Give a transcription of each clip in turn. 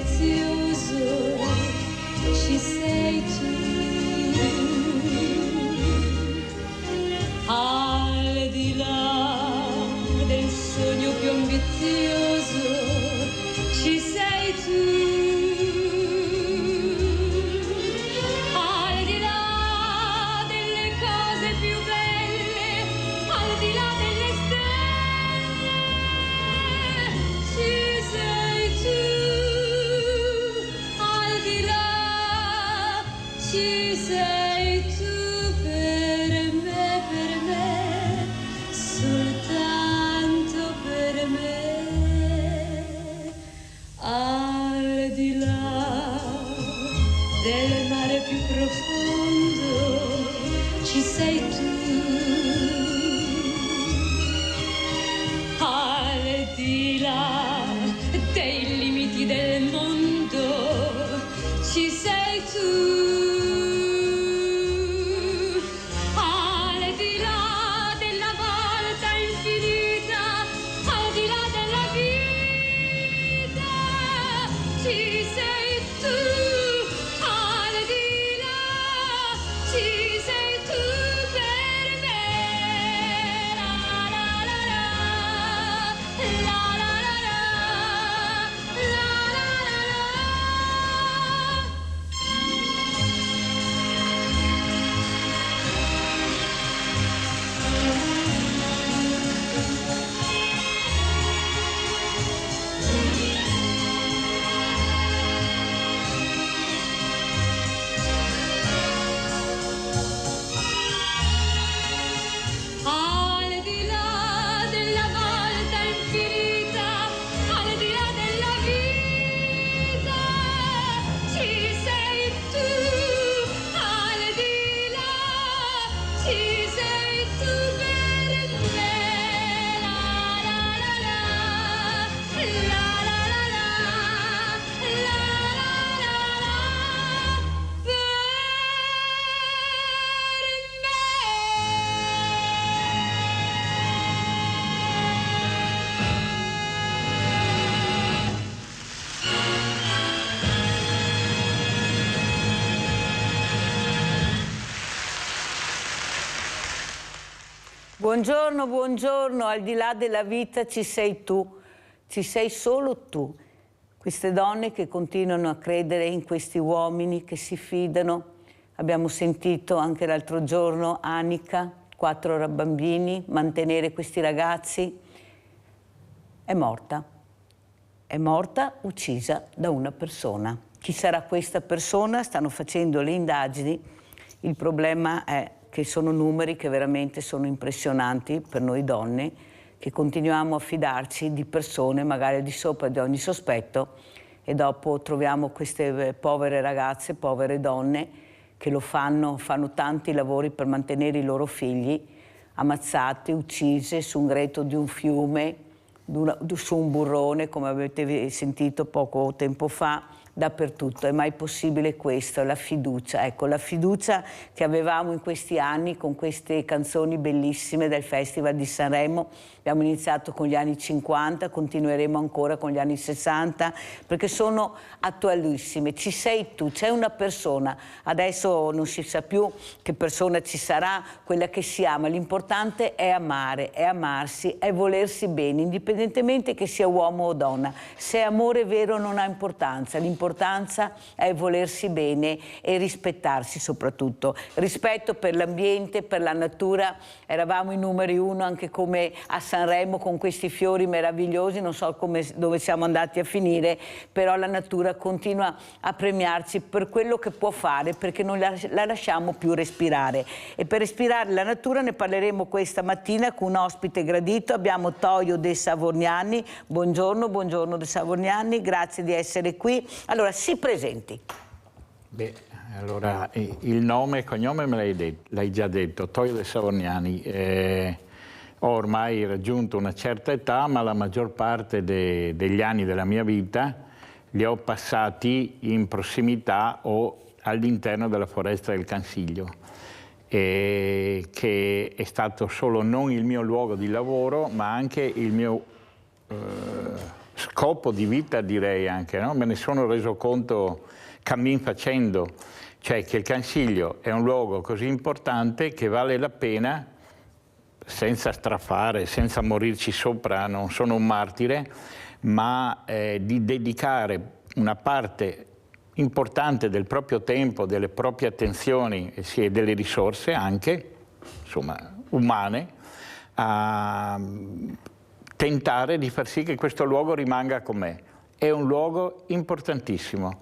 vizioso ci sei tu. Al di là del sogno più ambizioso ci sei tu. Al di là delle cose più belle, al di là delle stelle, ci sei tu. Al di là ci sei tu. Soltanto per me, al di là del mare più profondo ci sei tu, al di là dei limiti del mondo ci sei tu. Buongiorno, buongiorno, al di là della vita ci sei tu, ci sei solo tu. Queste donne che continuano a credere in questi uomini che si fidano. Abbiamo sentito anche l'altro giorno Annika, 4 bambini, mantenere questi ragazzi. È morta uccisa da una persona. Chi sarà questa persona? Stanno facendo le indagini, il problema è che sono numeri che veramente sono impressionanti per noi donne, che continuiamo a fidarci di persone magari al di sopra di ogni sospetto e dopo troviamo queste povere ragazze, povere donne che fanno tanti lavori per mantenere i loro figli, ammazzate, uccise su un greto di un fiume, su un burrone, come avete sentito poco tempo fa. Dappertutto. È mai possibile questo? La fiducia, ecco, la fiducia che avevamo in questi anni con queste canzoni bellissime del Festival di Sanremo. Abbiamo iniziato con gli anni 50, continueremo ancora con gli anni 60, perché sono attualissime. Ci sei tu, c'è una persona, adesso non si sa più che persona ci sarà, quella che si ama. L'importante è amare, è amarsi, è volersi bene, indipendentemente che sia uomo o donna. Se è amore vero non ha importanza, l'importanza è volersi bene e rispettarsi soprattutto. Rispetto per l'ambiente, per la natura, eravamo i numeri 1 anche come a Sanremo con questi fiori meravigliosi, non so dove siamo andati a finire, però la natura continua a premiarci per quello che può fare, perché non la lasciamo più respirare. E per respirare la natura ne parleremo questa mattina con un ospite gradito. Abbiamo Toio De Savorgnani. Buongiorno, buongiorno De Savorgnani, grazie di essere qui. Allora, si presenti. Beh, allora, il nome e cognome me l'hai già detto, Toio De Savorgnani. Ho ormai raggiunto una certa età, ma la maggior parte degli anni della mia vita li ho passati in prossimità o all'interno della foresta del Cansiglio, che è stato solo non il mio luogo di lavoro, ma anche il mio scopo di vita, direi anche, no? Me ne sono reso conto cammin facendo, cioè che il Cansiglio è un luogo così importante che vale la pena, senza strafare, senza morirci sopra, non sono un martire, ma di dedicare una parte importante del proprio tempo, delle proprie attenzioni e delle risorse anche, insomma, umane, a tentare di far sì che questo luogo rimanga com'è. È un luogo importantissimo,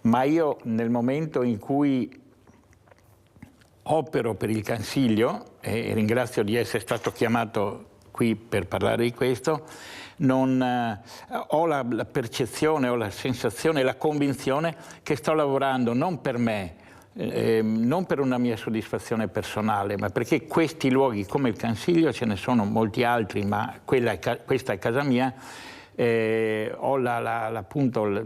ma io nel momento in cui opero per il Cansiglio, e ringrazio di essere stato chiamato qui per parlare di questo, ho la percezione, ho la sensazione, la convinzione che sto lavorando non per me, non per una mia soddisfazione personale, ma perché questi luoghi come il Cansiglio, ce ne sono molti altri, ma questa è casa mia, ho appunto la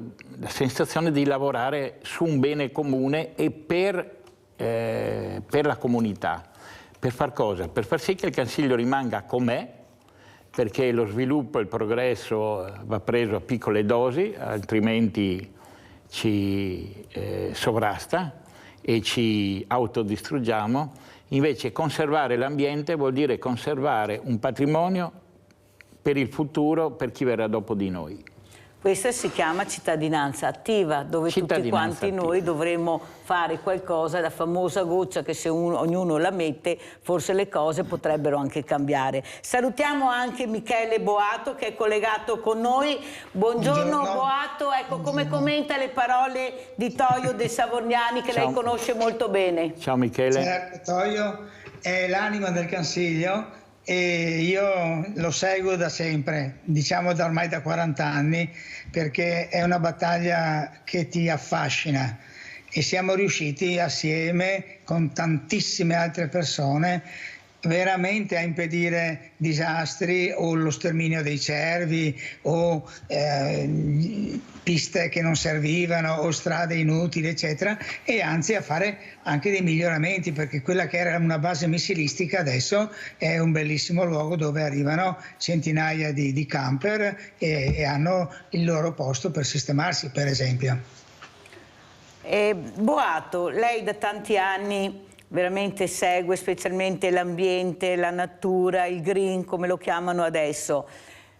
sensazione di lavorare su un bene comune e per la comunità. Per far cosa? Per far sì che il Cansiglio rimanga com'è, perché lo sviluppo e il progresso va preso a piccole dosi, altrimenti ci sovrasta e ci autodistruggiamo. Invece conservare l'ambiente vuol dire conservare un patrimonio per il futuro, per chi verrà dopo di noi. Questa si chiama cittadinanza attiva, dove tutti quanti noi dovremmo fare qualcosa, la famosa goccia che se ognuno la mette, forse le cose potrebbero anche cambiare. Salutiamo anche Michele Boato che è collegato con noi. Buongiorno Boato, ecco, come commenta le parole di Toio De Savorgnani che lei conosce molto bene. Ciao Michele. Certo, Toio è l'anima del Cansiglio e io lo seguo da sempre, diciamo ormai da 40 anni, perché è una battaglia che ti affascina e siamo riusciti assieme con tantissime altre persone veramente a impedire disastri o lo sterminio dei cervi o piste che non servivano o strade inutili eccetera, e anzi a fare anche dei miglioramenti, perché quella che era una base missilistica adesso è un bellissimo luogo dove arrivano centinaia di camper e hanno il loro posto per sistemarsi, per esempio. Boato, lei da tanti anni veramente segue specialmente l'ambiente, la natura, il green come lo chiamano adesso,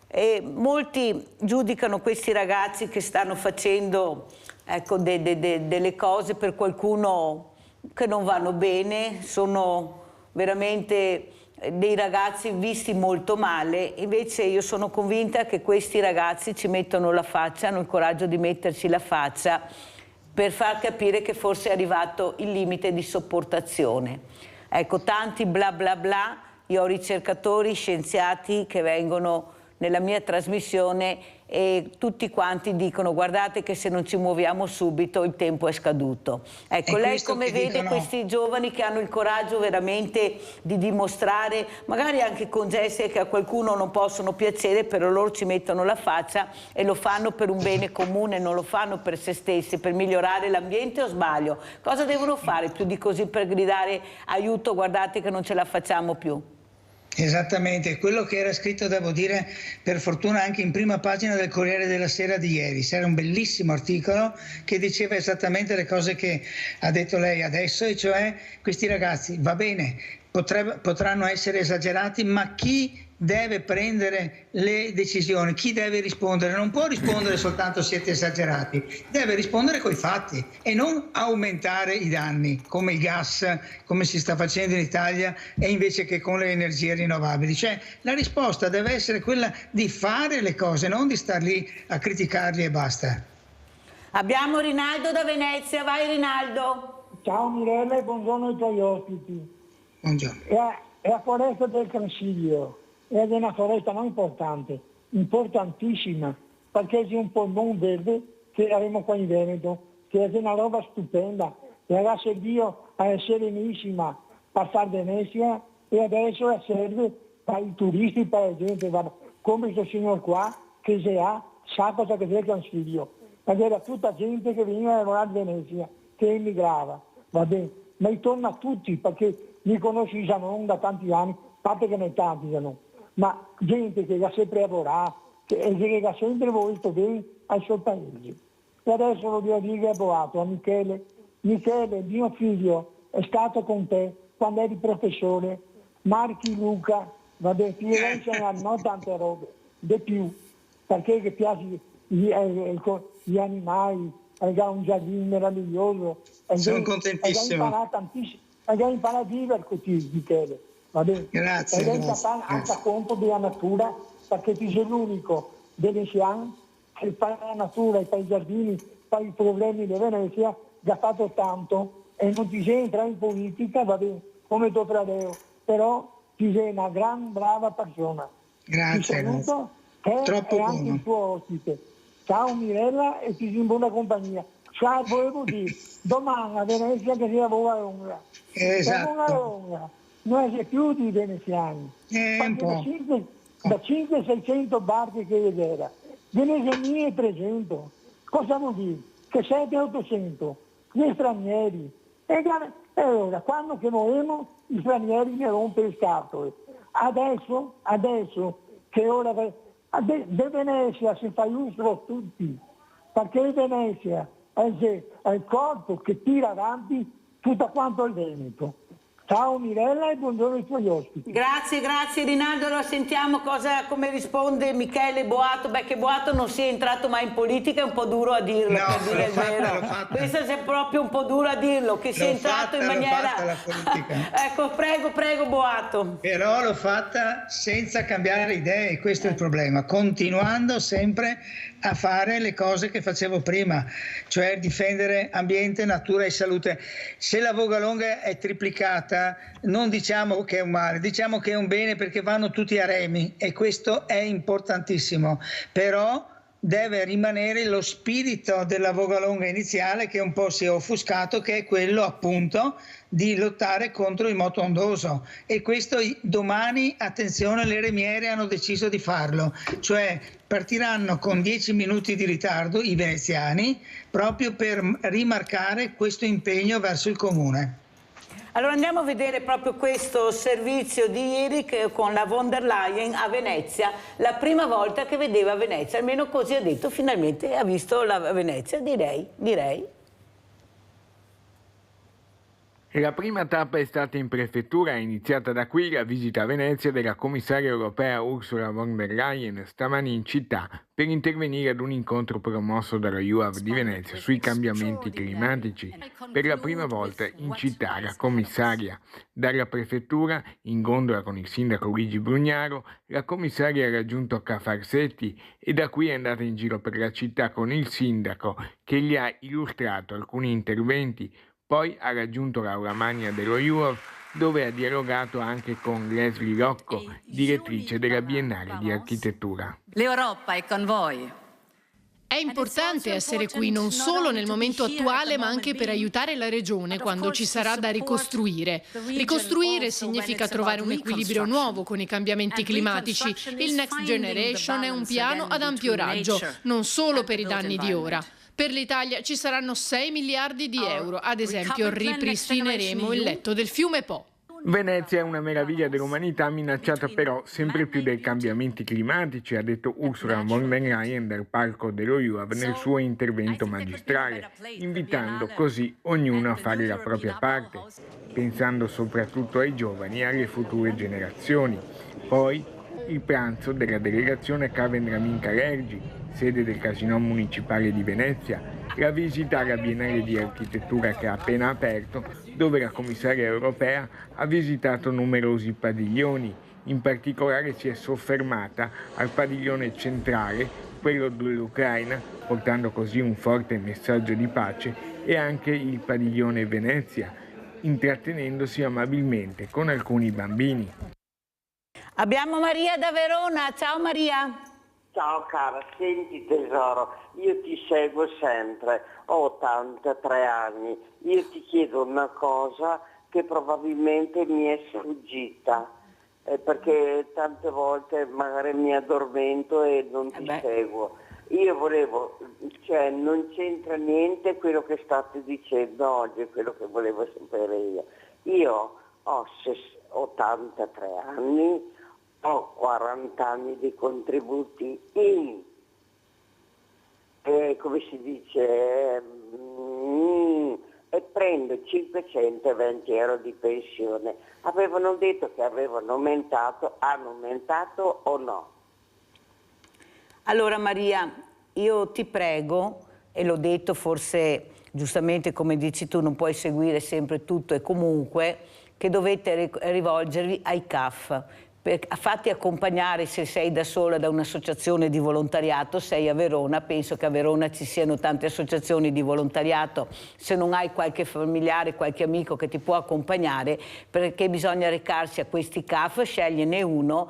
e molti giudicano questi ragazzi che stanno facendo, ecco, delle cose per qualcuno che non vanno bene, sono veramente dei ragazzi visti molto male. Invece io sono convinta che questi ragazzi ci mettono la faccia, hanno il coraggio di metterci la faccia per far capire che forse è arrivato il limite di sopportazione. Ecco, tanti bla bla bla, io ho ricercatori, scienziati che vengono nella mia trasmissione e tutti quanti dicono guardate che se non ci muoviamo subito il tempo è scaduto. Ecco, lei come vede questi giovani che hanno il coraggio veramente di dimostrare, magari anche con gesti che a qualcuno non possono piacere, però loro ci mettono la faccia e lo fanno per un bene comune, non lo fanno per se stessi, per migliorare l'ambiente, o sbaglio? Cosa devono fare più di così per gridare aiuto, guardate che non ce la facciamo più? Esattamente, quello che era scritto, devo dire, per fortuna anche in prima pagina del Corriere della Sera di ieri. C'era un bellissimo articolo che diceva esattamente le cose che ha detto lei adesso, e cioè questi ragazzi, va bene, potranno essere esagerati, ma chi deve prendere le decisioni, chi deve rispondere? Non può rispondere soltanto siete esagerati, deve rispondere coi fatti e non aumentare i danni come il gas, come si sta facendo in Italia, e invece che con le energie rinnovabili. Cioè la risposta deve essere quella di fare le cose, non di star lì a criticarli e basta. Abbiamo Rinaldo da Venezia, vai Rinaldo. Ciao Mirella e buongiorno ai tuoi ospiti. Buongiorno. È la foresta del Cansiglio. Ed è una foresta non importante, importantissima, perché c'è un polmone verde che abbiamo qua in Veneto, che è una roba stupenda, e ha servito a essere serenissima per far Venezia, e adesso serve per i turisti, per la gente, come questo signor qua, che sa cosa che è il Cansiglio, perché era tutta gente che veniva a lavorare a Venezia, che emigrava, va bene, ma intorno a tutti, perché li conosci Zanon da tanti anni, a parte che ne tanti Zanon, ma gente che ha sempre lavorato, che lega sempre molto bene al suo paese. E adesso lo devo dire a Boato, a Michele, mio figlio è stato con te quando eri professore, Marchi Luca, vabbè, ti devo insegnare non tante robe, di più, perché che piace gli animali, hai un giardino meraviglioso, sono contentissimo. Hai imparato a vivere così, Michele, va bene? Grazie. Hai anche conto della natura, perché tu sei l'unico veneziano che fa la natura, fa i giardini, fa i problemi di Venezia, che ha fatto tanto e non ti sei entrato in politica, va bene, come tuo fratello, però ti sei una gran brava persona. Grazie. Ti saluto, te Troppo e anche buono. il tuo ospite. Ciao Mirella e ti sei in buona compagnia. Ciao, volevo dire, domani a Venezia che sia buona lunga. Esatto. Buona lunga. Non c'è più di veneziani. Un po'. Da 500-600 barche che era. Venezia 1300. Cosa vuol dire? Che 700-800. Gli stranieri. E allora, quando che morremo, i stranieri mi rompe le scatole. Adesso, che ora... De Venezia si fa uso tutti, perché Venezia è il corpo che tira avanti tutto quanto il Veneto. Ciao Mirella e buongiorno ai tuoi ospiti. Grazie Rinaldo. Allora sentiamo come risponde Michele Boato. Beh, che Boato non sia entrato mai in politica è un po' duro a dirlo, no, per dire il vero. Questo è proprio un po' duro a dirlo, che sia entrato in maniera... la politica. Ecco, prego Boato. Però l'ho fatta senza cambiare idee, e questo è il problema, continuando sempre a fare le cose che facevo prima, cioè difendere ambiente, natura e salute. Se la Vogalonga è triplicata, non diciamo che è un male, diciamo che è un bene, perché vanno tutti a remi e questo è importantissimo, però deve rimanere lo spirito della Vogalonga iniziale, che un po' si è offuscato, che è quello appunto di lottare contro il moto ondoso, e questo domani, attenzione, le remiere hanno deciso di farlo, cioè partiranno con 10 minuti di ritardo i veneziani proprio per rimarcare questo impegno verso il comune. Allora andiamo a vedere proprio questo servizio di ieri con la von der Leyen a Venezia, la prima volta che vedeva Venezia, almeno così ha detto, finalmente ha visto la Venezia, direi. La prima tappa è stata in prefettura, è iniziata da qui la visita a Venezia della commissaria europea Ursula von der Leyen stamani in città per intervenire ad un incontro promosso dalla UAV di Venezia sui cambiamenti climatici. Per la prima volta in città la commissaria. Dalla prefettura, in gondola con il sindaco Luigi Brugnaro, la commissaria ha raggiunto Cafarsetti e da qui è andata in giro per la città con il sindaco che gli ha illustrato alcuni interventi. Poi ha raggiunto l'Aula Magna dello UAV, dove ha dialogato anche con Leslie Rocco, direttrice della Biennale di Architettura. L'Europa è con voi. È importante essere qui non solo nel momento attuale, ma anche per aiutare la regione quando ci sarà da ricostruire. Ricostruire significa trovare un equilibrio nuovo con i cambiamenti climatici. Il Next Generation è un piano ad ampio raggio, non solo per i danni di ora. Per l'Italia ci saranno 6 miliardi di euro, ad esempio ripristineremo il letto del fiume Po. Venezia è una meraviglia dell'umanità minacciata però sempre più dai cambiamenti climatici, ha detto Ursula von der Leyen dal palco dello UAV nel suo intervento magistrale, invitando così ognuno a fare la propria parte, pensando soprattutto ai giovani e alle future generazioni. Poi il pranzo della delegazione Cavendramin Calergi, sede del Casinò Municipale di Venezia, la visita alla Biennale di Architettura che ha appena aperto, dove la commissaria europea ha visitato numerosi padiglioni. In particolare si è soffermata al padiglione centrale, quello dell'Ucraina, portando così un forte messaggio di pace, e anche il padiglione Venezia, intrattenendosi amabilmente con alcuni bambini. Abbiamo Maria da Verona. Ciao Maria. Ciao cara, senti tesoro, io ti seguo sempre, ho 83 anni, io ti chiedo una cosa che probabilmente mi è sfuggita, perché tante volte magari mi addormento e non ti seguo. Io volevo, cioè non c'entra niente quello che state dicendo oggi, è quello che volevo sapere io. Io ho 83 anni, ho 40 anni di contributi come si dice, e prendo 520 euro di pensione. Avevano detto che avevano aumentato, hanno aumentato o no? Allora Maria, io ti prego, e l'ho detto forse giustamente come dici tu, non puoi seguire sempre tutto e comunque, che dovete rivolgervi ai CAF. Fatti accompagnare, se sei da sola, da un'associazione di volontariato, sei a Verona, penso che a Verona ci siano tante associazioni di volontariato, se non hai qualche familiare, qualche amico che ti può accompagnare, perché bisogna recarsi a questi CAF, scegliene uno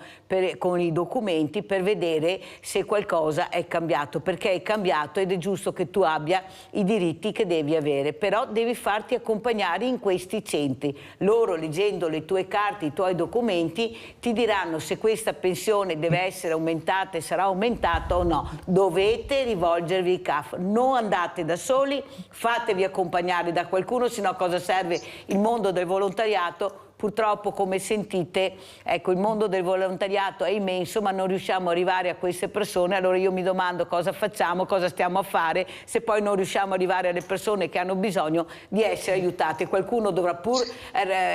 con i documenti per vedere se qualcosa è cambiato, perché è cambiato ed è giusto che tu abbia i diritti che devi avere, però devi farti accompagnare in questi centri. Loro, leggendo le tue carte, i tuoi documenti, ti diranno se questa pensione deve essere aumentata e sarà aumentata o no. Dovete rivolgervi ai CAF, non andate da soli, fatevi accompagnare da qualcuno, sennò cosa serve il mondo del volontariato? Purtroppo, come sentite, ecco, il mondo del volontariato è immenso, ma non riusciamo ad arrivare a queste persone. Allora io mi domando cosa facciamo, cosa stiamo a fare, se poi non riusciamo ad arrivare alle persone che hanno bisogno di essere aiutate. Qualcuno dovrà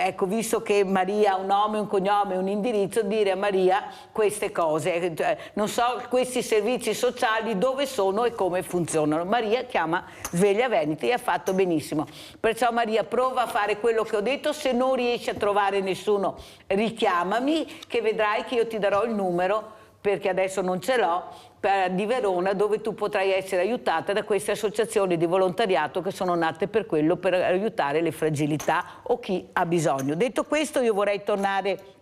ecco, visto che Maria ha un nome, un cognome, un indirizzo, dire a Maria queste cose. Non so questi servizi sociali dove sono e come funzionano. Maria chiama Sveglia Veneto e ha fatto benissimo. Perciò Maria, prova a fare quello che ho detto, se non riesci a trovare nessuno richiamami, che vedrai che io ti darò il numero, perché adesso non ce l'ho, di Verona, dove tu potrai essere aiutata da queste associazioni di volontariato che sono nate per quello, per aiutare le fragilità o chi ha bisogno. Detto questo, io vorrei tornare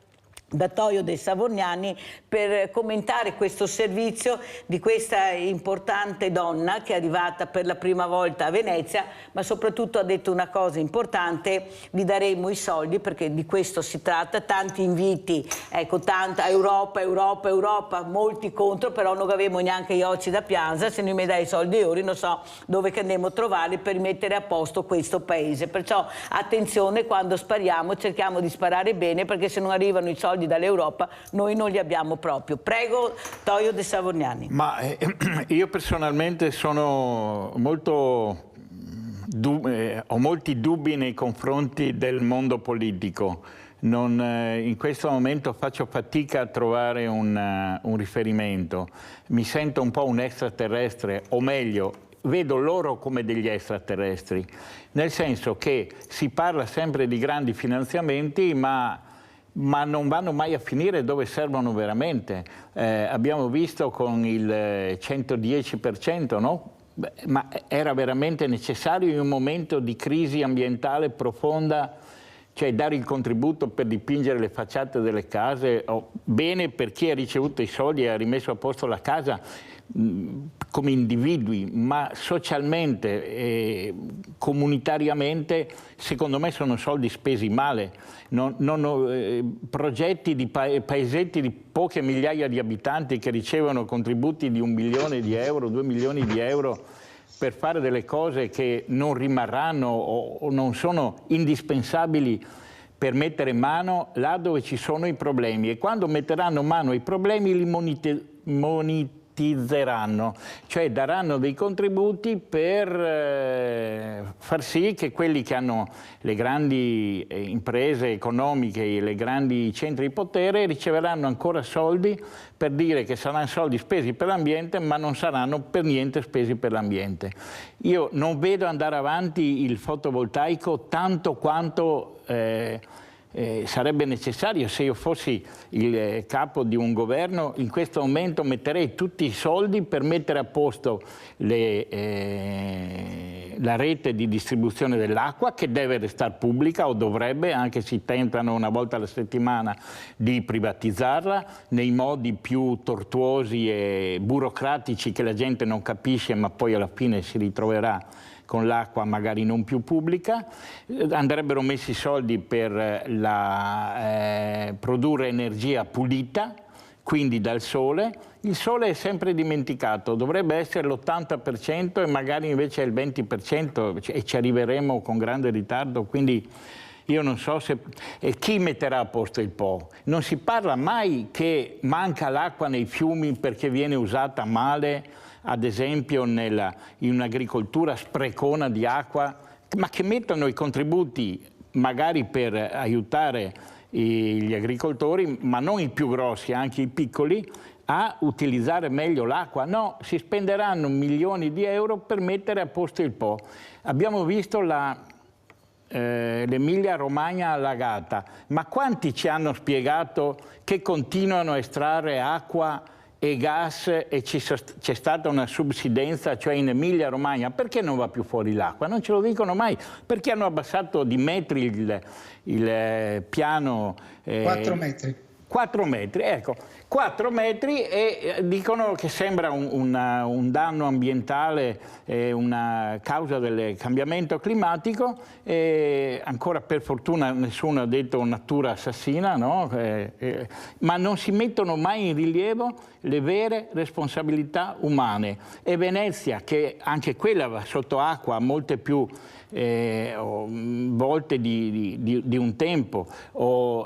da Toio dei Savognani per commentare questo servizio di questa importante donna che è arrivata per la prima volta a Venezia, ma soprattutto ha detto una cosa importante: vi daremo i soldi, perché di questo si tratta. Tanti inviti, ecco, tanta Europa, Europa, Europa, molti contro, però non avevamo neanche gli occhi da pianza, se non mi dai i soldi ora non so dove che andiamo a trovare per mettere a posto questo paese. Perciò attenzione, quando spariamo cerchiamo di sparare bene, perché se non arrivano i soldi dall'Europa noi non li abbiamo proprio. Prego, Toio De Savognani. Ma io personalmente sono molto ho molti dubbi nei confronti del mondo politico. In questo momento faccio fatica a trovare un riferimento. Mi sento un po' un extraterrestre, o meglio, vedo loro come degli extraterrestri, nel senso che si parla sempre di grandi finanziamenti, ma non vanno mai a finire dove servono veramente. Abbiamo visto con il 110%, no? Ma era veramente necessario in un momento di crisi ambientale profonda, cioè dare il contributo per dipingere le facciate delle case, bene per chi ha ricevuto i soldi e ha rimesso a posto la casa come individui, ma socialmente e comunitariamente secondo me sono soldi spesi male. Progetti di paesetti di poche migliaia di abitanti che ricevono contributi di 1 milione di euro, 2 milioni di euro per fare delle cose che non rimarranno o non sono indispensabili per mettere mano là dove ci sono i problemi, e quando metteranno mano ai problemi li monetizzeranno, cioè daranno dei contributi per far sì che quelli che hanno le grandi imprese economiche e le grandi centri di potere riceveranno ancora soldi per dire che saranno soldi spesi per l'ambiente, ma non saranno per niente spesi per l'ambiente. Io non vedo andare avanti il fotovoltaico tanto quanto sarebbe necessario. Se io fossi il capo di un governo, in questo momento metterei tutti i soldi per mettere a posto la rete di distribuzione dell'acqua, che deve restare pubblica, o dovrebbe, anche se tentano una volta alla settimana di privatizzarla nei modi più tortuosi e burocratici che la gente non capisce, ma poi alla fine si ritroverà con l'acqua magari non più pubblica. Andrebbero messi soldi per produrre energia pulita, quindi dal sole. Il sole è sempre dimenticato, dovrebbe essere l'80% e magari invece è il 20%, e ci arriveremo con grande ritardo. Quindi io non so se chi metterà a posto il Po. Non si parla mai che manca l'acqua nei fiumi perché viene usata male, ad esempio in un'agricoltura sprecona di acqua, ma che mettano i contributi magari per aiutare gli agricoltori, ma non i più grossi, anche i piccoli, a utilizzare meglio l'acqua. No, si spenderanno milioni di euro per mettere a posto il Po. Abbiamo visto l'Emilia Romagna allagata, ma quanti ci hanno spiegato che continuano a estrarre acqua e gas e c'è stata una subsidenza, cioè in Emilia Romagna? Perché non va più fuori l'acqua? Non ce lo dicono mai. Perché hanno abbassato di metri il piano? 4 metri. 4 metri, ecco, 4 metri e dicono che sembra un danno ambientale, una causa del cambiamento climatico, e ancora per fortuna nessuno ha detto natura assassina, no? Ma non si mettono mai in rilievo le vere responsabilità umane. E Venezia, che anche quella va sotto acqua molte più volte di un tempo,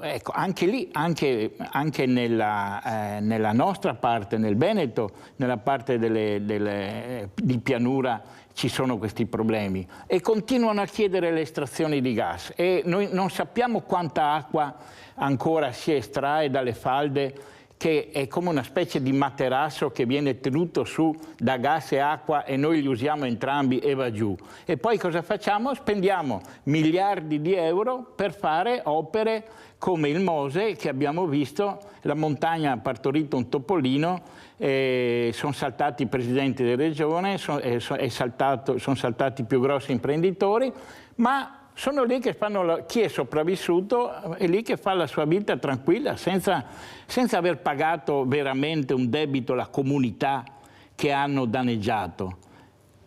ecco, anche lì, anche nella nostra parte, nel Veneto, nella parte di pianura ci sono questi problemi e continuano a chiedere le estrazioni di gas e noi non sappiamo quanta acqua ancora si estrae dalle falde, che è come una specie di materasso che viene tenuto su da gas e acqua e noi li usiamo entrambi e va giù. E poi cosa facciamo? Spendiamo miliardi di euro per fare opere come il Mose, che abbiamo visto, la montagna ha partorito un topolino, sono saltati i presidenti di regione, sono saltati i più grossi imprenditori, ma sono lì che fanno, chi è sopravvissuto è lì che fa la sua vita tranquilla, senza aver pagato veramente un debito alla comunità che hanno danneggiato.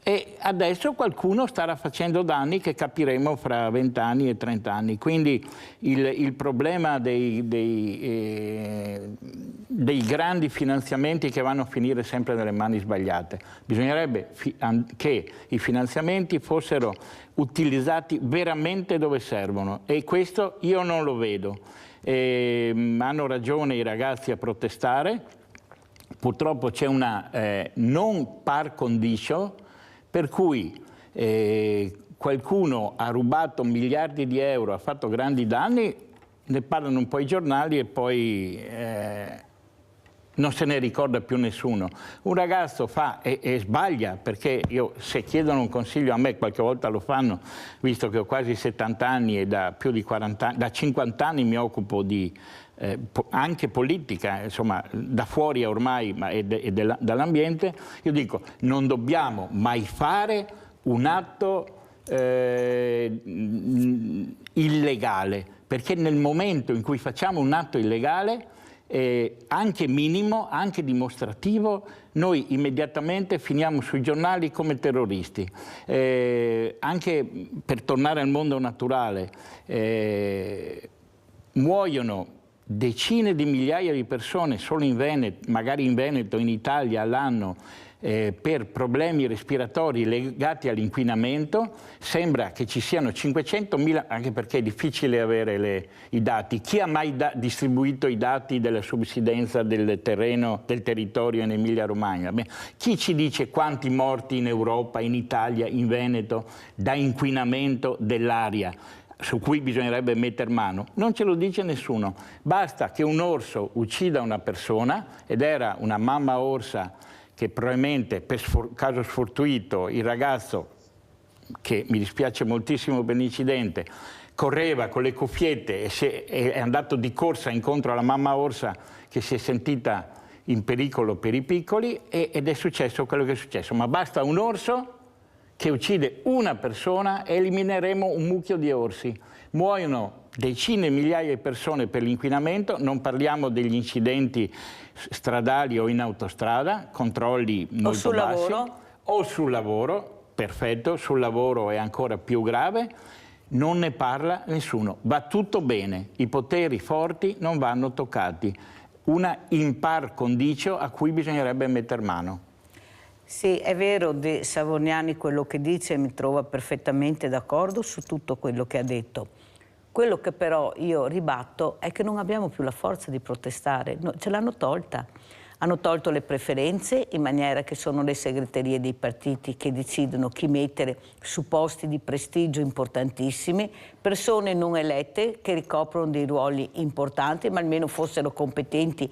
E adesso qualcuno starà facendo danni che capiremo fra 20 anni e 30 anni. Quindi il problema dei grandi finanziamenti che vanno a finire sempre nelle mani sbagliate. Bisognerebbe che i finanziamenti fossero utilizzati veramente dove servono e questo io non lo vedo. Hanno ragione i ragazzi a protestare, purtroppo c'è una non par condicio, per cui qualcuno ha rubato miliardi di euro, ha fatto grandi danni, ne parlano un po' i giornali e poi non se ne ricorda più nessuno. Un ragazzo fa e sbaglia, perché se chiedono un consiglio a me, qualche volta lo fanno, visto che ho quasi 70 anni e da più di 40 anni, da 50 anni mi occupo di anche politica, insomma, da fuori ormai dall'ambiente, io dico non dobbiamo mai fare un atto illegale, perché nel momento in cui facciamo un atto illegale, anche minimo, anche dimostrativo, noi immediatamente finiamo sui giornali come terroristi. Anche per tornare al mondo naturale, muoiono decine di migliaia di persone solo in Veneto, magari in Veneto, in Italia all'anno, per problemi respiratori legati all'inquinamento. Sembra che ci siano 500.000, anche perché è difficile avere i dati. Chi ha mai distribuito i dati della subsidenza del territorio in Emilia Romagna? Beh, chi ci dice quanti morti in Europa, in Italia, in Veneto da inquinamento dell'aria, su cui bisognerebbe mettere mano? Non ce lo dice nessuno. Basta che un orso uccida una persona, ed era una mamma orsa che probabilmente per caso sfortuito il ragazzo, che mi dispiace moltissimo per l'incidente, correva con le cuffiette e è andato di corsa incontro alla mamma orsa che si è sentita in pericolo per i piccoli ed è successo quello che è successo. Ma basta un orso che uccide una persona e elimineremo un mucchio di orsi. Muoiono decine di migliaia di persone per l'inquinamento, non parliamo degli incidenti stradali o in autostrada, controlli molto bassi. O sul lavoro, perfetto, sul lavoro è ancora più grave, non ne parla nessuno. Va tutto bene, i poteri forti non vanno toccati. Una in par condicio a cui bisognerebbe metter mano. Sì, è vero di Savorgnan quello che dice, mi trova perfettamente d'accordo su tutto quello che ha detto. Quello che però io ribatto è che non abbiamo più la forza di protestare, ce l'hanno tolta. Hanno tolto le preferenze in maniera che sono le segreterie dei partiti che decidono chi mettere su posti di prestigio importantissimi, persone non elette che ricoprono dei ruoli importanti, ma almeno fossero competenti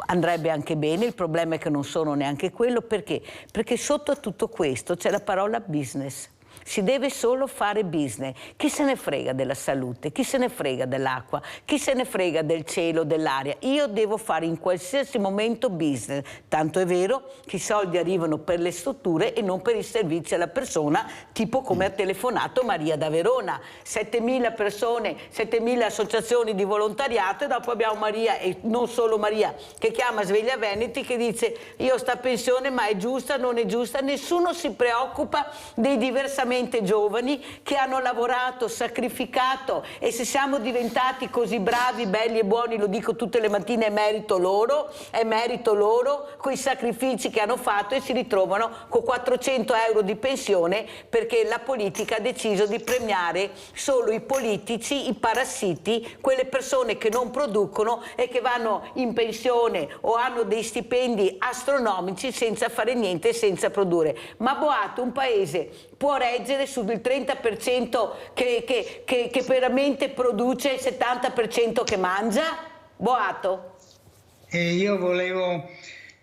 andrebbe anche bene. Il problema è che non sono neanche quello. Perché? Perché sotto a tutto questo c'è la parola business. Si deve solo fare business. Chi se ne frega della salute? Chi se ne frega dell'acqua? Chi se ne frega del cielo, dell'aria? Io devo fare in qualsiasi momento business. Tanto è vero che i soldi arrivano per le strutture e non per i servizi alla persona, tipo come ha telefonato Maria da Verona. 7.000 persone, 7.000 associazioni di volontariato, e dopo abbiamo Maria, e non solo Maria, che chiama Sveglia Veneti, che dice: io sta pensione, ma è giusta, non è giusta? Nessuno si preoccupa dei diversamente giovani che hanno lavorato, sacrificato, e se siamo diventati così bravi, belli e buoni, lo dico tutte le mattine, è merito loro, quei sacrifici che hanno fatto, e si ritrovano con 400 euro di pensione perché la politica ha deciso di premiare solo i politici, i parassiti, quelle persone che non producono e che vanno in pensione o hanno dei stipendi astronomici senza fare niente, senza produrre. Ma Boato, un paese può reggere sul 30% che veramente produce, il 70% che mangia? Boato? Io volevo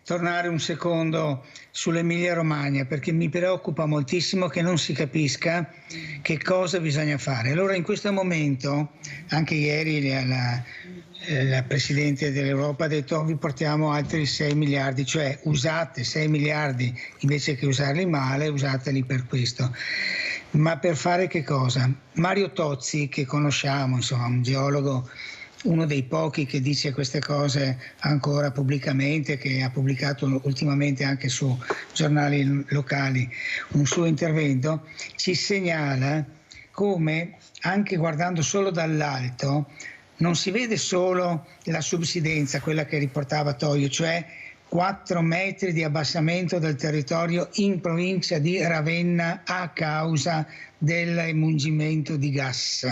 tornare un secondo sull'Emilia Romagna, perché mi preoccupa moltissimo che non si capisca che cosa bisogna fare. Allora, in questo momento, anche ieri la Presidente dell'Europa ha detto: vi portiamo altri 6 miliardi, cioè usate 6 miliardi invece che usarli male, usateli per questo. Ma per fare che cosa? Mario Tozzi, che conosciamo, insomma, un geologo, uno dei pochi che dice queste cose ancora pubblicamente, che ha pubblicato ultimamente anche su giornali locali un suo intervento, ci segnala come, anche guardando solo dall'alto, non si vede solo la subsidenza, quella che riportava Toio, cioè 4 metri di abbassamento del territorio in provincia di Ravenna a causa dell'emungimento di gas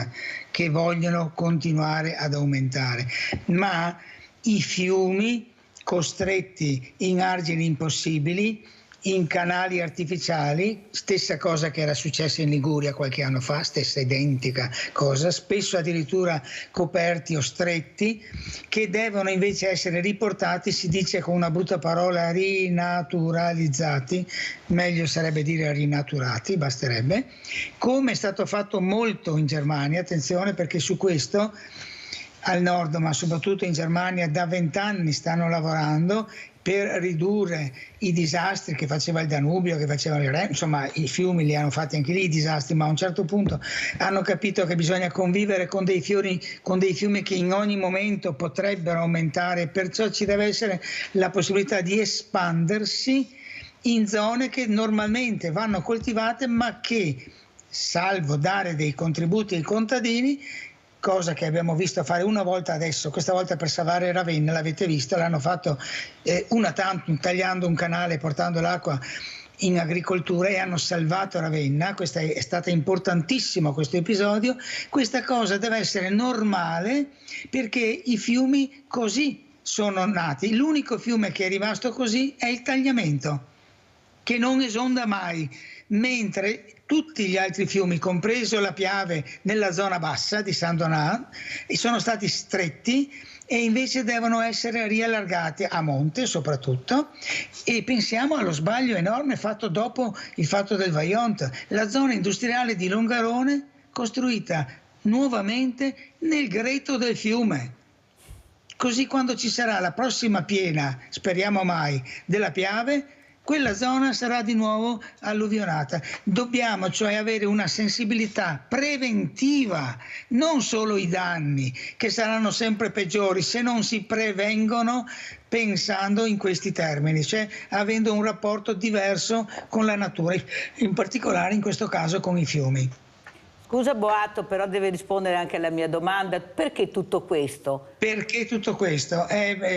che vogliono continuare ad aumentare, ma i fiumi costretti in argini impossibili, in canali artificiali, stessa cosa che era successa in Liguria qualche anno fa, stessa identica cosa, spesso addirittura coperti o stretti, che devono invece essere riportati, si dice con una brutta parola, rinaturalizzati, meglio sarebbe dire rinaturati, basterebbe, come è stato fatto molto in Germania. Attenzione, perché su questo al nord, ma soprattutto in Germania, da 20 anni stanno lavorando per ridurre i disastri che faceva il Danubio, che faceva il Reno, insomma i fiumi li hanno fatti anche lì i disastri, ma a un certo punto hanno capito che bisogna convivere con dei fiumi che in ogni momento potrebbero aumentare, perciò ci deve essere la possibilità di espandersi in zone che normalmente vanno coltivate, ma che, salvo dare dei contributi ai contadini, cosa che abbiamo visto fare una volta adesso, questa volta per salvare Ravenna, l'avete visto, l'hanno fatto una tantum, tagliando un canale e portando l'acqua in agricoltura, e hanno salvato Ravenna. Questo è stato importantissimo, questo episodio. Questa cosa deve essere normale, perché i fiumi così sono nati. L'unico fiume che è rimasto così è il Tagliamento, che non esonda mai, mentre tutti gli altri fiumi, compreso la Piave nella zona bassa di San Donà, sono stati stretti e invece devono essere riallargati a monte soprattutto. E pensiamo allo sbaglio enorme fatto dopo il fatto del Vajont, la zona industriale di Longarone costruita nuovamente nel greto del fiume. Così quando ci sarà la prossima piena, speriamo mai, della Piave, quella zona sarà di nuovo alluvionata. Dobbiamo cioè avere una sensibilità preventiva, non solo i danni, che saranno sempre peggiori se non si prevengono pensando in questi termini, cioè avendo un rapporto diverso con la natura, in particolare in questo caso con i fiumi. Scusa Boato, però deve rispondere anche alla mia domanda. Perché tutto questo? Perché tutto questo?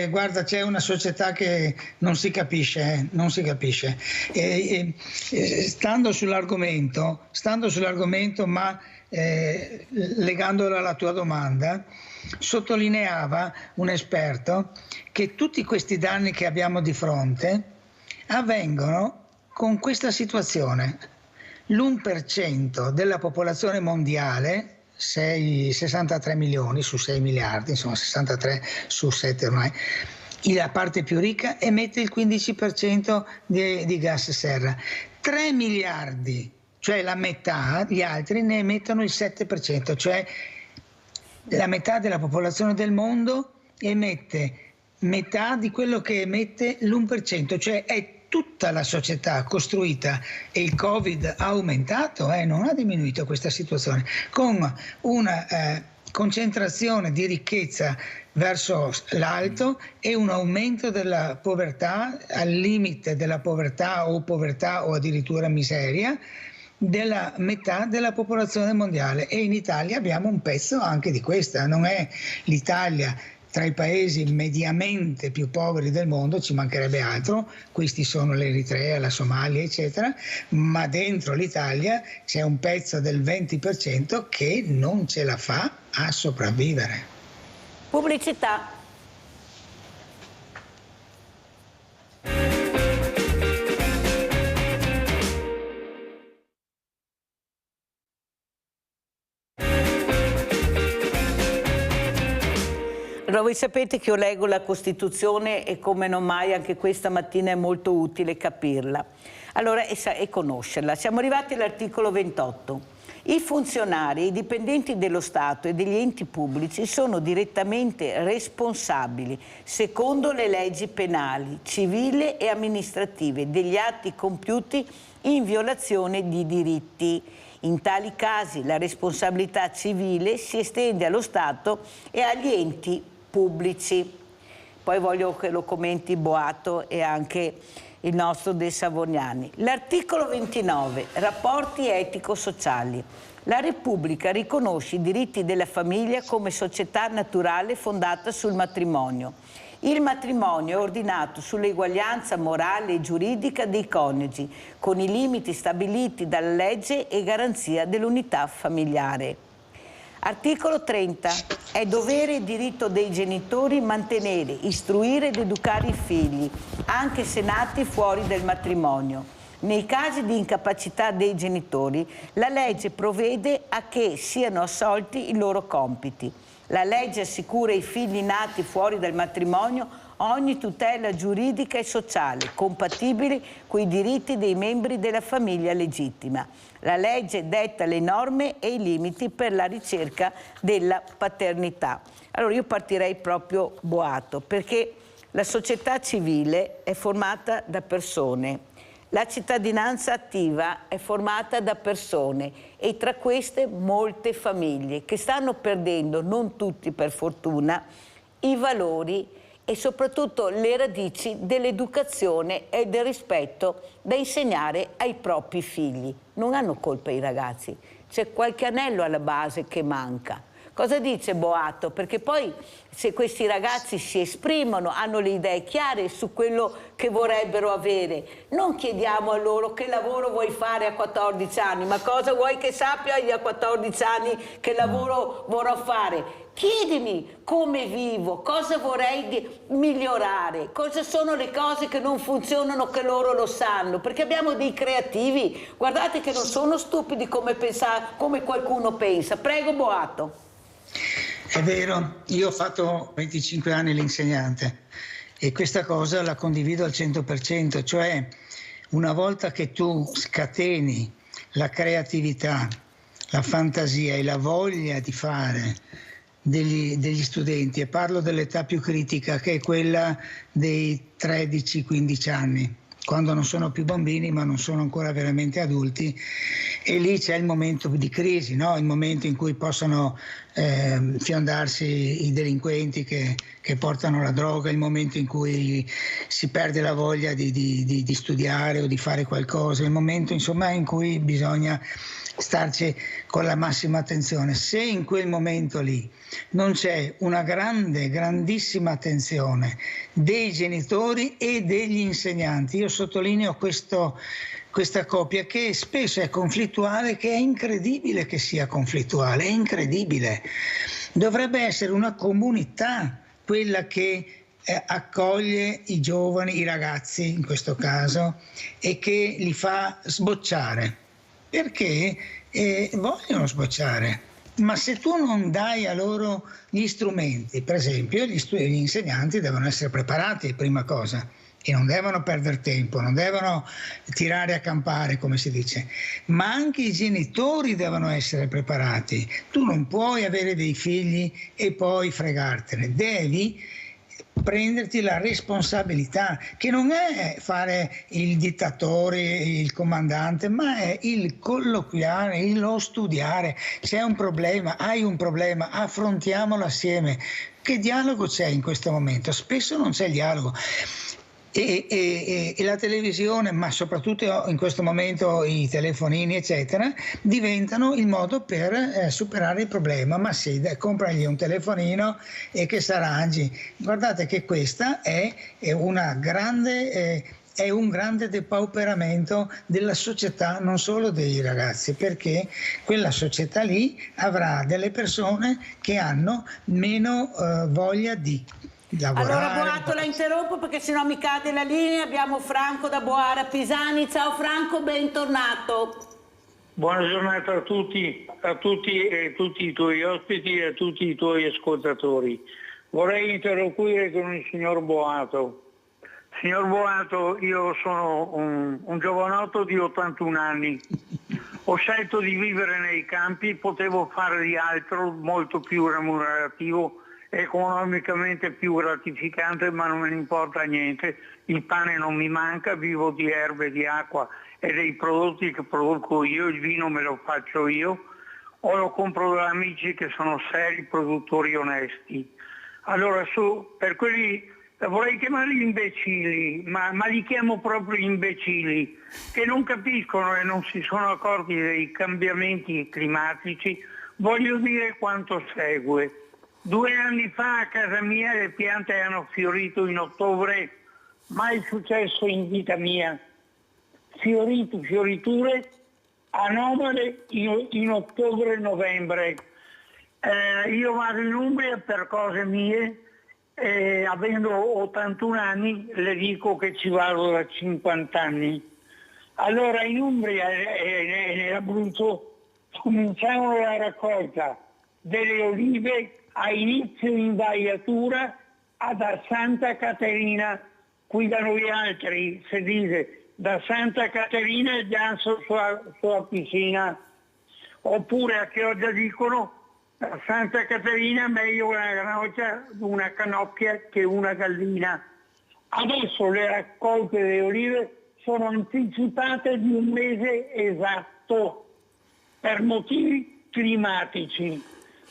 Guarda, c'è una società che non si capisce, non si capisce. Stando sull'argomento, ma legandolo alla tua domanda, sottolineava un esperto che tutti questi danni che abbiamo di fronte avvengono con questa situazione. L'1% della popolazione mondiale, 63 milioni su 6 miliardi, insomma 63 su 7 ormai, la parte più ricca emette il 15% di gas serra. 3 miliardi, cioè la metà, gli altri ne emettono il 7%, cioè la metà della popolazione del mondo emette metà di quello che emette l'1%, cioè è tutta la società costruita, e il Covid ha aumentato, non ha diminuito questa situazione, con una concentrazione di ricchezza verso l'alto e un aumento della povertà, al limite della povertà o addirittura miseria, della metà della popolazione mondiale. E in Italia abbiamo un pezzo anche di questa. Non è l'Italia tra i paesi mediamente più poveri del mondo, ci mancherebbe altro, questi sono l'Eritrea, la Somalia eccetera, ma dentro l'Italia c'è un pezzo del 20% che non ce la fa a sopravvivere. Pubblicità. Allora, voi sapete che io leggo la Costituzione e come non mai anche questa mattina è molto utile capirla e conoscerla. Siamo arrivati all'articolo 28. I funzionari e i dipendenti dello Stato e degli enti pubblici sono direttamente responsabili, secondo le leggi penali, civili e amministrative, degli atti compiuti in violazione di diritti. In tali casi la responsabilità civile si estende allo Stato e agli enti pubblici. Poi voglio che lo commenti Boato e anche il nostro De Savognani. L'articolo 29, rapporti etico-sociali. La Repubblica riconosce i diritti della famiglia come società naturale fondata sul matrimonio. Il matrimonio è ordinato sull'eguaglianza morale e giuridica dei coniugi, con i limiti stabiliti dalla legge e garanzia dell'unità familiare. Articolo 30. È dovere e diritto dei genitori mantenere, istruire ed educare i figli, anche se nati fuori del matrimonio. Nei casi di incapacità dei genitori, la legge provvede a che siano assolti i loro compiti. La legge assicura ai figli nati fuori dal matrimonio ogni tutela giuridica e sociale compatibile con i diritti dei membri della famiglia legittima. La legge detta le norme e i limiti per la ricerca della paternità. Allora io partirei proprio Boato, perché la società civile è formata da persone. La cittadinanza attiva è formata da persone e tra queste molte famiglie che stanno perdendo, non tutti per fortuna, i valori e soprattutto le radici dell'educazione e del rispetto da insegnare ai propri figli. Non hanno colpa i ragazzi, c'è qualche anello alla base che manca. Cosa dice Boato? Perché poi se questi ragazzi si esprimono, hanno le idee chiare su quello che vorrebbero avere, non chiediamo a loro che lavoro vuoi fare a 14 anni, ma cosa vuoi che sappia io a 14 anni che lavoro vorrò fare? Chiedimi come vivo, cosa vorrei migliorare, cosa sono le cose che non funzionano che loro lo sanno, perché abbiamo dei creativi, guardate che non sono stupidi come qualcuno pensa. Prego Boato. È vero, io ho fatto 25 anni l'insegnante e questa cosa la condivido al 100%, cioè una volta che tu scateni la creatività, la fantasia e la voglia di fare degli studenti, e parlo dell'età più critica che è quella dei 13-15 anni, quando non sono più bambini ma non sono ancora veramente adulti, e lì c'è il momento di crisi, no? Il momento in cui possono fiondarsi i delinquenti che portano la droga, il momento in cui si perde la voglia di studiare o di fare qualcosa, il momento insomma in cui bisogna starci con la massima attenzione. Se in quel momento lì non c'è una grandissima attenzione dei genitori e degli insegnanti, io sottolineo questa coppia che spesso è conflittuale, che è incredibile che sia conflittuale, è incredibile. Dovrebbe essere una comunità quella che accoglie i giovani, i ragazzi in questo caso, e che li fa sbocciare, perché vogliono sbocciare. Ma se tu non dai a loro gli strumenti, per esempio gli insegnanti devono essere preparati, prima cosa, e non devono perdere tempo, non devono tirare a campare, come si dice, ma anche i genitori devono essere preparati. Tu non puoi avere dei figli e poi fregartene, devi prenderti la responsabilità, che non è fare il dittatore, il comandante, ma è il colloquiare, lo studiare. C'è un problema, hai un problema, affrontiamolo assieme. Che dialogo c'è in questo momento? Spesso non c'è dialogo. E la televisione, ma soprattutto in questo momento i telefonini eccetera, diventano il modo per superare il problema. Ma sì, compragli un telefonino e che s'arrangi. Guardate che questa è un grande depauperamento della società, non solo dei ragazzi, perché quella società lì avrà delle persone che hanno meno voglia di lavorare. Allora Boato la interrompo perché sennò mi cade la linea. Abbiamo Franco da Boara Pisani. Ciao Franco, bentornato. Buona giornata a tutti e tutti i tuoi ospiti e a tutti i tuoi ascoltatori. Vorrei interloquire con il signor Boato. Signor Boato, io sono un giovanotto di 81 anni. Ho scelto di vivere nei campi, potevo fare di altro molto più remunerativo, economicamente più gratificante, ma non me ne importa niente. Il pane non mi manca, vivo di erbe, di acqua e dei prodotti che produco io, il vino me lo faccio io, o lo compro da amici che sono seri, produttori onesti. Allora per quelli vorrei chiamarli imbecilli, ma li chiamo proprio imbecilli, che non capiscono e non si sono accorti dei cambiamenti climatici, voglio dire quanto segue. 2 anni fa a casa mia le piante hanno fiorito in ottobre, mai successo in vita mia. Fioriture anomale in ottobre e novembre. Io vado in Umbria per cose mie, avendo 81 anni le dico che ci vado da 50 anni. Allora in Umbria e nell'Abruzzo cominciamo la raccolta delle olive a inizio invaiatura da Santa Caterina. Qui da noi altri si dice da Santa Caterina e già sulla piscina, oppure a Chioggia dicono da Santa Caterina meglio una canocchia che una gallina. Adesso le raccolte delle olive sono anticipate di 1 mese esatto per motivi climatici.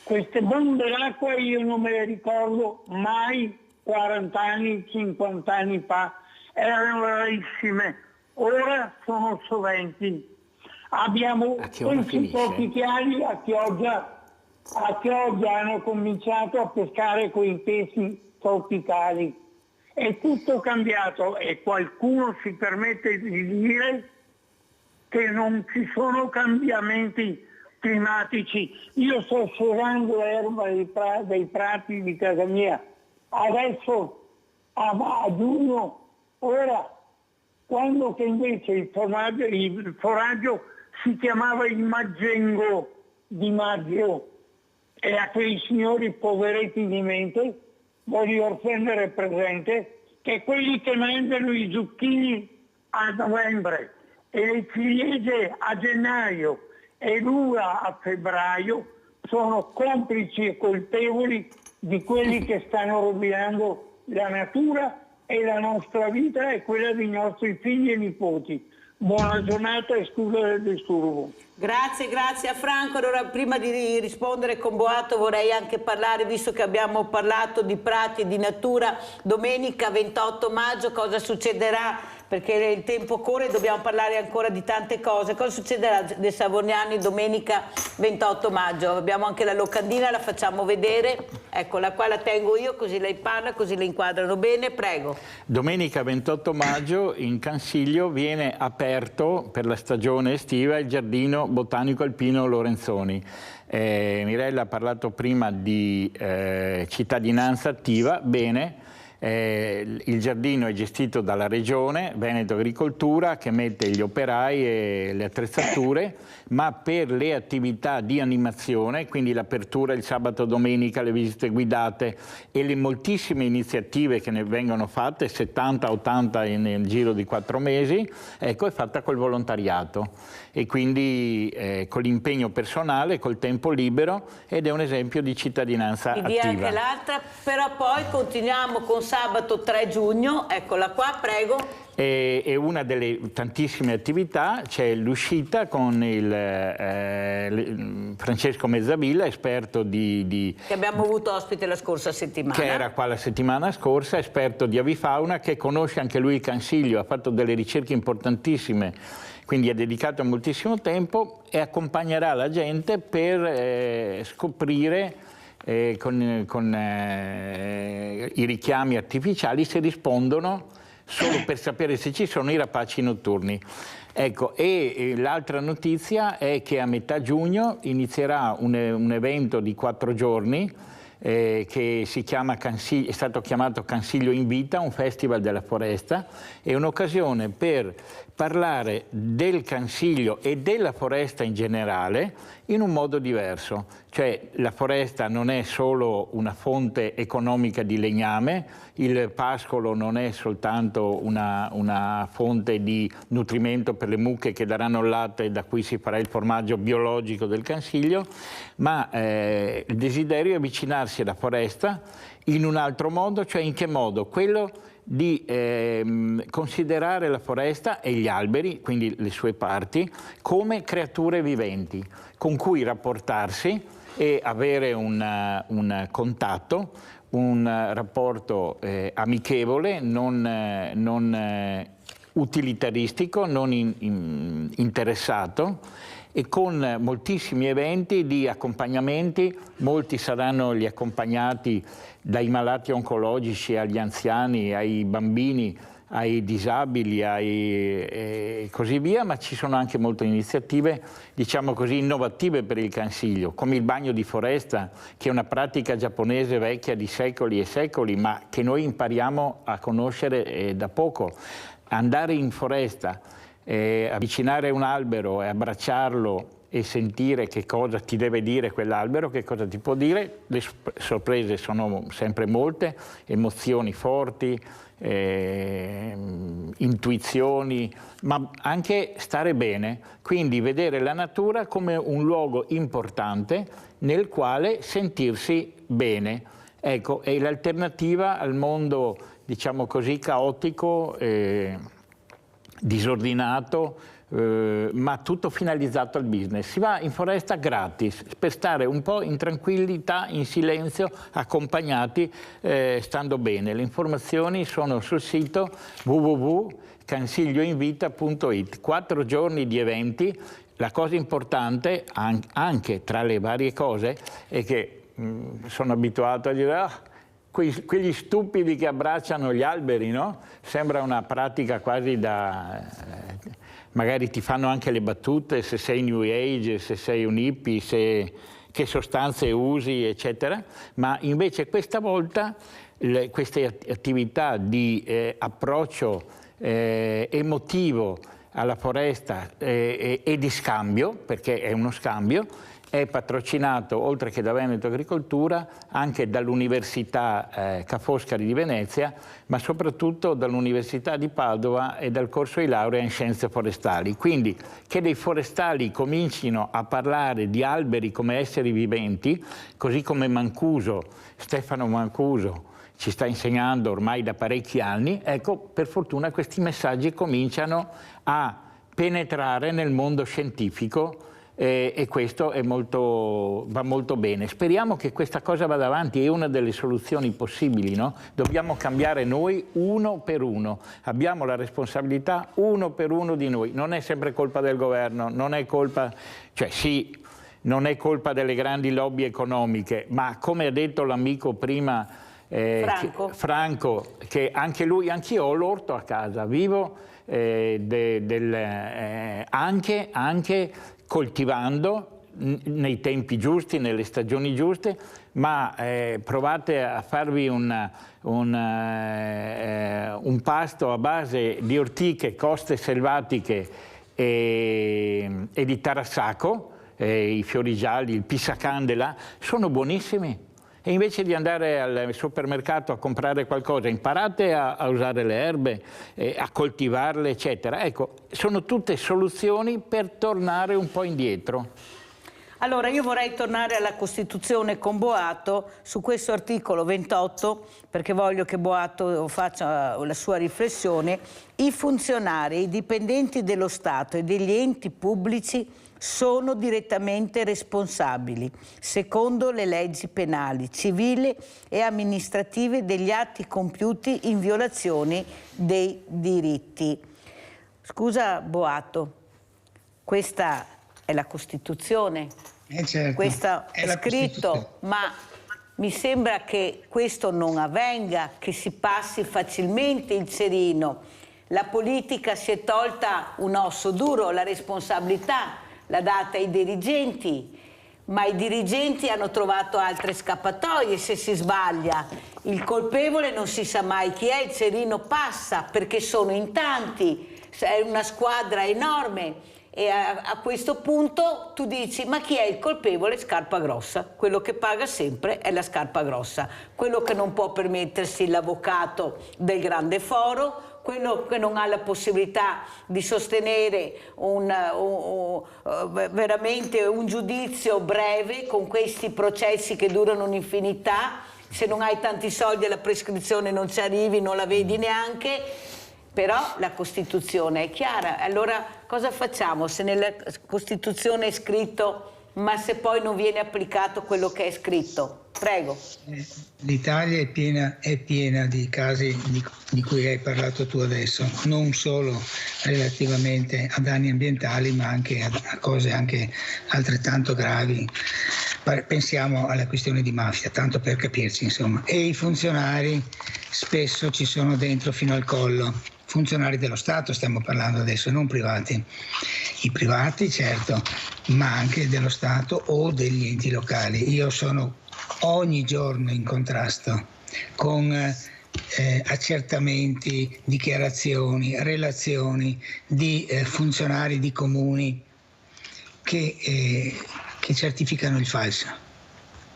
Queste bombe d'acqua io non me le ricordo mai 40 anni, 50 anni fa, erano rarissime, ora sono soventi. Abbiamo questi tropicali a Chioggia hanno cominciato a pescare con i pesci tropicali. È tutto cambiato e qualcuno si permette di dire che non ci sono cambiamenti climatici. Io sto sciorando l'erba dei prati di casa mia. Adesso a giugno, ora, quando che invece il foraggio si chiamava il maggengo di maggio, e a quei signori poveretti di mente voglio rendere presente che quelli che mangiano i zucchini a novembre e le ciliegie a gennaio e l'uva a febbraio sono complici e colpevoli di quelli che stanno rovinando la natura e la nostra vita e quella dei nostri figli e nipoti. Buona giornata e scusa del disturbo. Grazie a Franco. Allora, prima di rispondere con Boato vorrei anche parlare, visto che abbiamo parlato di prati e di natura, domenica 28 maggio cosa succederà perché il tempo corre e dobbiamo parlare ancora di tante cose. Cosa succederà dei Savorniani domenica 28 maggio? Abbiamo anche la locandina, la facciamo vedere. Eccola qua, la tengo io, così lei parla, così le inquadrano bene. Prego. Domenica 28 maggio in Cansiglio viene aperto per la stagione estiva il Giardino Botanico Alpino Lorenzoni. Mirella ha parlato prima di cittadinanza attiva. Bene. Il giardino è gestito dalla Regione, Veneto Agricoltura, che mette gli operai e le attrezzature, ma per le attività di animazione, quindi l'apertura il sabato domenica, le visite guidate e le moltissime iniziative che ne vengono fatte, 70-80 nel giro di 4 mesi, ecco, è fatta col volontariato e quindi con l'impegno personale, col tempo libero, ed è un esempio di cittadinanza attiva. Anche l'altra, però poi continuiamo con sabato 3 giugno, eccola qua, prego. E una delle tantissime attività c'è l'uscita con il Francesco Mezzavilla, esperto che abbiamo avuto ospite la scorsa settimana. Che era qua la settimana scorsa, esperto di avifauna, che conosce anche lui il Cansiglio, ha fatto delle ricerche importantissime, quindi ha dedicato moltissimo tempo e accompagnerà la gente per scoprire con i richiami artificiali se rispondono, solo per sapere se ci sono i rapaci notturni. Ecco, e l'altra notizia è che a metà giugno inizierà un evento di 4 giorni che si chiama è stato chiamato Cansiglio in Vita, un festival della foresta, è un'occasione per parlare del Cansiglio e della foresta in generale in un modo diverso. Cioè la foresta non è solo una fonte economica di legname, il pascolo non è soltanto una fonte di nutrimento per le mucche che daranno il latte, da cui si farà il formaggio biologico del Cansiglio, ma il desiderio è avvicinarsi alla foresta in un altro modo. Cioè in che modo? Quello di considerare la foresta e gli alberi, quindi le sue parti, come creature viventi con cui rapportarsi e avere un contatto, un rapporto amichevole, non utilitaristico, non interessato, e con moltissimi eventi di accompagnamenti. Molti saranno gli accompagnati dai malati oncologici agli anziani, ai bambini, ai disabili, e così via, ma ci sono anche molte iniziative, diciamo così, innovative per il Cansiglio, come il bagno di foresta, che è una pratica giapponese vecchia di secoli e secoli, ma che noi impariamo a conoscere da poco. Andare in foresta, avvicinare un albero e abbracciarlo e sentire che cosa ti deve dire quell'albero, che cosa ti può dire. Le sorprese sono sempre molte, emozioni forti, intuizioni, ma anche stare bene, quindi vedere la natura come un luogo importante nel quale sentirsi bene. Ecco, è l'alternativa al mondo, diciamo così, caotico, disordinato, ma tutto finalizzato al business. Si va in foresta gratis per stare un po' in tranquillità, in silenzio, accompagnati, stando bene. Le informazioni sono sul sito www.cansiglioinvita.it. 4 giorni di eventi. La cosa importante, anche tra le varie cose, è che sono abituato a dire quegli stupidi che abbracciano gli alberi, no? Sembra una pratica quasi da... magari ti fanno anche le battute se sei New Age, se sei un hippie, che sostanze usi, eccetera. Ma invece questa volta queste attività di approccio emotivo alla foresta e di scambio, perché è uno scambio, è patrocinato, oltre che da Veneto Agricoltura, anche dall'Università Ca' Foscari di Venezia, ma soprattutto dall'Università di Padova e dal corso di laurea in Scienze Forestali. Quindi che dei forestali comincino a parlare di alberi come esseri viventi, così come Mancuso, Stefano Mancuso, ci sta insegnando ormai da parecchi anni, ecco, per fortuna questi messaggi cominciano a penetrare nel mondo scientifico e questo è va molto bene. Speriamo che questa cosa vada avanti, è una delle soluzioni possibili, no? Dobbiamo cambiare noi uno per uno, abbiamo la responsabilità uno per uno di noi, non è sempre colpa del governo, non è colpa, cioè sì, non è colpa delle grandi lobby economiche, ma come ha detto l'amico prima Franco, che anche lui, anch'io ho l'orto a casa, vivo anche coltivando nei tempi giusti, nelle stagioni giuste, ma provate a farvi un pasto a base di ortiche, coste selvatiche e di tarassaco, i fiori gialli, il pisacandela, sono buonissimi. E invece di andare al supermercato a comprare qualcosa, imparate a usare le erbe, a coltivarle, eccetera. Ecco, sono tutte soluzioni per tornare un po' indietro. Allora, io vorrei tornare alla Costituzione con Boato su questo articolo 28, perché voglio che Boato faccia la sua riflessione. I funzionari, i dipendenti dello Stato e degli enti pubblici sono direttamente responsabili, secondo le leggi penali, civili e amministrative, degli atti compiuti in violazione dei diritti. Scusa Boato, questa è la Costituzione, certo, questo è scritto, ma mi sembra che questo non avvenga, che si passi facilmente il cerino. La politica si è tolta un osso duro, la responsabilità l'ha data ai dirigenti, ma i dirigenti hanno trovato altre scappatoie se si sbaglia. Il colpevole non si sa mai chi è, il cerino passa perché sono in tanti, è una squadra enorme e a questo punto tu dici ma chi è il colpevole? Scarpa grossa, quello che paga sempre è la scarpa grossa, quello che non può permettersi l'avvocato del grande foro, quello che non ha la possibilità di sostenere veramente un giudizio breve con questi processi che durano un'infinità. Se non hai tanti soldi alla prescrizione non ci arrivi, non la vedi neanche, però la Costituzione è chiara. Allora cosa facciamo se nella Costituzione è scritto ma se poi non viene applicato quello che è scritto? Prego. L'Italia è piena di casi di cui hai parlato tu adesso, non solo relativamente a danni ambientali, ma anche a cose anche altrettanto gravi. Pensiamo alla questione di mafia, tanto per capirci, insomma. E i funzionari spesso ci sono dentro fino al collo. Funzionari dello Stato stiamo parlando adesso, non privati. I privati, certo, ma anche dello Stato o degli enti locali. Io sono ogni giorno in contrasto con accertamenti, dichiarazioni, relazioni di funzionari di comuni che certificano il falso,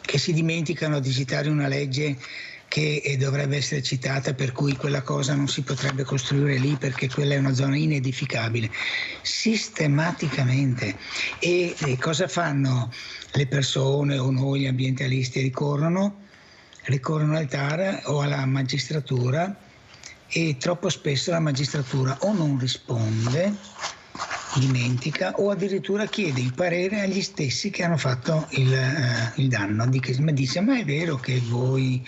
che si dimenticano di citare una legge che dovrebbe essere citata, per cui quella cosa non si potrebbe costruire lì perché quella è una zona inedificabile, sistematicamente. E cosa fanno le persone o noi gli ambientalisti? Ricorrono al TAR o alla magistratura, e troppo spesso la magistratura o non risponde, dimentica, o addirittura chiede il parere agli stessi che hanno fatto il danno. Dice ma è vero che voi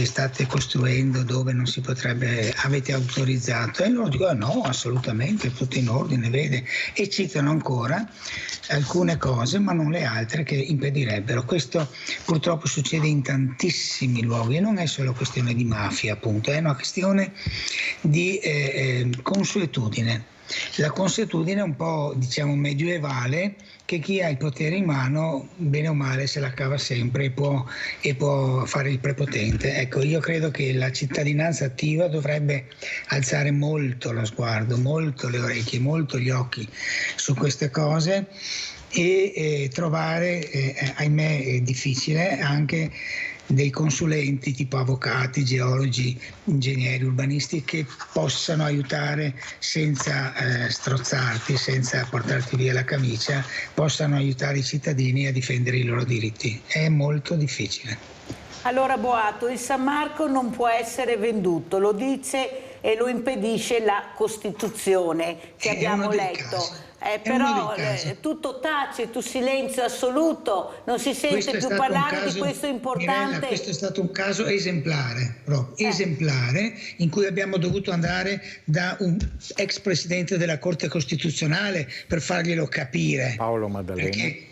state costruendo dove non si potrebbe, avete autorizzato? E loro dicono no, assolutamente, è tutto in ordine, vede, e citano ancora alcune cose ma non le altre che impedirebbero. Questo purtroppo succede in tantissimi luoghi e non è solo questione di mafia, appunto, è una questione di consuetudine. La consuetudine è un po', diciamo, medievale, che chi ha il potere in mano, bene o male, se la cava sempre e può fare il prepotente. Ecco, io credo che la cittadinanza attiva dovrebbe alzare molto lo sguardo, molto le orecchie, molto gli occhi su queste cose e trovare, ahimè è difficile, anche dei consulenti tipo avvocati, geologi, ingegneri, urbanisti che possano aiutare senza strozzarti, senza portarti via la camicia, possano aiutare i cittadini a difendere i loro diritti. È molto difficile. Allora Boato, il San Marco non può essere venduto, lo dice e lo impedisce la Costituzione che abbiamo letto. Però tutto tace, tu silenzio assoluto, non si sente più parlare di questo importante. Mirella, questo è stato un caso esemplare, esemplare, in cui abbiamo dovuto andare da un ex presidente della Corte Costituzionale per farglielo capire. Paolo Maddalena. Perché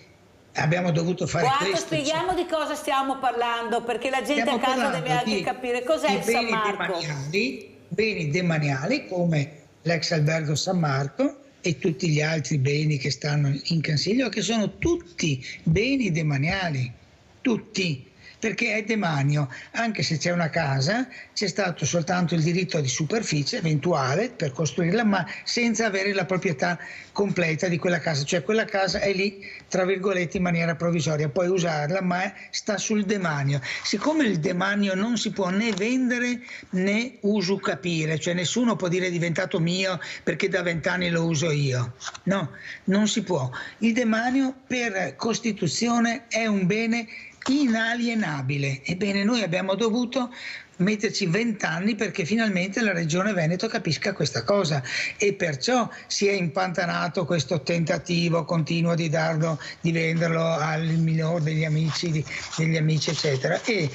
abbiamo dovuto fare questo. Spieghiamo di cosa stiamo parlando, perché la gente a casa deve anche capire cos'è il San Marco. Beni demaniali come l'ex albergo San Marco e tutti gli altri beni che stanno in Cansiglio, che sono tutti beni demaniali, tutti. Perché è demanio, anche se c'è una casa, c'è stato soltanto il diritto di superficie eventuale per costruirla, ma senza avere la proprietà completa di quella casa, cioè quella casa è lì, tra virgolette, in maniera provvisoria, puoi usarla, ma sta sul demanio. Siccome il demanio non si può né vendere né usucapire, cioè nessuno può dire è diventato mio perché da 20 anni lo uso io, no, non si può. Il demanio per Costituzione è un bene inalienabile. Ebbene, noi abbiamo dovuto metterci 20 anni perché finalmente la Regione Veneto capisca questa cosa, e perciò si è impantanato questo tentativo continuo di venderlo al minor degli amici eccetera, e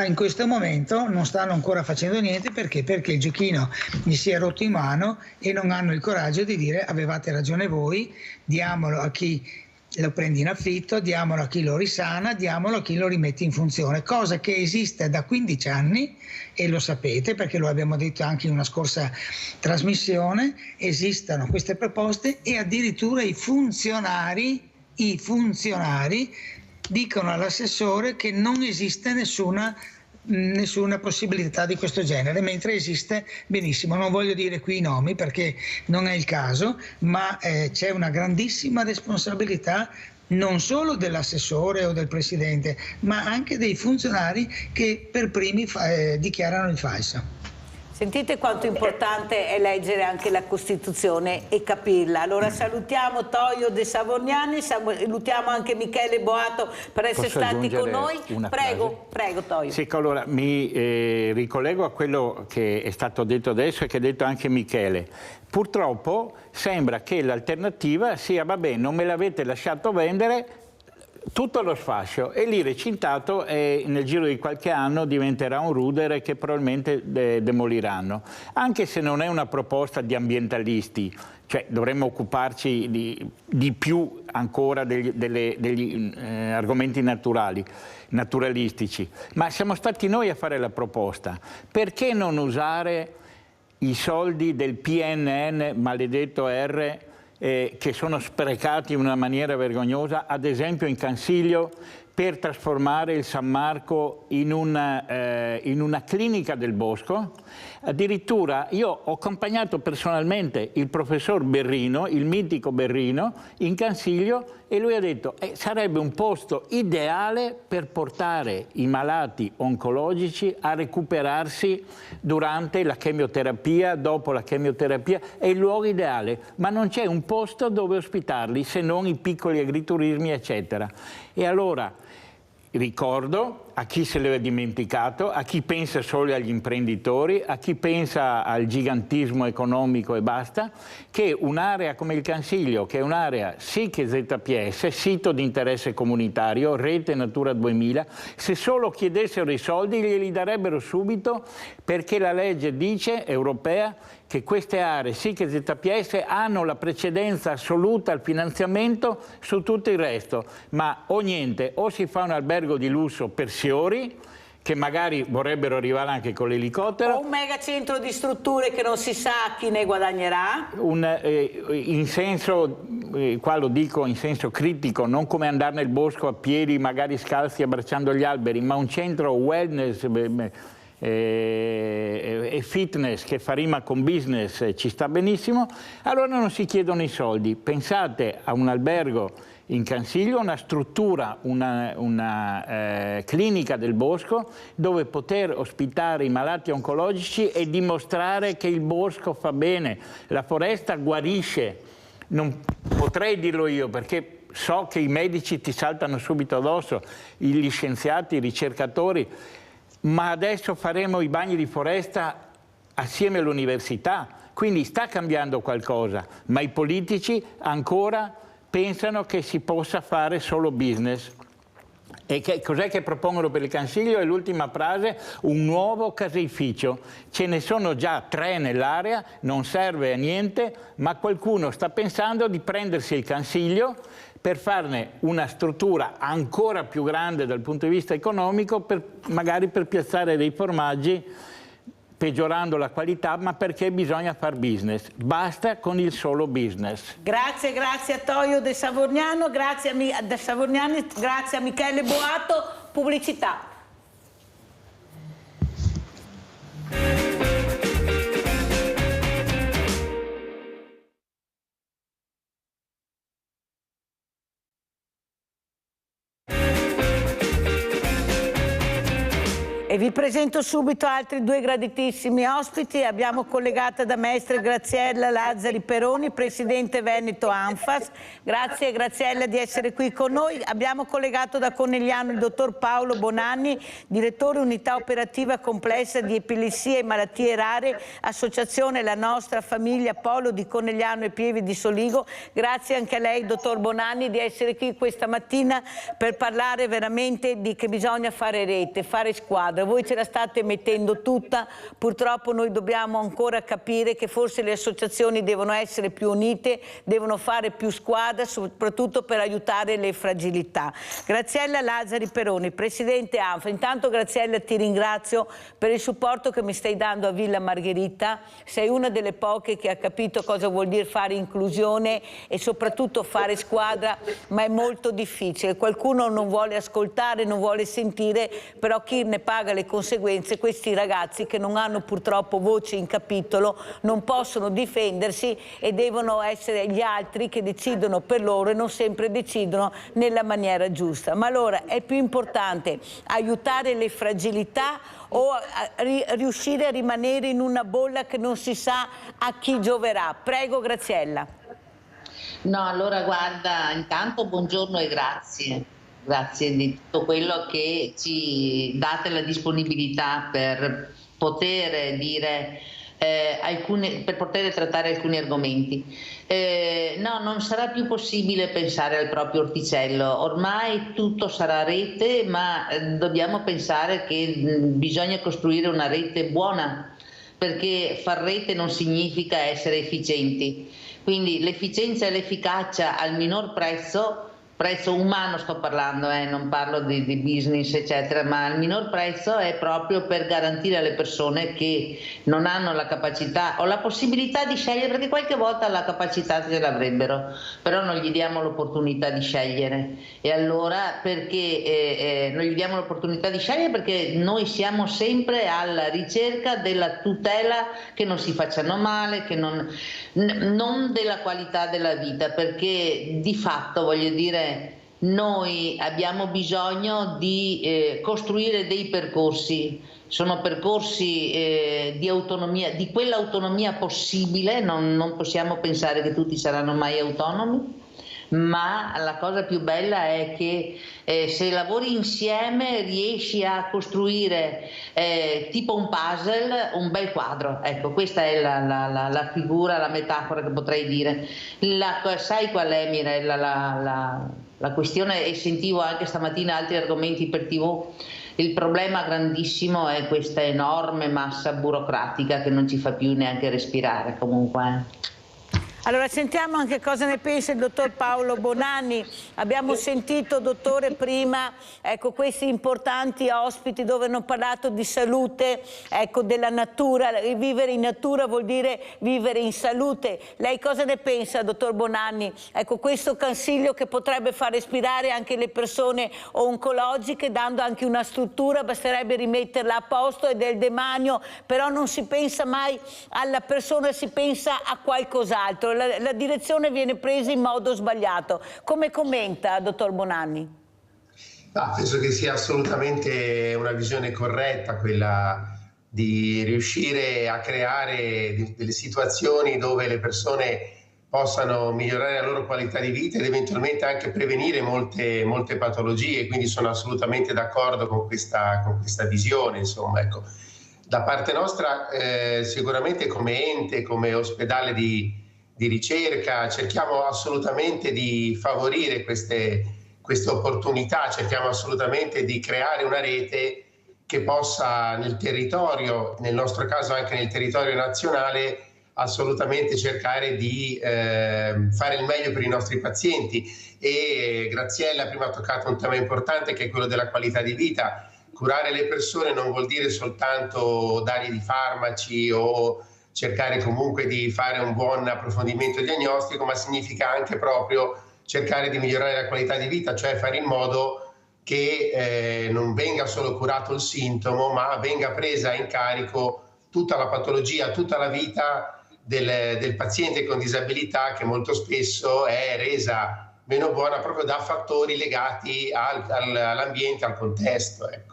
in questo momento non stanno ancora facendo niente perché il giochino gli si è rotto in mano e non hanno il coraggio di dire avevate ragione voi, diamolo a chi lo prende in affitto, diamolo a chi lo risana, diamolo a chi lo rimette in funzione, cosa che esiste da 15 anni e lo sapete perché lo abbiamo detto anche in una scorsa trasmissione. Esistono queste proposte e addirittura i funzionari dicono all'assessore che non esiste nessuna possibilità di questo genere, mentre esiste benissimo. Non voglio dire qui i nomi perché non è il caso, ma c'è una grandissima responsabilità non solo dell'assessore o del presidente, ma anche dei funzionari che per primi dichiarano il falso. Sentite quanto importante è leggere anche la Costituzione e capirla. Allora salutiamo Toio De Savorgnani, salutiamo anche Michele Boato per essere stati con noi. Prego Toio. Sì, allora mi ricollego a quello che è stato detto adesso e che ha detto anche Michele. Purtroppo sembra che l'alternativa sia vabbè, non me l'avete lasciato vendere, tutto lo sfascio, e lì recintato nel giro di qualche anno diventerà un rudere che probabilmente demoliranno, anche se non è una proposta di ambientalisti, cioè dovremmo occuparci di più ancora degli argomenti naturalistici, ma siamo stati noi a fare la proposta. Perché non usare i soldi del PNN, maledetto R, che sono sprecati in una maniera vergognosa, ad esempio in Cansiglio, per trasformare il San Marco in una clinica del bosco? Addirittura io ho accompagnato personalmente il professor Berrino, il mitico Berrino, in Cansiglio, e lui ha detto sarebbe un posto ideale per portare i malati oncologici a recuperarsi durante la chemioterapia, dopo la chemioterapia, è il luogo ideale, ma non c'è un posto dove ospitarli se non i piccoli agriturismi eccetera. E allora ricordo a chi se l'è dimenticato, a chi pensa solo agli imprenditori, a chi pensa al gigantismo economico e basta, che un'area come il Cansiglio, che è un'area SIC e ZPS, sito di interesse comunitario, rete Natura 2000, se solo chiedessero i soldi glieli darebbero subito, perché la legge dice, europea, che queste aree SIC e ZPS hanno la precedenza assoluta al finanziamento su tutto il resto, ma o niente, o si fa un albergo di lusso per Siori, che magari vorrebbero arrivare anche con l'elicottero. O un megacentro di strutture che non si sa chi ne guadagnerà. In senso, qua lo dico in senso critico, non come andare nel bosco a piedi, magari scalzi abbracciando gli alberi, ma un centro wellness e fitness che fa rima con business ci sta benissimo. Allora non si chiedono i soldi. Pensate a un albergo in Cansiglio, una struttura, una clinica del bosco dove poter ospitare i malati oncologici e dimostrare che il bosco fa bene, la foresta guarisce. Non potrei dirlo io perché so che i medici ti saltano subito addosso, gli scienziati, i ricercatori, ma adesso faremo i bagni di foresta assieme all'università, Quindi sta cambiando qualcosa, ma i politici ancora pensano che si possa fare solo business. E cos'è che propongono per il Consiglio? È l'ultima frase, un nuovo caseificio. Ce ne sono già 3 nell'area, non serve a niente, ma qualcuno sta pensando di prendersi il Consiglio per farne una struttura ancora più grande dal punto di vista economico, magari per piazzare dei formaggi, peggiorando la qualità, ma perché bisogna far business. Basta con il solo business. Grazie a Toio De Savorgnano, grazie a Michele Boato. Pubblicità. E vi presento subito altri 2 graditissimi ospiti. Abbiamo collegata da Mestre Graziella Lazzari Peroni, Presidente Veneto ANFAS. Grazie Graziella di essere qui con noi. Abbiamo collegato da Conegliano il dottor Paolo Bonanni, Direttore Unità Operativa Complessa di Epilessia e Malattie Rare, Associazione La Nostra Famiglia Polo di Conegliano e Pieve di Soligo. Grazie anche a lei, dottor Bonanni, di essere qui questa mattina per parlare veramente di che bisogna fare rete, fare squadra. Voi ce la state mettendo tutta, purtroppo noi dobbiamo ancora capire che forse le associazioni devono essere più unite, devono fare più squadra, soprattutto per aiutare le fragilità. Graziella Lazzari Peroni, Presidente ANFA. Intanto Graziella ti ringrazio per il supporto che mi stai dando a Villa Margherita, sei una delle poche che ha capito cosa vuol dire fare inclusione e soprattutto fare squadra, ma è molto difficile, qualcuno non vuole ascoltare, non vuole sentire, però chi ne paga le conseguenze, questi ragazzi che non hanno purtroppo voce in capitolo non possono difendersi e devono essere gli altri che decidono per loro e non sempre decidono nella maniera giusta. Ma allora è più importante aiutare le fragilità o riuscire a rimanere in una bolla che non si sa a chi gioverà? Prego Graziella. No, allora guarda, intanto buongiorno e grazie. Grazie di tutto quello che ci date la disponibilità per poter dire per poter trattare alcuni argomenti. No, non sarà più possibile pensare al proprio orticello, ormai tutto sarà rete, ma dobbiamo pensare che bisogna costruire una rete buona, perché far rete non significa essere efficienti, quindi l'efficienza e l'efficacia al minor prezzo umano sto parlando, non parlo di business eccetera, ma il minor prezzo è proprio per garantire alle persone che non hanno la capacità o la possibilità di scegliere, perché qualche volta la capacità ce l'avrebbero, però non gli diamo l'opportunità di scegliere. E allora perché non gli diamo l'opportunità di scegliere? Perché noi siamo sempre alla ricerca della tutela, che non si facciano male, che non della qualità della vita, perché di fatto voglio dire noi abbiamo bisogno di costruire dei percorsi, sono percorsi di autonomia, di quell'autonomia possibile, non possiamo pensare che tutti saranno mai autonomi, ma la cosa più bella è che se lavori insieme riesci a costruire tipo un puzzle, un bel quadro. Ecco, questa è la figura, la metafora che potrei dire. Sai qual è, Mirella, la questione, e sentivo anche stamattina altri argomenti per TV, il problema grandissimo è questa enorme massa burocratica che non ci fa più neanche respirare comunque. Allora sentiamo anche cosa ne pensa il dottor Paolo Bonanni. Abbiamo sentito, dottore, prima questi importanti ospiti dove hanno parlato di salute, della natura. Vivere in natura vuol dire vivere in salute. Lei cosa ne pensa, dottor Bonanni? Questo consiglio che potrebbe far respirare anche le persone oncologiche, dando anche una struttura, basterebbe rimetterla a posto, è del demanio, però non si pensa mai alla persona, si pensa a qualcos'altro. La direzione viene presa in modo sbagliato. Come commenta, dottor Bonanni? Penso che sia assolutamente una visione corretta quella di riuscire a creare delle situazioni dove le persone possano migliorare la loro qualità di vita ed eventualmente anche prevenire molte patologie, quindi sono assolutamente d'accordo con questa visione, insomma, ecco. Da parte nostra sicuramente come ente, come ospedale di ricerca, cerchiamo assolutamente di favorire queste opportunità, cerchiamo assolutamente di creare una rete che possa nel territorio, nel nostro caso anche nel territorio nazionale, assolutamente cercare di fare il meglio per i nostri pazienti. E Graziella prima ha toccato un tema importante che è quello della qualità di vita. Curare le persone non vuol dire soltanto dargli di farmaci o cercare comunque di fare un buon approfondimento diagnostico, ma significa anche proprio cercare di migliorare la qualità di vita, cioè fare in modo che non venga solo curato il sintomo, ma venga presa in carico tutta la patologia, tutta la vita del paziente con disabilità, che molto spesso è resa meno buona proprio da fattori legati all'ambiente, al contesto. Ecco.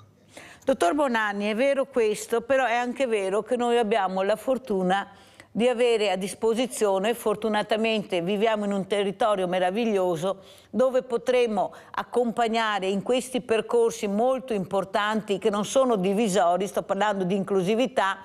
Dottor Bonanni, è vero questo, però è anche vero che noi abbiamo la fortuna di avere a disposizione, fortunatamente viviamo in un territorio meraviglioso dove potremo accompagnare in questi percorsi molto importanti che non sono divisori, sto parlando di inclusività,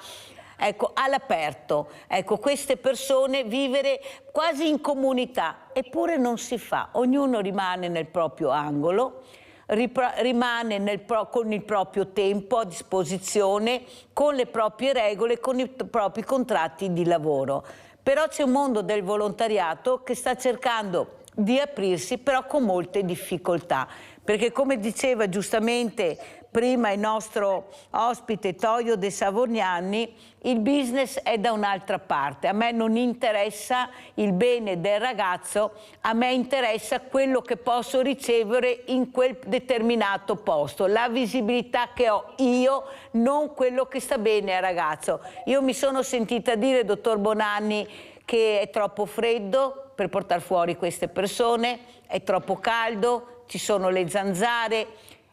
ecco, all'aperto, ecco, queste persone vivere quasi in comunità, eppure non si fa, ognuno rimane nel proprio angolo, rimane con il proprio tempo a disposizione, con le proprie regole, con i propri contratti di lavoro. Però c'è un mondo del volontariato che sta cercando di aprirsi, però con molte difficoltà, perché come diceva giustamente prima il nostro ospite Toio De Savorgnani, il business è da un'altra parte. A me non interessa il bene del ragazzo, a me interessa quello che posso ricevere in quel determinato posto, la visibilità che ho io, non quello che sta bene al ragazzo. Io mi sono sentita dire, dottor Bonanni, che è troppo freddo per portare fuori queste persone, è troppo caldo, ci sono le zanzare.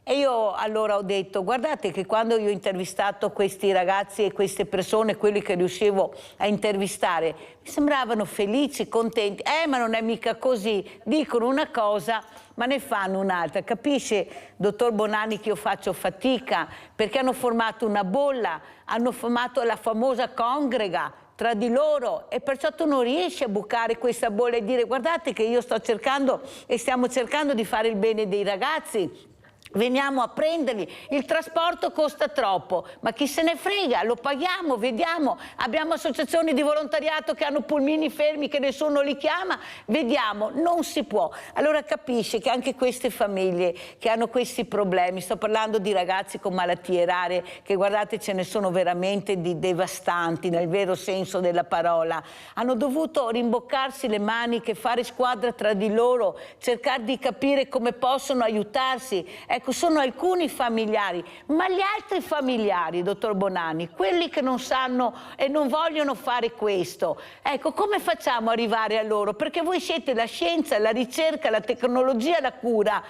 E io allora ho detto, guardate che quando io ho intervistato questi ragazzi e queste persone, quelli che riuscivo a intervistare, mi sembravano felici, contenti. Ma non è mica così, dicono una cosa ma ne fanno un'altra. Capisce, dottor Bonanni, che io faccio fatica, perché hanno formato una bolla, hanno formato la famosa congrega tra di loro, e perciò tu non riesci a bucare questa bolla e dire guardate che io sto cercando e stiamo cercando di fare il bene dei ragazzi. Veniamo a prenderli, il trasporto costa troppo, ma chi se ne frega, lo paghiamo, vediamo, abbiamo associazioni di volontariato che hanno pulmini fermi che nessuno li chiama, vediamo, non si può. Allora capisce che anche queste famiglie che hanno questi problemi, sto parlando di ragazzi con malattie rare, che guardate ce ne sono veramente di devastanti nel vero senso della parola, hanno dovuto rimboccarsi le maniche, fare squadra tra di loro, cercare di capire come possono aiutarsi. Ecco, sono alcuni familiari, ma gli altri familiari, dottor Bonanni, quelli che non sanno e non vogliono fare questo, ecco, come facciamo ad arrivare a loro? Perché voi siete la scienza, la ricerca, la tecnologia, la cura,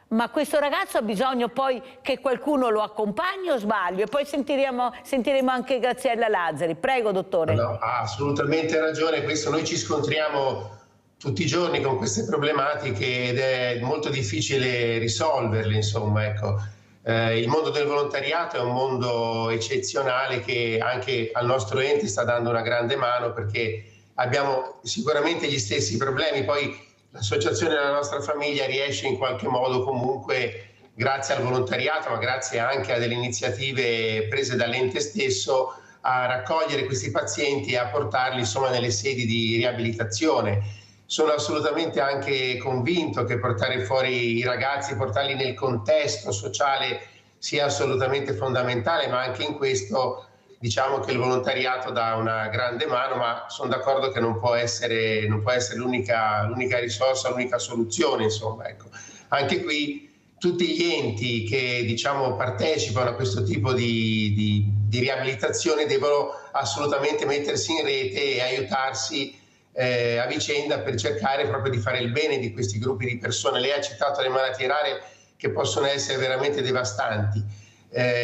ma questo ragazzo ha bisogno poi che qualcuno lo accompagni, o sbaglio? E poi sentiremo anche Graziella Lazzari. Prego, dottore. No, ha assolutamente ragione, questo noi ci scontriamo tutti i giorni con queste problematiche ed è molto difficile risolverle, insomma, ecco. Il mondo del volontariato è un mondo eccezionale che anche al nostro ente sta dando una grande mano, perché abbiamo sicuramente gli stessi problemi, poi l'associazione della nostra famiglia riesce in qualche modo comunque, grazie al volontariato, ma grazie anche a delle iniziative prese dall'ente stesso, a raccogliere questi pazienti e a portarli insomma nelle sedi di riabilitazione. Sono assolutamente anche convinto che portare fuori i ragazzi, portarli nel contesto sociale sia assolutamente fondamentale, ma anche in questo diciamo che il volontariato dà una grande mano, ma sono d'accordo che non può essere l'unica risorsa, l'unica soluzione, insomma, ecco. Anche qui tutti gli enti che diciamo partecipano a questo tipo di riabilitazione devono assolutamente mettersi in rete e aiutarsi a vicenda per cercare proprio di fare il bene di questi gruppi di persone. Lei ha citato le malattie rare che possono essere veramente devastanti.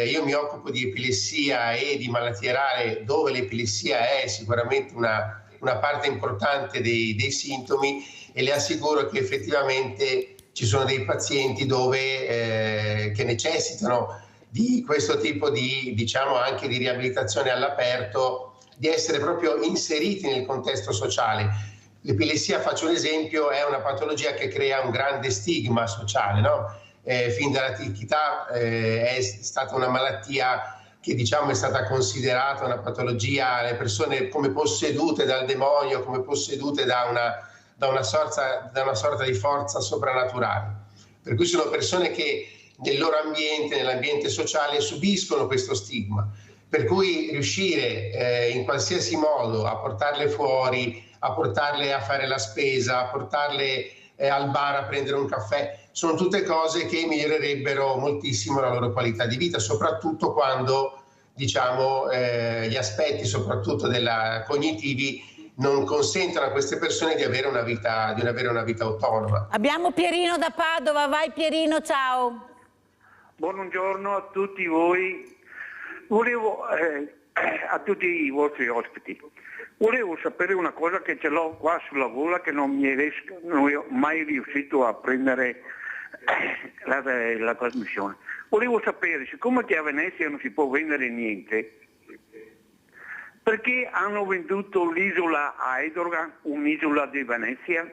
Io mi occupo di epilessia e di malattie rare, dove l'epilessia è sicuramente una parte importante dei sintomi, e le assicuro che effettivamente ci sono dei pazienti che necessitano di questo tipo di, diciamo, anche di riabilitazione all'aperto, di essere proprio inseriti nel contesto sociale. L'epilessia, faccio un esempio, è una patologia che crea un grande stigma sociale, no? Fin dall'antichità è stata una malattia che, diciamo, è stata considerata una patologia, le persone come possedute dal demonio, come possedute da una sorta di forza soprannaturale. Per cui sono persone che nel loro ambiente, nell'ambiente sociale, subiscono questo stigma. Per cui riuscire in qualsiasi modo a portarle fuori, a portarle a fare la spesa, a portarle al bar a prendere un caffè, sono tutte cose che migliorerebbero moltissimo la loro qualità di vita, soprattutto quando, diciamo, gli aspetti soprattutto cognitivi non consentono a queste persone di avere una vita autonoma. Abbiamo Pierino da Padova, vai Pierino, ciao. Buongiorno a tutti voi, volevo a tutti i vostri ospiti. Volevo sapere una cosa che ce l'ho qua sulla gola, che non ho mai riuscito a prendere la trasmissione. Volevo sapere, siccome che a Venezia non si può vendere niente, perché hanno venduto l'isola a Edorgan, un'isola di Venezia?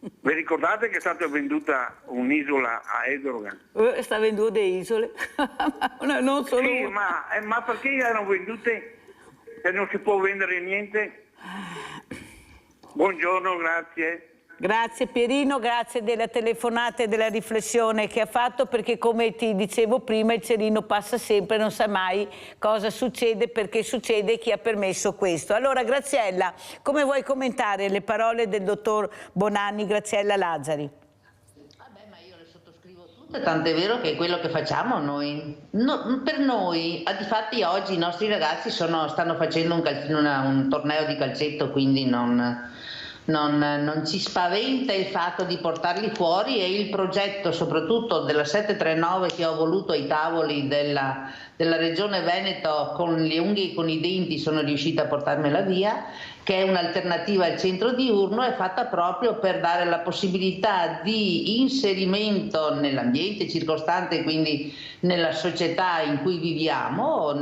Vi ricordate che è stata venduta un'isola a Edorgan? Sta vendendo delle isole. Non solo. Sì, ma perché erano vendute e non si può vendere niente? Buongiorno, grazie. Grazie Pierino, grazie della telefonata e della riflessione che ha fatto, perché come ti dicevo prima il cerino passa sempre, non sa mai cosa succede, perché succede chi ha permesso questo. Allora Graziella, come vuoi commentare le parole del dottor Bonanni? Graziella Lazzari. Tant'è vero che è quello che facciamo noi. Per noi, difatti oggi i nostri ragazzi stanno facendo un torneo di calcetto, quindi non ci spaventa il fatto di portarli fuori, e il progetto soprattutto della 739 che ho voluto ai tavoli della Regione Veneto, con le unghie e con i denti sono riuscita a portarmela via, che è un'alternativa al centro diurno, è fatta proprio per dare la possibilità di inserimento nell'ambiente circostante, quindi nella società in cui viviamo,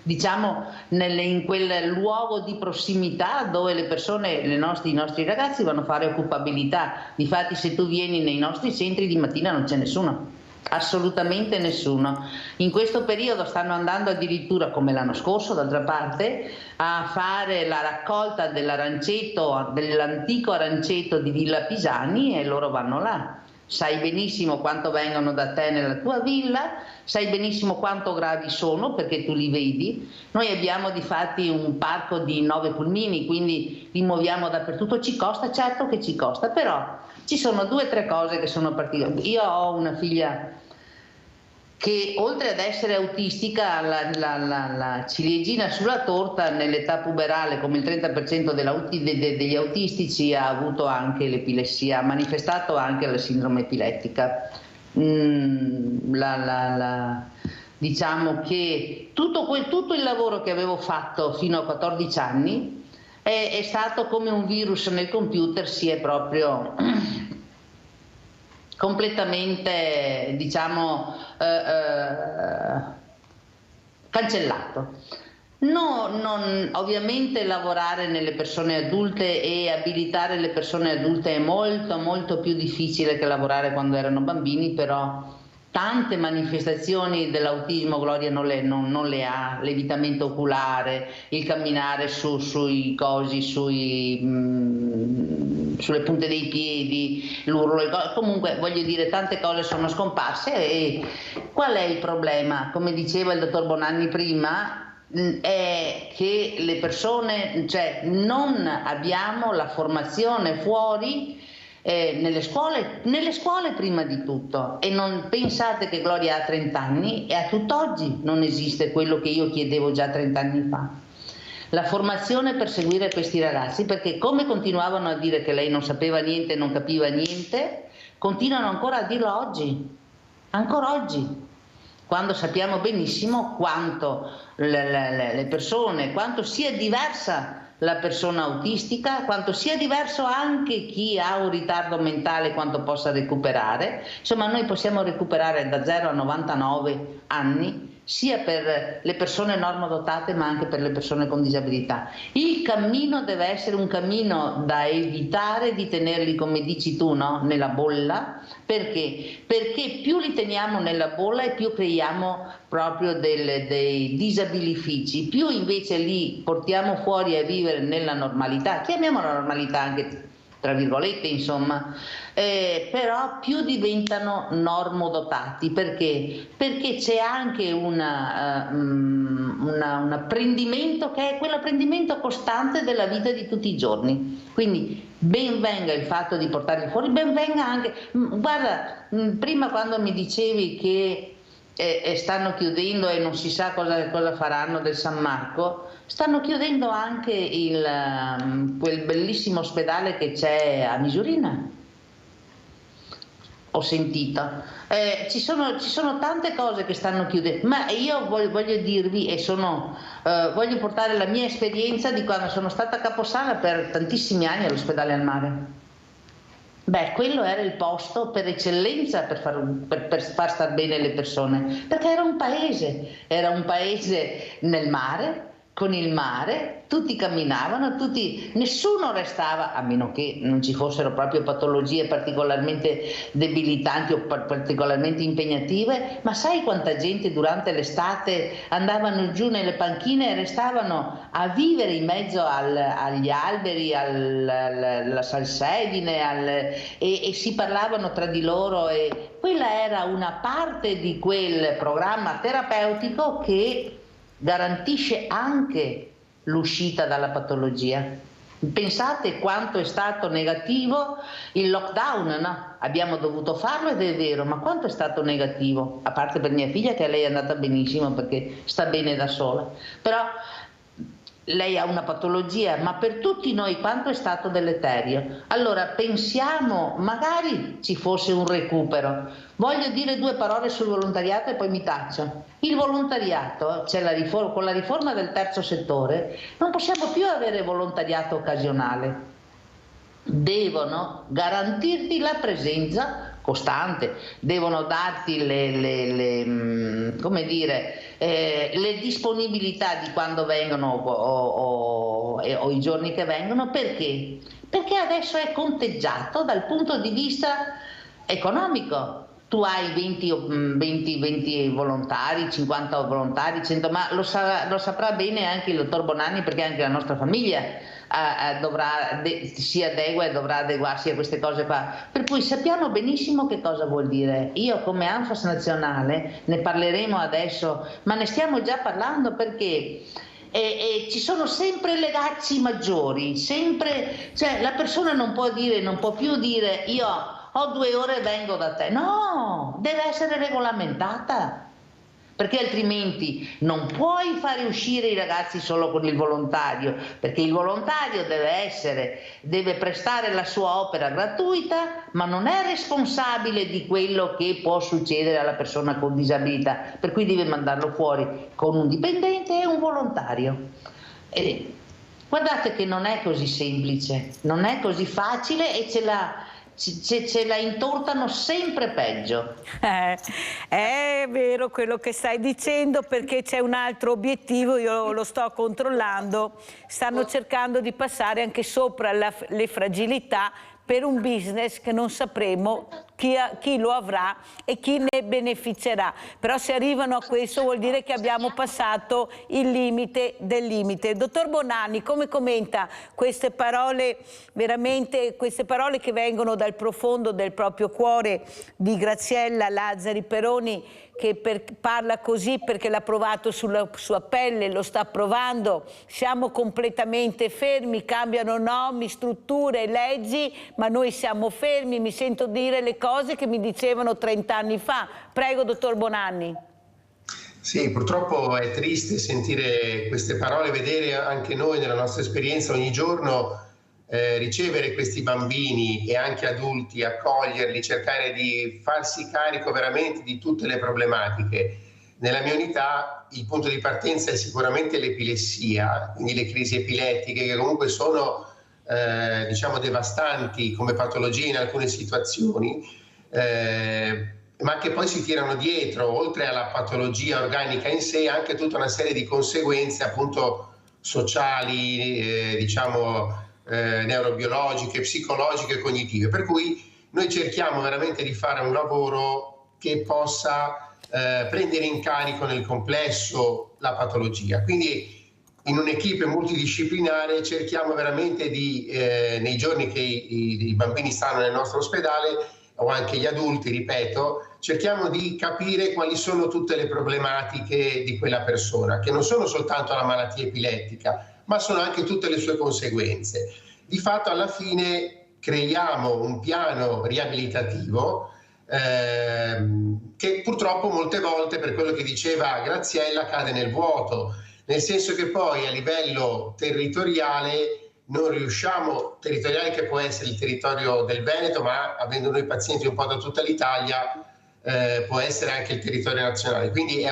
diciamo in quel luogo di prossimità dove le persone, i nostri ragazzi vanno a fare occupabilità. Difatti se tu vieni nei nostri centri di mattina non c'è nessuno. Assolutamente nessuno. In questo periodo stanno andando addirittura, come l'anno scorso d'altra parte, a fare la raccolta dell'antico aranceto di Villa Pisani, e loro vanno là. Sai benissimo quanto vengono da te nella tua villa, sai benissimo quanto gravi sono, perché tu li vedi. Noi abbiamo difatti un parco di 9 pulmini, quindi li muoviamo dappertutto. Ci costa, certo che ci costa, però ci sono 2 o 3 cose che sono particolari. Io ho una figlia che, oltre ad essere autistica, la ciliegina sulla torta nell'età puberale, come il 30% degli autistici, ha avuto anche l'epilessia, ha manifestato anche la sindrome epilettica. Diciamo che tutto il lavoro che avevo fatto fino a 14 anni è stato come un virus nel computer, si è proprio completamente, diciamo, cancellato. Ovviamente lavorare nelle persone adulte e abilitare le persone adulte è molto molto più difficile che lavorare quando erano bambini, però tante manifestazioni dell'autismo Gloria non le ha: l'evitamento oculare, il camminare sui cosi, sulle punte dei piedi, l'urlo, comunque voglio dire, tante cose sono scomparse. E qual è il problema? Come diceva il dottor Bonanni prima, è che le persone, cioè non abbiamo la formazione fuori, nelle scuole prima di tutto, e non pensate che Gloria ha 30 anni e a tutt'oggi non esiste quello che io chiedevo già 30 anni fa. La formazione per seguire questi ragazzi, perché come continuavano a dire che lei non sapeva niente, non capiva niente, continuano ancora a dirlo oggi, ancora oggi, quando sappiamo benissimo quanto le persone, quanto sia diversa la persona autistica, quanto sia diverso anche chi ha un ritardo mentale, quanto possa recuperare. Insomma, noi possiamo recuperare da 0 a 99 anni, sia per le persone normodotate ma anche per le persone con disabilità. Il cammino deve essere un cammino da evitare di tenerli, come dici tu, no? Nella bolla. Perché? Perché più li teniamo nella bolla e più creiamo proprio dei disabilifici, più invece li portiamo fuori a vivere nella normalità, chiamiamola normalità anche tra virgolette, insomma, però più diventano normodotati. Perché? Perché c'è anche un apprendimento che è quell'apprendimento costante della vita di tutti i giorni. Quindi ben venga il fatto di portarli fuori, ben venga anche, guarda, prima quando mi dicevi che stanno chiudendo e non si sa cosa faranno del San Marco, stanno chiudendo anche quel bellissimo ospedale che c'è a Misurina. Ho sentito. Ci sono tante cose che stanno chiudendo, ma io voglio dirvi voglio portare la mia esperienza di quando sono stata caposala per tantissimi anni all'ospedale al mare. Beh, quello era il posto per eccellenza per far star bene le persone, perché era un paese nel mare, con il mare, tutti camminavano, nessuno restava, a meno che non ci fossero proprio patologie particolarmente debilitanti o particolarmente impegnative, ma sai quanta gente durante l'estate andavano giù nelle panchine e restavano a vivere in mezzo agli alberi, alla salsedine, e si parlavano tra di loro, e quella era una parte di quel programma terapeutico che garantisce anche l'uscita dalla patologia. Pensate quanto è stato negativo il lockdown, no? Abbiamo dovuto farlo ed è vero, ma quanto è stato negativo, a parte per mia figlia che a lei è andata benissimo perché sta bene da sola, però lei ha una patologia, ma per tutti noi quanto è stato deleterio. Allora pensiamo, magari ci fosse un recupero. Voglio dire 2 parole sul volontariato e poi mi taccio. Il volontariato, con la riforma del terzo settore, non possiamo più avere volontariato occasionale. Devono garantirti la presenza costante, devono darti le disponibilità di quando vengono o i giorni che vengono. Perché? Perché adesso è conteggiato dal punto di vista economico. Tu hai 20 volontari, 50 volontari, 100, ma lo saprà bene anche il dottor Bonanni, perché anche la nostra famiglia si adegua e dovrà adeguarsi a queste cose qua. Per cui sappiamo benissimo che cosa vuol dire. Io come ANFAS nazionale, ne parleremo adesso, ma ne stiamo già parlando, perché ci sono sempre legacci maggiori, sempre, cioè la persona non può più dire io ho 2 ore e vengo da te. No, deve essere regolamentata, perché altrimenti non puoi fare uscire i ragazzi solo con il volontario, perché il volontario deve prestare la sua opera gratuita, ma non è responsabile di quello che può succedere alla persona con disabilità, per cui deve mandarlo fuori con un dipendente e un volontario. Guardate che non è così semplice, non è così facile, e ce la intortano sempre peggio. È vero quello che stai dicendo, perché c'è un altro obiettivo, io lo sto controllando, stanno cercando di passare anche sopra le fragilità per un business che non sapremo chi lo avrà e chi ne beneficerà. Però se arrivano a questo vuol dire che abbiamo passato il limite del limite. Dottor Bonanni, come commenta queste parole, veramente queste parole che vengono dal profondo del proprio cuore di Graziella Lazzari Peroni, che parla così perché l'ha provato sulla sua pelle, lo sta provando, siamo completamente fermi, cambiano nomi, strutture, leggi, ma noi siamo fermi, mi sento dire le cose che mi dicevano 30 anni fa. Prego, dottor Bonanni. Sì, purtroppo è triste sentire queste parole, vedere anche noi nella nostra esperienza ogni giorno ricevere questi bambini e anche adulti, accoglierli, cercare di farsi carico veramente di tutte le problematiche. nella mia unità il punto di partenza è sicuramente l'epilessia, quindi le crisi epilettiche che comunque sono diciamo devastanti come patologie in alcune situazioni, ma che poi si tirano dietro, oltre alla patologia organica in sé, anche tutta una serie di conseguenze appunto sociali, diciamo neurobiologiche, psicologiche e cognitive, per cui noi cerchiamo veramente di fare un lavoro che possa prendere in carico nel complesso la patologia. Quindi in un'equipe multidisciplinare cerchiamo veramente di, nei giorni che i bambini stanno nel nostro ospedale, o anche gli adulti, ripeto, cerchiamo di capire quali sono tutte le problematiche di quella persona, che non sono soltanto la malattia epilettica, ma sono anche tutte le sue conseguenze. Di fatto alla fine creiamo un piano riabilitativo che purtroppo molte volte, per quello che diceva Graziella, cade nel vuoto, nel senso che poi a livello territoriale non riusciamo, territoriale che può essere il territorio del Veneto, ma avendo noi pazienti un po' da tutta l'Italia, può essere anche il territorio nazionale, quindi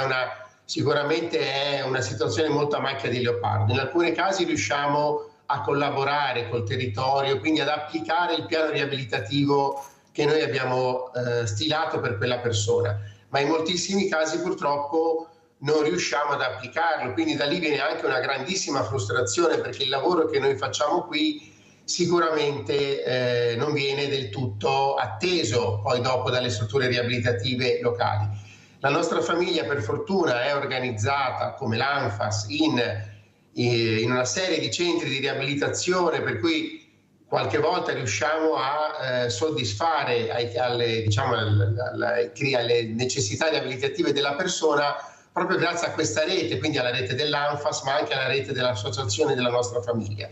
sicuramente è una situazione molto a macchia di leopardo. In alcuni casi riusciamo a collaborare col territorio, quindi ad applicare il piano riabilitativo che noi abbiamo stilato per quella persona, ma in moltissimi casi purtroppo non riusciamo ad applicarlo, quindi da lì viene anche una grandissima frustrazione, perché il lavoro che noi facciamo qui sicuramente non viene del tutto atteso poi dopo dalle strutture riabilitative locali. La nostra famiglia per fortuna è organizzata come l'ANFAS in una serie di centri di riabilitazione, per cui qualche volta riusciamo a soddisfare alle necessità riabilitative della persona proprio grazie a questa rete, quindi alla rete dell'ANFAS, ma anche alla rete dell'associazione della nostra famiglia.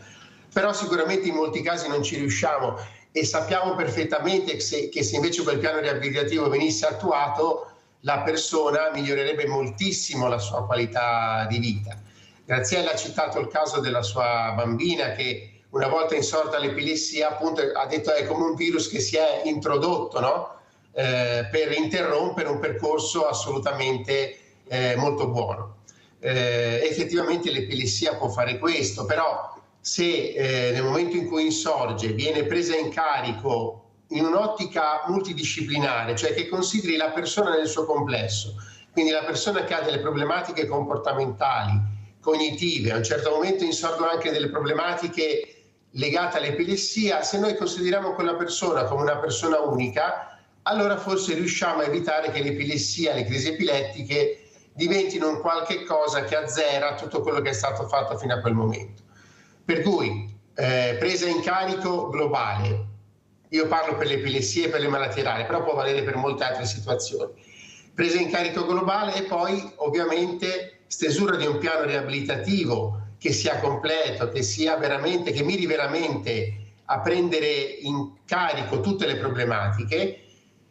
Però sicuramente in molti casi non ci riusciamo, e sappiamo perfettamente che se invece quel piano riabilitativo venisse attuato, la persona migliorerebbe moltissimo la sua qualità di vita. Graziella ha citato il caso della sua bambina che una volta insorta l'epilessia, appunto, ha detto è come un virus che si è introdotto, no? Per interrompere un percorso assolutamente molto buono. Effettivamente l'epilessia può fare questo, però se nel momento in cui insorge viene presa in carico in un'ottica multidisciplinare, cioè che consideri la persona nel suo complesso, quindi la persona che ha delle problematiche comportamentali, cognitive, a un certo momento insorgono anche delle problematiche legate all'epilessia, se noi consideriamo quella persona come una persona unica, allora forse riusciamo a evitare che l'epilessia, le crisi epilettiche diventino un qualche cosa che azzera tutto quello che è stato fatto fino a quel momento. Per cui presa in carico globale, io parlo per l'epilessia e per le malattie rare, però può valere per molte altre situazioni. Presa in carico globale e poi ovviamente stesura di un piano riabilitativo che sia completo, che sia veramente, che miri veramente a prendere in carico tutte le problematiche.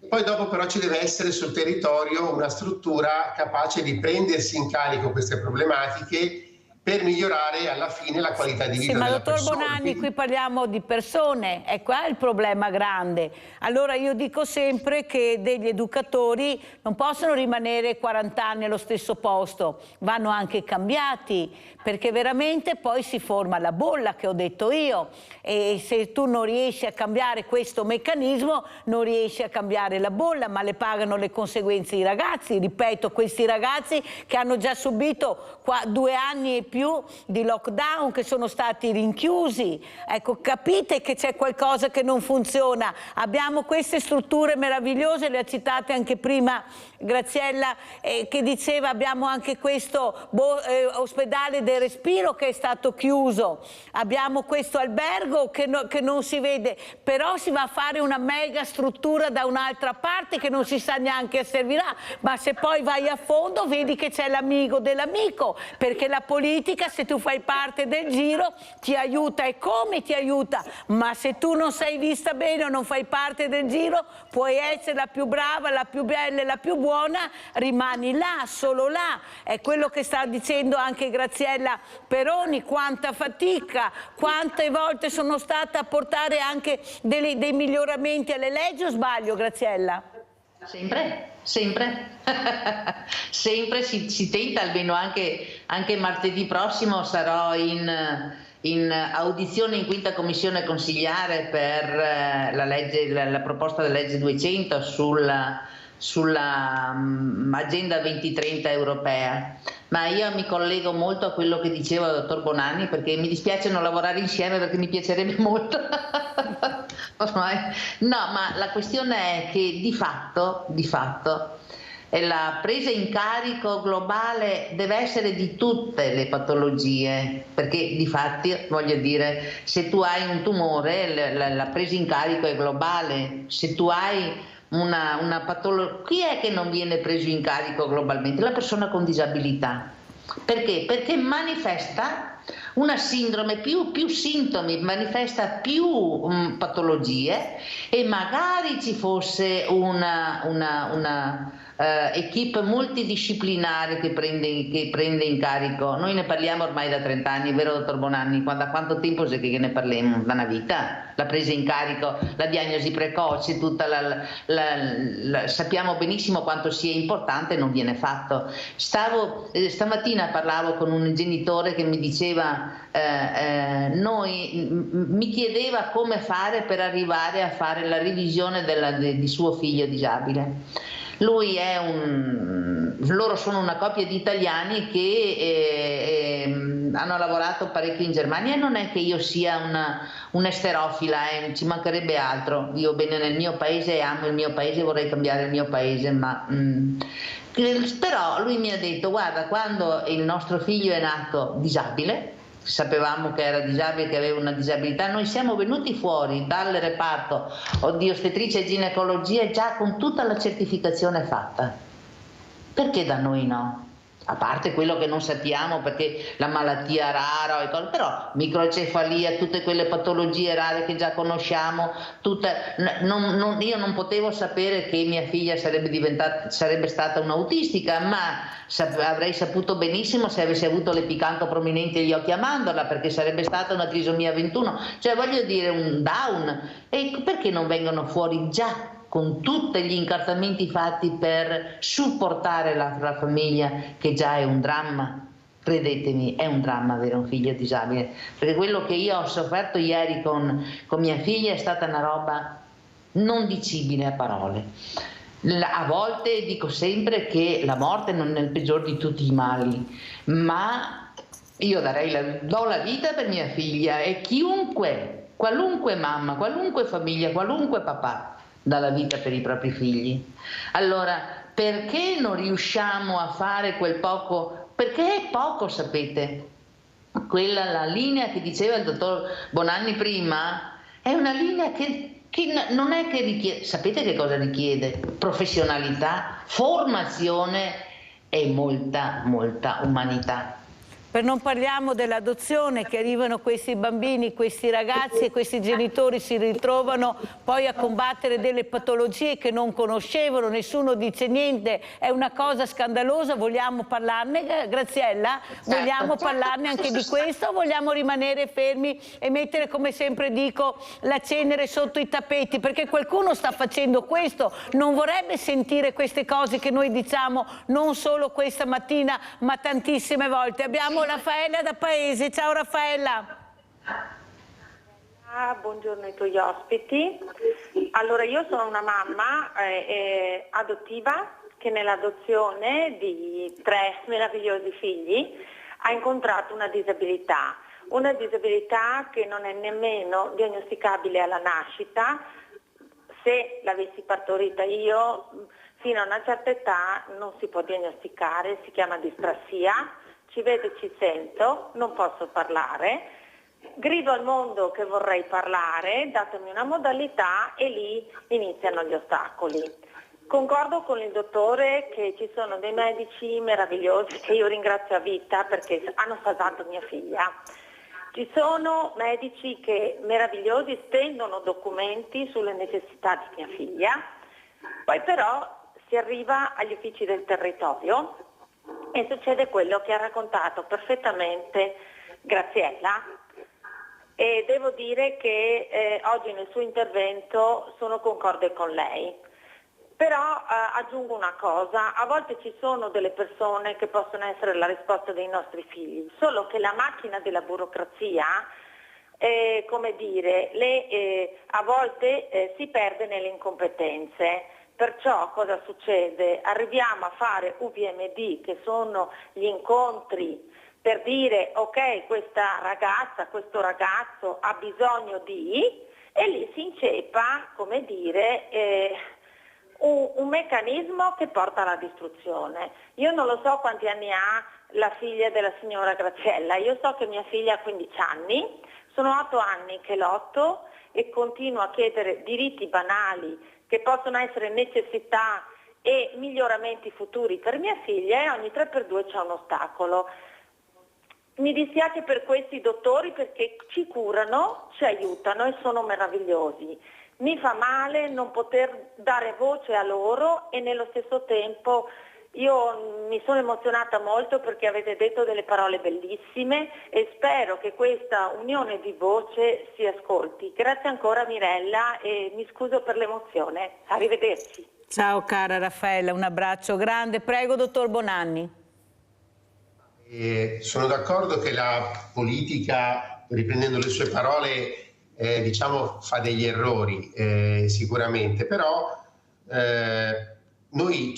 Poi dopo però ci deve essere sul territorio una struttura capace di prendersi in carico queste problematiche per migliorare alla fine la qualità di vita della persona. Dottor Bonanni, qui parliamo di persone, è qua il problema grande. Allora io dico sempre che degli educatori non possono rimanere 40 anni allo stesso posto, vanno anche cambiati, perché veramente poi si forma la bolla che ho detto io, e se tu non riesci a cambiare questo meccanismo non riesci a cambiare la bolla, ma le pagano le conseguenze i ragazzi, ripeto, questi ragazzi che hanno già subito 2 anni e più di lockdown, che sono stati rinchiusi. Ecco, capite che c'è qualcosa che non funziona. Abbiamo queste strutture meravigliose, le ha citate anche prima Graziella, che diceva abbiamo anche questo ospedale del respiro che è stato chiuso, abbiamo questo albergo che non si vede, però si va a fare una mega struttura da un'altra parte che non si sa neanche servirà, ma se poi vai a fondo vedi che c'è l'amico dell'amico, perché la politica, se tu fai parte del giro, ti aiuta, e come ti aiuta, ma se tu non sei vista bene o non fai parte del giro, puoi essere la più brava, la più bella, la più buona, rimani là, solo là. È quello che sta dicendo anche Graziella Peroni, quanta fatica, quante volte sono stata a portare anche dei miglioramenti alle leggi, o sbaglio Graziella? Sempre, sempre, sempre si tenta, almeno anche martedì prossimo sarò in audizione in quinta commissione consigliare per la proposta della legge 200 sulla agenda 2030 europea. Ma io mi collego molto a quello che diceva il dottor Bonanni, perché mi dispiace non lavorare insieme perché mi piacerebbe molto. No, ma la questione è che di fatto la presa in carico globale deve essere di tutte le patologie, perché di fatti, voglio dire, se tu hai un tumore la presa in carico è globale. Se tu hai una patologia, chi è che non viene preso in carico globalmente? La persona con disabilità. Perché? Perché manifesta una sindrome, più sintomi, manifesta più patologie, e magari ci fosse una equipe multidisciplinare che prende in carico. Noi ne parliamo ormai da 30 anni, vero dottor Bonanni? Da quanto tempo è che ne parliamo? Da una vita? La presa in carico, la diagnosi precoce, sappiamo benissimo quanto sia importante e non viene fatto. Stamattina parlavo con un genitore che mi diceva, mi chiedeva come fare per arrivare a fare la revisione di suo figlio disabile. Loro sono una coppia di italiani che hanno lavorato parecchio in Germania, e non è che io sia un'esterofila, ci mancherebbe altro. Io bene nel mio paese, amo il mio paese, vorrei cambiare il mio paese, però lui mi ha detto: guarda, quando il nostro figlio è nato disabile, sapevamo che era disabile, che aveva una disabilità, noi siamo venuti fuori dal reparto di ostetricia e ginecologia già con tutta la certificazione fatta. Perché da noi no? A parte quello che non sappiamo, perché la malattia rara, però microcefalia, tutte quelle patologie rare che già conosciamo, io non potevo sapere che mia figlia sarebbe stata un'autistica, ma avrei saputo benissimo se avessi avuto l'epicanto prominente agli occhi a mandorla, perché sarebbe stata una trisomia 21, cioè voglio dire un Down. E perché non vengono fuori già con tutti gli incartamenti fatti per supportare la famiglia, che già è un dramma? Credetemi, è un dramma avere un figlio disabile, perché quello che io ho sofferto ieri con mia figlia è stata una roba non dicibile a parole. A volte dico sempre che la morte non è il peggior di tutti i mali, ma io do la vita per mia figlia, e qualunque mamma, qualunque famiglia, qualunque papà dà la vita per i propri figli. Allora, perché non riusciamo a fare quel poco? Perché è poco, sapete. La linea che diceva il dottor Bonanni prima è una linea che non è che richiede, sapete che cosa richiede? Professionalità, formazione e molta umanità. Per non parliamo dell'adozione, che arrivano questi bambini, questi ragazzi, e questi genitori si ritrovano poi a combattere delle patologie che non conoscevano, nessuno dice niente, è una cosa scandalosa. Vogliamo parlarne, Graziella? Vogliamo parlarne anche di questo, o vogliamo rimanere fermi e mettere, come sempre dico, la cenere sotto i tappeti? Perché qualcuno sta facendo questo, non vorrebbe sentire queste cose che noi diciamo non solo questa mattina ma tantissime volte. Abbiamo Raffaella da Paese. Ciao Raffaella. Buongiorno ai tuoi ospiti. Allora, io sono una mamma adottiva che nell'adozione di 3 meravigliosi figli ha incontrato una disabilità che non è nemmeno diagnosticabile alla nascita. Se l'avessi partorita io, fino a una certa età non si può diagnosticare, si chiama disprassia. Ci vedo e ci sento, non posso parlare, grido al mondo che vorrei parlare, datemi una modalità, e lì iniziano gli ostacoli. Concordo con il dottore che ci sono dei medici meravigliosi che io ringrazio a vita perché hanno salvato mia figlia. Ci sono medici meravigliosi stendono documenti sulle necessità di mia figlia, poi però si arriva agli uffici del territorio e succede quello che ha raccontato perfettamente Graziella, e devo dire che oggi nel suo intervento sono concorde con lei. Però aggiungo una cosa, a volte ci sono delle persone che possono essere la risposta dei nostri figli, solo che la macchina della burocrazia, come dire, a volte si perde nelle incompetenze. Perciò cosa succede? Arriviamo a fare UVMD, che sono gli incontri per dire ok, questa ragazza, questo ragazzo ha bisogno di, e lì si inceppa, come dire, un meccanismo che porta alla distruzione. Io non lo so quanti anni ha la figlia della signora Graziella, io so che mia figlia ha 15 anni, sono 8 anni che lotto e continuo a chiedere diritti banali che possono essere necessità e miglioramenti futuri per mia figlia, e ogni 3x2 c'è un ostacolo. Mi dispiace per questi dottori perché ci curano, ci aiutano e sono meravigliosi. Mi fa male non poter dare voce a loro e nello stesso tempo io mi sono emozionata molto perché avete detto delle parole bellissime e spero che questa unione di voce si ascolti. Grazie ancora Mirella e mi scuso per l'emozione. Arrivederci. Ciao cara Raffaella, un abbraccio grande. Prego dottor Bonanni. Sono d'accordo che la politica, riprendendo le sue parole, diciamo fa degli errori sicuramente, però noi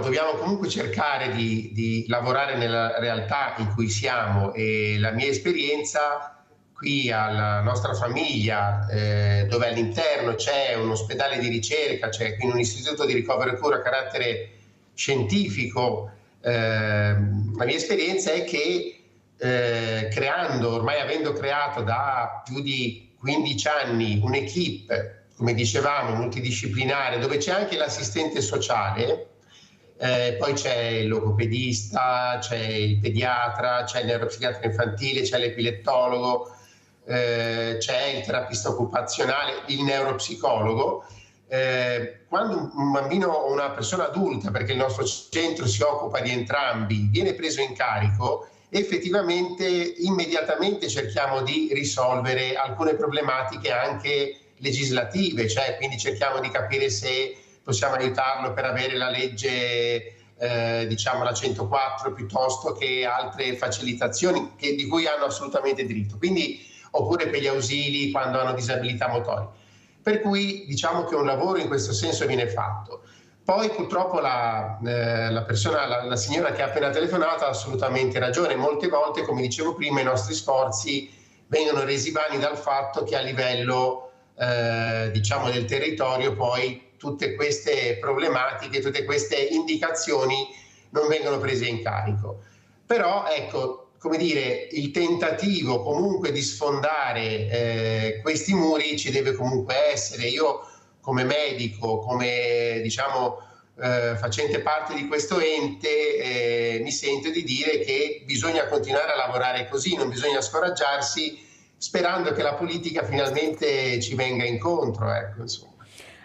dobbiamo comunque cercare di lavorare nella realtà in cui siamo, e la mia esperienza qui alla nostra famiglia, dove all'interno c'è un ospedale di ricerca, c'è quindi un istituto di ricovero e cura a carattere scientifico, la mia esperienza è che ormai avendo creato da più di 15 anni un'equipe, come dicevamo, multidisciplinare, dove c'è anche l'assistente sociale, poi c'è il logopedista, c'è il pediatra, c'è il neuropsichiatra infantile, c'è l'epilettologo, c'è il terapista occupazionale, il neuropsicologo. Quando un bambino o una persona adulta, perché il nostro centro si occupa di entrambi, viene preso in carico, effettivamente immediatamente cerchiamo di risolvere alcune problematiche anche legislative, cioè quindi cerchiamo di capire se possiamo aiutarlo per avere la legge diciamo la 104 piuttosto che altre facilitazioni di cui hanno assolutamente diritto, quindi, oppure per gli ausili quando hanno disabilità motorie. Per cui diciamo che un lavoro in questo senso viene fatto. Poi purtroppo la signora che ha appena telefonato ha assolutamente ragione. Molte volte, come dicevo prima, i nostri sforzi vengono resi vani dal fatto che a livello diciamo del territorio poi tutte queste problematiche, tutte queste indicazioni non vengono prese in carico. Però ecco, come dire, il tentativo comunque di sfondare questi muri ci deve comunque essere. Io come medico, come diciamo facente parte di questo ente, mi sento di dire che bisogna continuare a lavorare così, non bisogna scoraggiarsi, sperando che la politica finalmente ci venga incontro, ecco, insomma.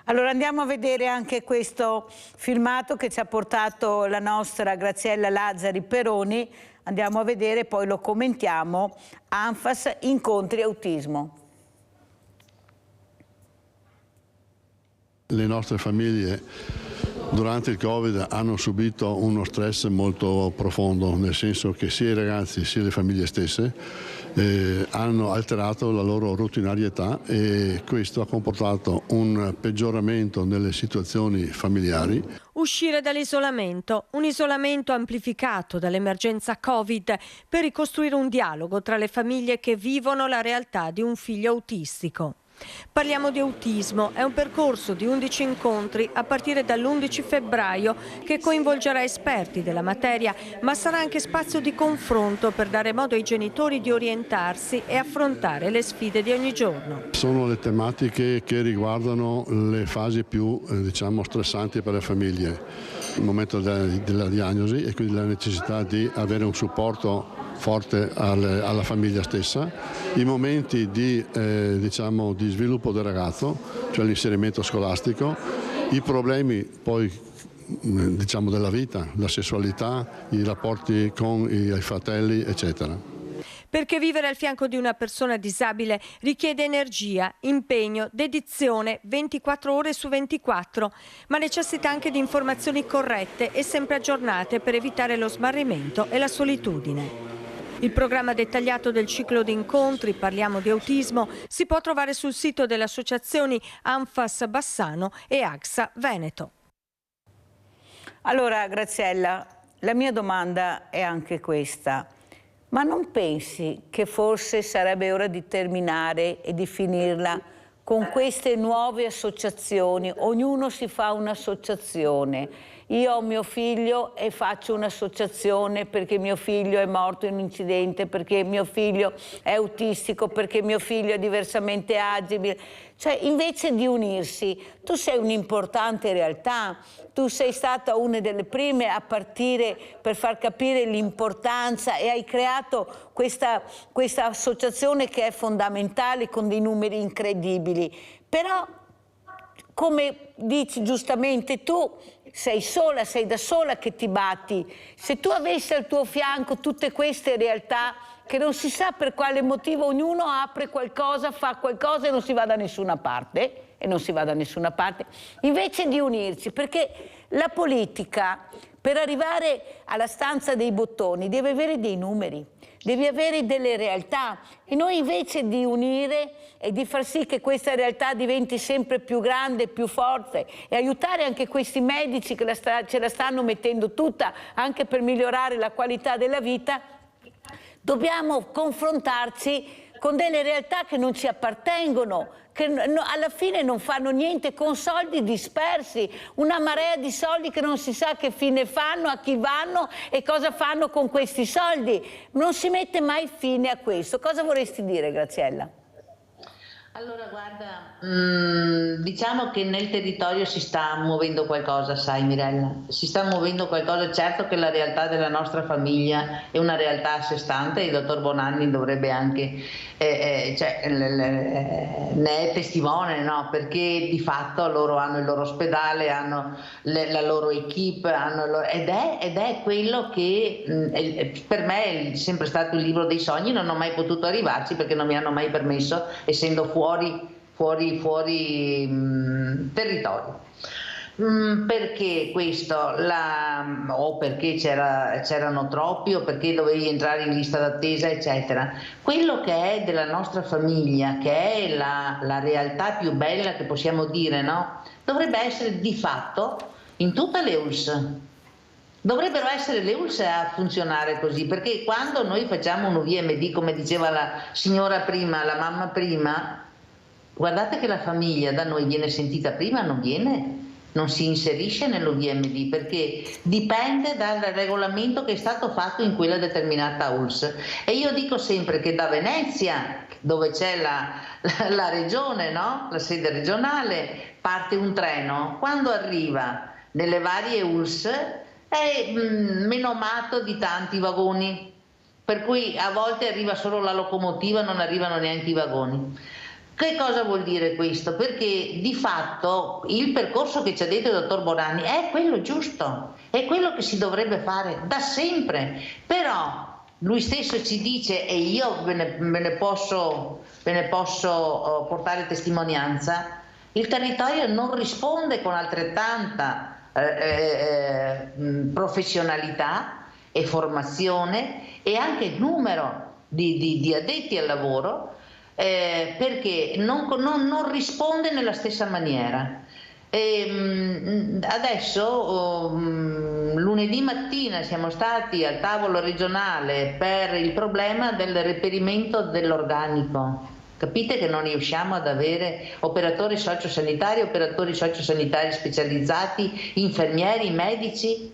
Allora andiamo a vedere anche questo filmato che ci ha portato la nostra Graziella Lazzari Peroni. Andiamo a vedere, poi lo commentiamo. ANFAS, incontri autismo. Le nostre famiglie durante il Covid hanno subito uno stress molto profondo, nel senso che sia i ragazzi sia le famiglie stesse hanno alterato la loro routinarietà, e questo ha comportato un peggioramento nelle situazioni familiari. Uscire dall'isolamento, un isolamento amplificato dall'emergenza Covid, per ricostruire un dialogo tra le famiglie che vivono la realtà di un figlio autistico. Parliamo di autismo, è un percorso di 11 incontri a partire dall'11 febbraio che coinvolgerà esperti della materia, ma sarà anche spazio di confronto per dare modo ai genitori di orientarsi e affrontare le sfide di ogni giorno. Sono le tematiche che riguardano le fasi più diciamo stressanti per le famiglie, il momento della diagnosi e quindi la necessità di avere un supporto forte alla famiglia stessa, i momenti di sviluppo del ragazzo, cioè l'inserimento scolastico, i problemi poi diciamo della vita, la sessualità, i rapporti con i fratelli, eccetera. perché vivere al fianco di una persona disabile richiede energia, impegno, dedizione 24 ore su 24, ma necessita anche di informazioni corrette e sempre aggiornate per evitare lo smarrimento e la solitudine. Il programma dettagliato del ciclo di incontri Parliamo di autismo si può trovare sul sito delle associazioni Anfas Bassano e AXA Veneto. Allora, Graziella, la mia domanda è anche questa. Ma non pensi che forse sarebbe ora di terminare e di finirla con queste nuove associazioni? Ognuno si fa un'associazione. Io ho mio figlio e faccio un'associazione perché mio figlio è morto in un incidente, perché mio figlio è autistico, perché mio figlio è diversamente agibile. Cioè, invece di unirsi, tu sei un'importante realtà, tu sei stata una delle prime a partire per far capire l'importanza e hai creato questa associazione che è fondamentale con dei numeri incredibili. Però, come dici giustamente tu, sei sola, sei da sola che ti batti. Se tu avessi al tuo fianco tutte queste realtà che non si sa per quale motivo ognuno apre qualcosa, fa qualcosa e non si va da nessuna parte, invece di unirci, perché la politica per arrivare alla stanza dei bottoni deve avere dei numeri, devi avere delle realtà e noi invece di unire e di far sì che questa realtà diventi sempre più grande, più forte e aiutare anche questi medici che ce la stanno mettendo tutta anche per migliorare la qualità della vita, dobbiamo confrontarci con delle realtà che non ci appartengono, che alla fine non fanno niente, con soldi dispersi, una marea di soldi che non si sa che fine fanno, a chi vanno e cosa fanno con questi soldi. Non si mette mai fine a questo. Cosa vorresti dire, Graziella? Allora guarda, diciamo che nel territorio si sta muovendo qualcosa, sai Mirella, si sta muovendo qualcosa. Certo che la realtà della nostra famiglia è una realtà a sé stante, il dottor Bonanni dovrebbe anche, ne è testimone, no? Perché di fatto loro hanno il loro ospedale, hanno la loro equipe, ed è quello che per me è sempre stato il libro dei sogni. Non ho mai potuto arrivarci perché non mi hanno mai permesso, essendo fuori territorio. Perché questo? O perché c'erano troppi, o perché dovevi entrare in lista d'attesa, eccetera. Quello che è della nostra famiglia, che è la realtà più bella che possiamo dire, no? Dovrebbe essere di fatto in tutte le ULSS. Dovrebbero essere le ULSS a funzionare così, perché quando noi facciamo un UVMD, come diceva la signora prima, la mamma prima, guardate che la famiglia da noi viene sentita prima, non si inserisce nell'UVMD, perché dipende dal regolamento che è stato fatto in quella determinata ULSS. E io dico sempre che da Venezia, dove c'è la regione, no? La sede regionale, parte un treno, quando arriva nelle varie ULSS è menomato di tanti vagoni, per cui a volte arriva solo la locomotiva, non arrivano neanche i vagoni. Che cosa vuol dire questo? Perché di fatto il percorso che ci ha detto il dottor Bonanni è quello giusto, è quello che si dovrebbe fare da sempre, però lui stesso ci dice, e io ve ne posso portare testimonianza, il territorio non risponde con altrettanta professionalità e formazione e anche numero di addetti al lavoro, perché non risponde nella stessa maniera. Adesso lunedì mattina siamo stati al tavolo regionale per il problema del reperimento dell'organico. Capite che non riusciamo ad avere operatori sociosanitari specializzati, infermieri, medici,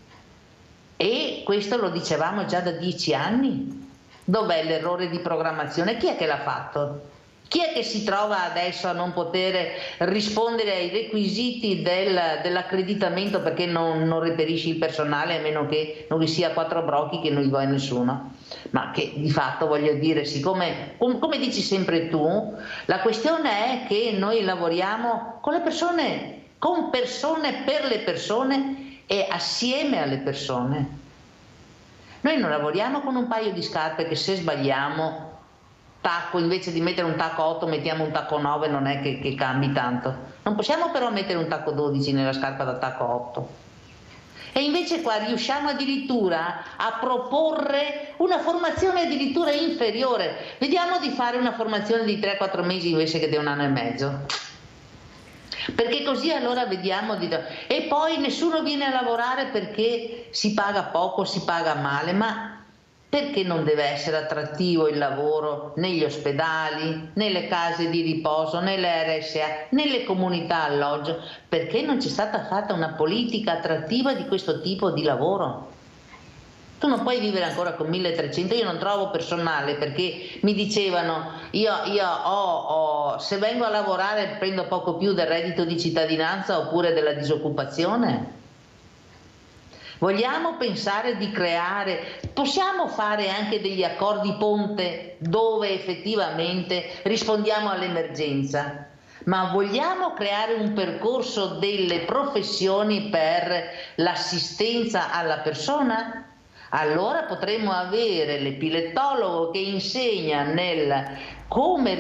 e questo lo dicevamo già da 10 anni. Dov'è l'errore di programmazione? Chi è che l'ha fatto? Chi è che si trova adesso a non poter rispondere ai requisiti dell'accreditamento perché non reperisci il personale, a meno che non vi sia 4 brocchi che non gli vuoi nessuno? Ma che di fatto, voglio dire, siccome, come dici sempre tu, la questione è che noi lavoriamo con le persone, per le persone e assieme alle persone. Noi non lavoriamo con un paio di scarpe che se sbagliamo tacco, invece di mettere un tacco 8 mettiamo un tacco 9, non è che cambi tanto. Non possiamo però mettere un tacco 12 nella scarpa da tacco 8. E invece qua riusciamo addirittura a proporre una formazione addirittura inferiore. Vediamo di fare una formazione di 3-4 mesi invece che di 1 anno e mezzo. Perché così allora vediamo e poi nessuno viene a lavorare perché si paga poco, si paga male, ma perché non deve essere attrattivo il lavoro negli ospedali, nelle case di riposo, nelle RSA, nelle comunità alloggio? Perché non c'è stata fatta una politica attrattiva di questo tipo di lavoro? Tu non puoi vivere ancora con 1.300, io non trovo personale perché mi dicevano se vengo a lavorare prendo poco più del reddito di cittadinanza oppure della disoccupazione. Vogliamo pensare di creare, possiamo fare anche degli accordi ponte dove effettivamente rispondiamo all'emergenza, ma vogliamo creare un percorso delle professioni per l'assistenza alla persona? Allora potremmo avere l'epilettologo che insegna nel come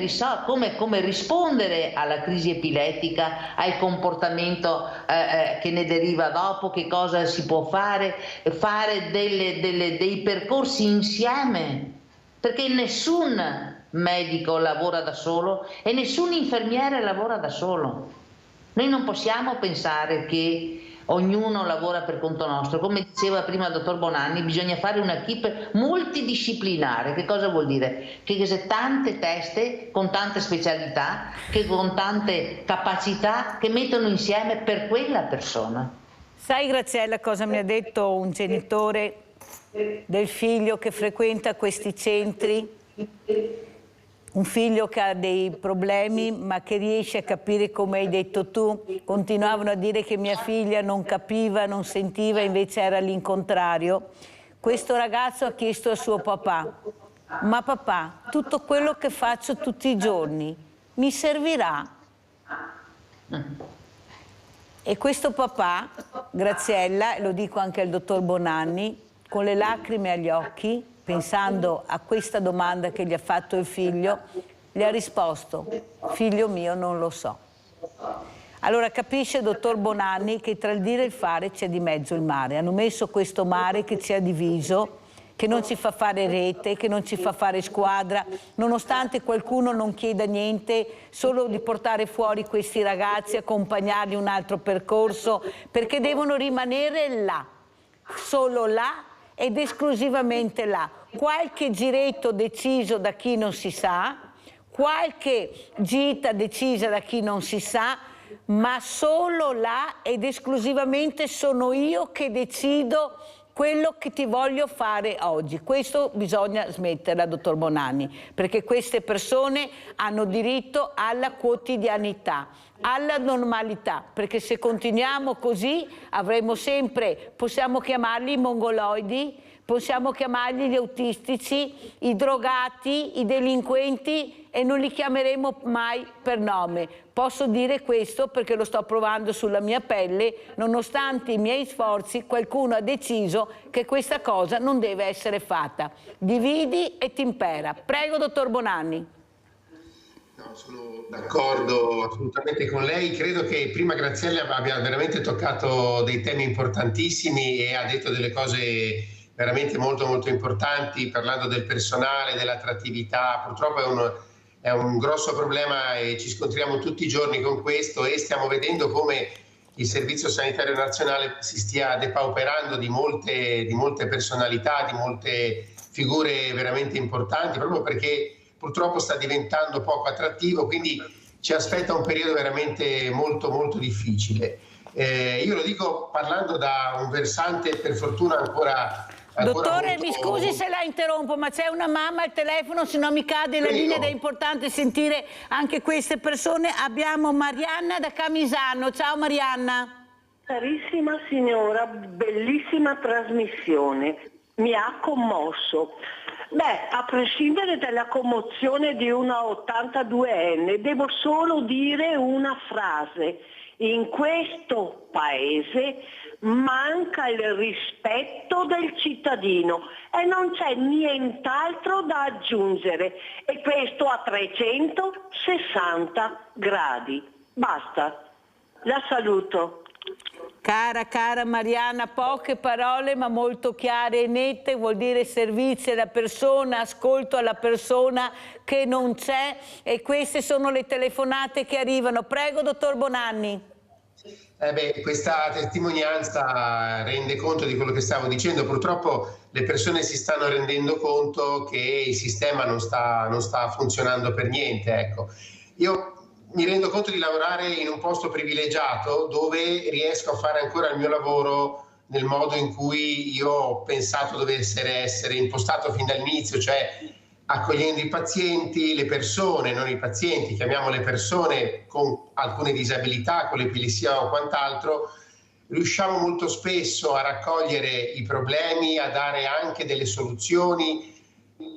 rispondere alla crisi epilettica, al comportamento che ne deriva dopo, che cosa si può fare dei percorsi insieme, perché nessun medico lavora da solo e nessun infermiere lavora da solo. Noi non possiamo pensare che ognuno lavora per conto nostro. Come diceva prima il dottor Bonanni, bisogna fare un'equipe multidisciplinare. Che cosa vuol dire? Che se tante teste con tante specialità, che con tante capacità che mettono insieme per quella persona. Sai, Graziella, cosa mi ha detto un genitore del figlio che frequenta questi centri? Un figlio che ha dei problemi ma che riesce a capire, come hai detto tu. Continuavano a dire che mia figlia non capiva, non sentiva, invece era l'incontrario. Questo ragazzo ha chiesto al suo papà: ma papà, tutto quello che faccio tutti i giorni mi servirà? E questo papà, Graziella, lo dico anche al dottor Bonanni, con le lacrime agli occhi, pensando a questa domanda che gli ha fatto il figlio, gli ha risposto: figlio mio, non lo so. Allora capisce, dottor Bonanni, che tra il dire e il fare c'è di mezzo il mare. Hanno messo questo mare che ci ha diviso, che non ci fa fare rete, che non ci fa fare squadra, nonostante qualcuno non chieda niente, solo di portare fuori questi ragazzi, accompagnarli un altro percorso, perché devono rimanere là, solo là ed esclusivamente là. Qualche giretto deciso da chi non si sa, qualche gita decisa da chi non si sa, ma solo là ed esclusivamente sono io che decido quello che ti voglio fare oggi. Questo bisogna smetterla, dottor Bonanni, perché queste persone hanno diritto alla quotidianità, alla normalità, perché se continuiamo così avremo sempre, possiamo chiamarli i mongoloidi, possiamo chiamarli gli autistici, i drogati, i delinquenti, e non li chiameremo mai per nome. Posso dire questo perché lo sto provando sulla mia pelle. Nonostante i miei sforzi, qualcuno ha deciso che questa cosa non deve essere fatta. Dividi e t'impera. Prego, dottor Bonanni. No, sono d'accordo assolutamente con lei. Credo che prima Graziella abbia veramente toccato dei temi importantissimi e ha detto delle cose veramente molto molto importanti, parlando del personale, dell'attrattività. Purtroppo è un grosso problema e ci scontriamo tutti i giorni con questo, e stiamo vedendo come il Servizio Sanitario Nazionale si stia depauperando di molte personalità, di molte figure veramente importanti, proprio perché purtroppo sta diventando poco attrattivo, quindi ci aspetta un periodo veramente molto molto difficile. Io lo dico parlando da un versante per fortuna ancora Dottore, molto... mi scusi se la interrompo, ma c'è una mamma al telefono, se no mi cade la linea ed è importante sentire anche queste persone. Abbiamo Marianna da Camisano. Ciao Marianna. Carissima signora, bellissima trasmissione, mi ha commosso. Beh, a prescindere dalla commozione di una 82enne, devo solo dire una frase. In questo paese manca il rispetto del cittadino e non c'è nient'altro da aggiungere, e questo a 360 gradi. Basta, la saluto. Cara Mariana, poche parole ma molto chiare e nette, vuol dire servizio alla persona, ascolto alla persona che non c'è, e queste sono le telefonate che arrivano. Prego, dottor Bonanni. Questa testimonianza rende conto di quello che stavo dicendo. Purtroppo le persone si stanno rendendo conto che il sistema non sta funzionando per niente. Ecco. Io mi rendo conto di lavorare in un posto privilegiato dove riesco a fare ancora il mio lavoro nel modo in cui io ho pensato dovesse essere impostato fin dall'inizio, cioè accogliendo i pazienti, le persone, non i pazienti, chiamiamo le persone con alcune disabilità, con l'epilessia o quant'altro. Riusciamo molto spesso a raccogliere i problemi, a dare anche delle soluzioni,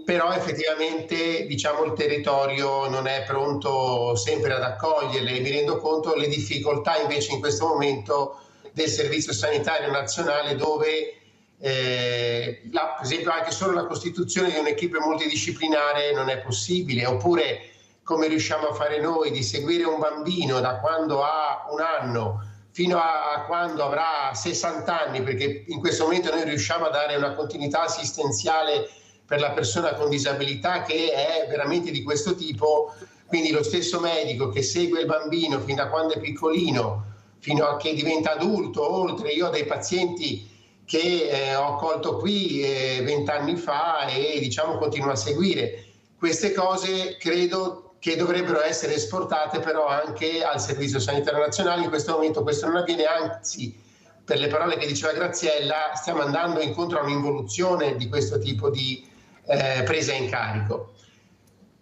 però effettivamente il territorio non è pronto sempre ad accoglierle, e mi rendo conto delle difficoltà invece in questo momento del Servizio Sanitario Nazionale, dove per esempio anche solo la costituzione di un'equipe multidisciplinare non è possibile, oppure come riusciamo a fare noi di seguire un bambino da quando ha 1 anno fino a quando avrà 60 anni, perché in questo momento noi riusciamo a dare una continuità assistenziale per la persona con disabilità che è veramente di questo tipo. Quindi lo stesso medico che segue il bambino fin da quando è piccolino fino a che diventa adulto, oltre, io ho dei pazienti che ho accolto qui 20 anni fa e continuo a seguire. Queste cose credo che dovrebbero essere esportate però anche al Servizio Sanitario Nazionale. In questo momento questo non avviene, anzi, per le parole che diceva Graziella, stiamo andando incontro a un'involuzione di questo tipo di presa in carico.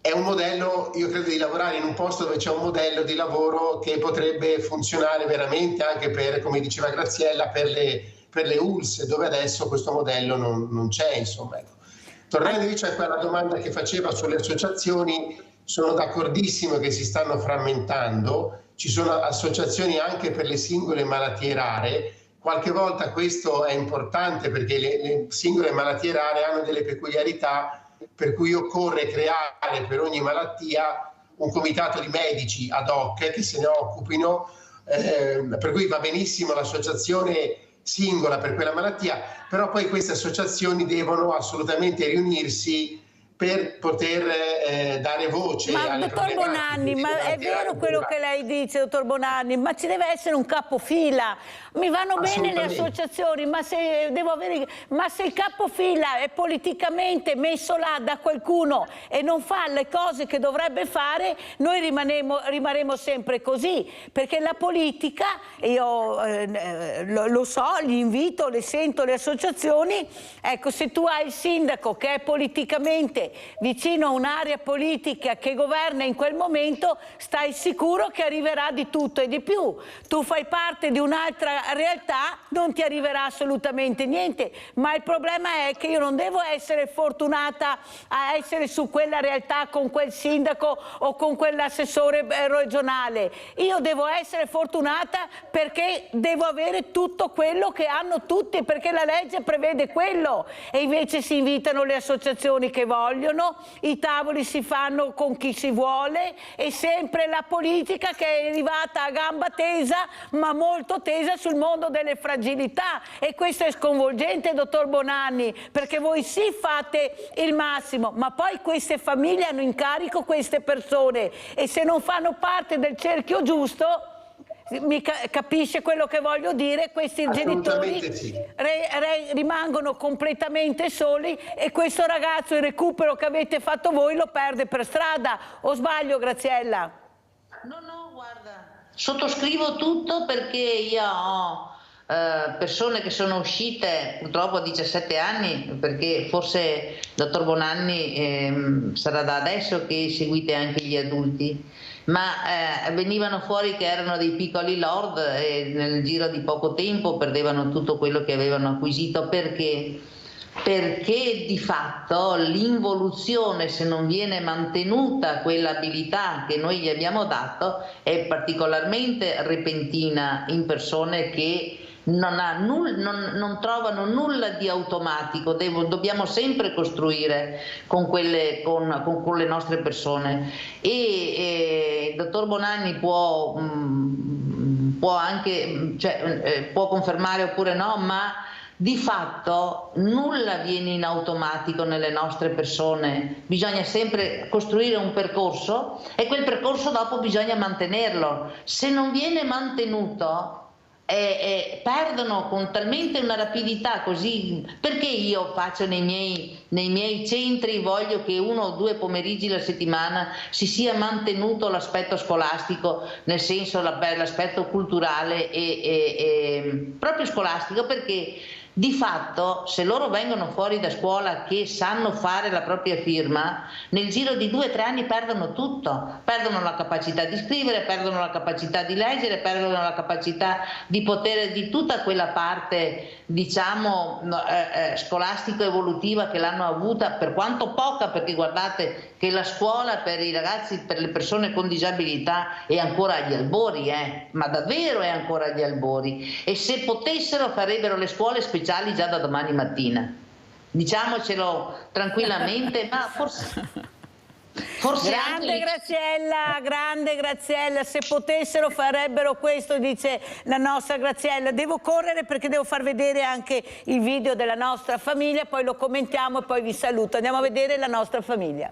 È un modello, io credo, di lavorare in un posto dove c'è un modello di lavoro che potrebbe funzionare veramente anche per, come diceva Graziella, per le ULSS, dove adesso questo modello non c'è, insomma. Tornando invece a quella domanda che faceva sulle associazioni, sono d'accordissimo che si stanno frammentando, ci sono associazioni anche per le singole malattie rare. Qualche volta questo è importante perché le singole malattie rare hanno delle peculiarità per cui occorre creare per ogni malattia un comitato di medici ad hoc che se ne occupino, per cui va benissimo l'associazione singola per quella malattia, però poi queste associazioni devono assolutamente riunirsi per poter dare voce alle dottor Bonanni, ma è vero quello che lei dice, dottor Bonanni, ma ci deve essere un capofila. Mi vanno bene le associazioni, ma se il capofila è politicamente messo là da qualcuno e non fa le cose che dovrebbe fare, noi rimarremo sempre così, perché la politica, io lo so, li invito, le sento le associazioni, ecco, se tu hai il sindaco che è politicamente vicino a un'area politica che governa in quel momento, stai sicuro che arriverà di tutto e di più. Tu fai parte di un'altra realtà, non ti arriverà assolutamente niente, ma il problema è che io non devo essere fortunata a essere su quella realtà con quel sindaco o con quell'assessore regionale. Io devo essere fortunata perché devo avere tutto quello che hanno tutti, perché la legge prevede quello, e invece si invitano le associazioni che vogliono, i tavoli si fanno con chi si vuole, e sempre la politica che è arrivata a gamba tesa, ma molto tesa sul mondo delle fragilità, e questo è sconvolgente, dottor Bonanni, perché voi sì fate il massimo, ma poi queste famiglie hanno in carico queste persone, e se non fanno parte del cerchio giusto, mi capisce quello che voglio dire, questi genitori sì, rimangono completamente soli, e questo ragazzo, il recupero che avete fatto voi, lo perde per strada. O sbaglio, Graziella? No, guarda, sottoscrivo tutto, perché io ho persone che sono uscite purtroppo a 17 anni, perché forse dottor Bonanni sarà da adesso che seguite anche gli adulti, ma venivano fuori che erano dei piccoli lord e nel giro di poco tempo perdevano tutto quello che avevano acquisito, perché perché di fatto l'involuzione, se non viene mantenuta quell'abilità che noi gli abbiamo dato, è particolarmente repentina in persone che non trovano nulla di automatico. Dobbiamo sempre costruire con le nostre persone, e il dottor Bonanni può anche, può confermare oppure no, ma di fatto nulla viene in automatico nelle nostre persone, bisogna sempre costruire un percorso e quel percorso dopo bisogna mantenerlo. Se non viene mantenuto perdono con talmente una rapidità così. Perché io faccio nei miei centri, voglio che 1 o 2 pomeriggi la settimana si sia mantenuto l'aspetto scolastico, nel senso l'aspetto culturale e proprio scolastico, perché di fatto se loro vengono fuori da scuola che sanno fare la propria firma, nel giro di 2 o 3 anni perdono tutto, perdono la capacità di scrivere, perdono la capacità di leggere, perdono la capacità di poter, di tutta quella parte, diciamo, scolastico-evolutiva che l'hanno avuta, per quanto poca, perché guardate che la scuola per i ragazzi, per le persone con disabilità è ancora agli albori, ma davvero è ancora agli albori, e se potessero farebbero le scuole speciali già da domani mattina, diciamocelo tranquillamente, ma forse grande Graziella, se potessero farebbero questo, dice la nostra Graziella. Devo correre perché devo far vedere anche il video della nostra famiglia, poi lo commentiamo e poi vi saluto. Andiamo a vedere la nostra famiglia.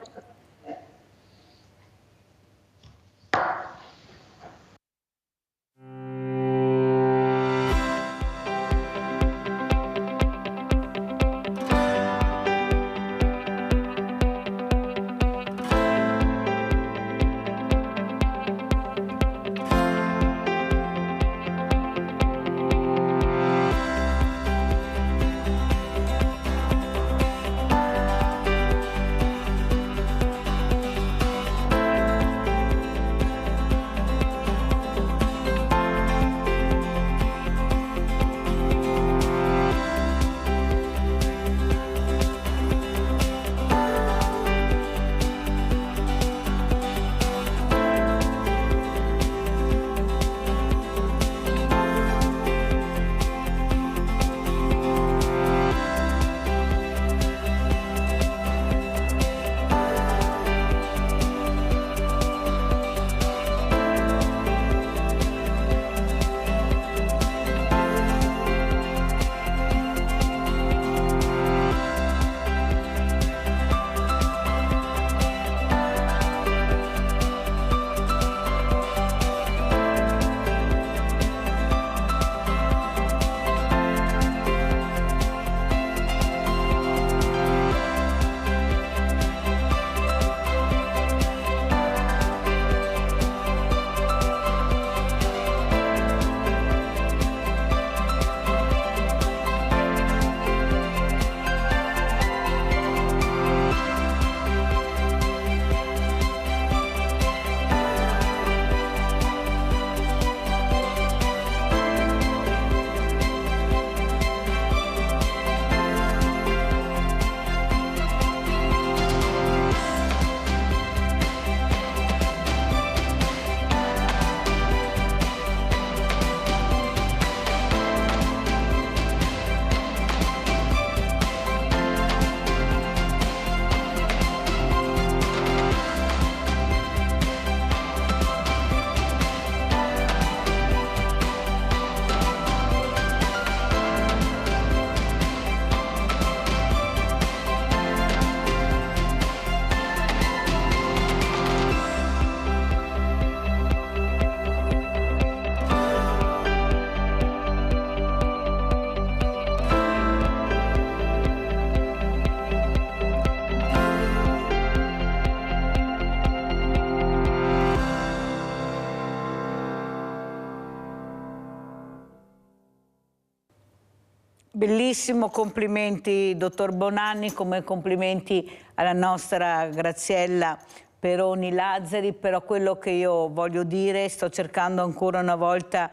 Bellissimo, complimenti dottor Bonanni, come complimenti alla nostra Graziella Peroni Lazzari, però quello che io voglio dire, sto cercando ancora una volta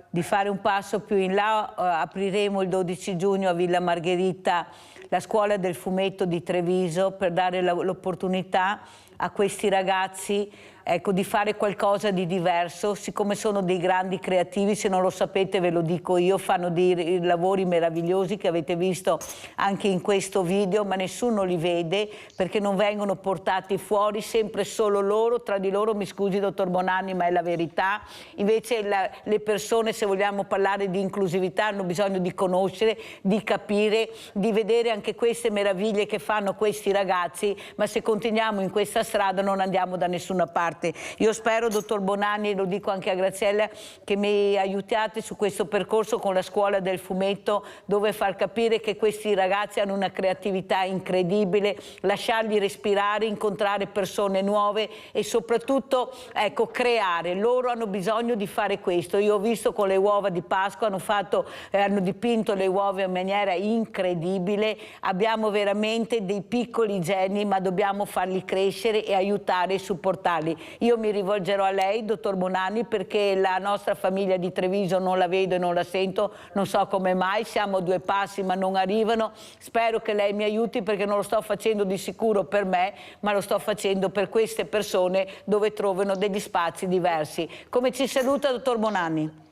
di fare un passo più in là. Apriremo il 12 giugno a Villa Margherita la scuola del fumetto di Treviso per dare l'opportunità a questi ragazzi, ecco, di fare qualcosa di diverso. Siccome sono dei grandi creativi, se non lo sapete ve lo dico io, fanno dei lavori meravigliosi che avete visto anche in questo video, ma nessuno li vede perché non vengono portati fuori, sempre solo loro, tra di loro. Mi scusi dottor Bonanni, ma è la verità. Invece le persone, se vogliamo parlare di inclusività, hanno bisogno di conoscere, di capire, di vedere anche queste meraviglie che fanno questi ragazzi, ma se continuiamo in questa strada non andiamo da nessuna parte. Io spero, dottor Bonanni, lo dico anche a Graziella, che mi aiutiate su questo percorso con la scuola del fumetto, dove far capire che questi ragazzi hanno una creatività incredibile, lasciarli respirare, incontrare persone nuove e soprattutto, ecco, creare. Loro hanno bisogno di fare questo. Io ho visto con le uova di Pasqua, hanno dipinto le uova in maniera incredibile. Abbiamo veramente dei piccoli geni, ma dobbiamo farli crescere e aiutare e supportarli. Io mi rivolgerò a lei, dottor Bonanni, perché la nostra famiglia di Treviso non la vedo e non la sento, non so come mai, siamo a 2 passi ma non arrivano. Spero che lei mi aiuti, perché non lo sto facendo di sicuro per me, ma lo sto facendo per queste persone dove trovano degli spazi diversi. Come ci saluta, dottor Bonanni?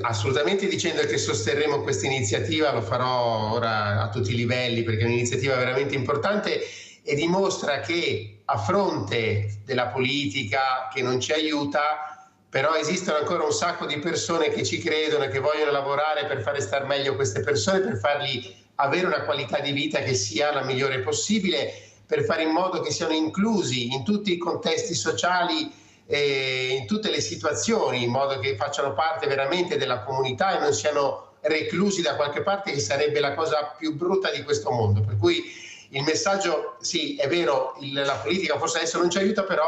Assolutamente, dicendo che sosterremo questa iniziativa. Lo farò ora a tutti i livelli perché è un'iniziativa veramente importante e dimostra che a fronte della politica che non ci aiuta, però esistono ancora un sacco di persone che ci credono e che vogliono lavorare per fare star meglio queste persone, per fargli avere una qualità di vita che sia la migliore possibile, per fare in modo che siano inclusi in tutti i contesti sociali e in tutte le situazioni, in modo che facciano parte veramente della comunità e non siano reclusi da qualche parte, che sarebbe la cosa più brutta di questo mondo. Per cui il messaggio, sì, è vero, la politica forse adesso non ci aiuta, però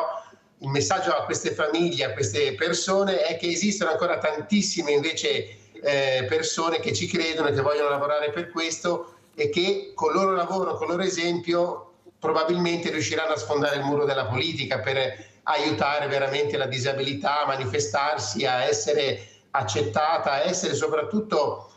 il messaggio a queste famiglie, a queste persone, è che esistono ancora tantissime invece persone che ci credono e che vogliono lavorare per questo e che con il loro lavoro, con il loro esempio, probabilmente riusciranno a sfondare il muro della politica per aiutare veramente la disabilità a manifestarsi, a essere accettata, a essere soprattutto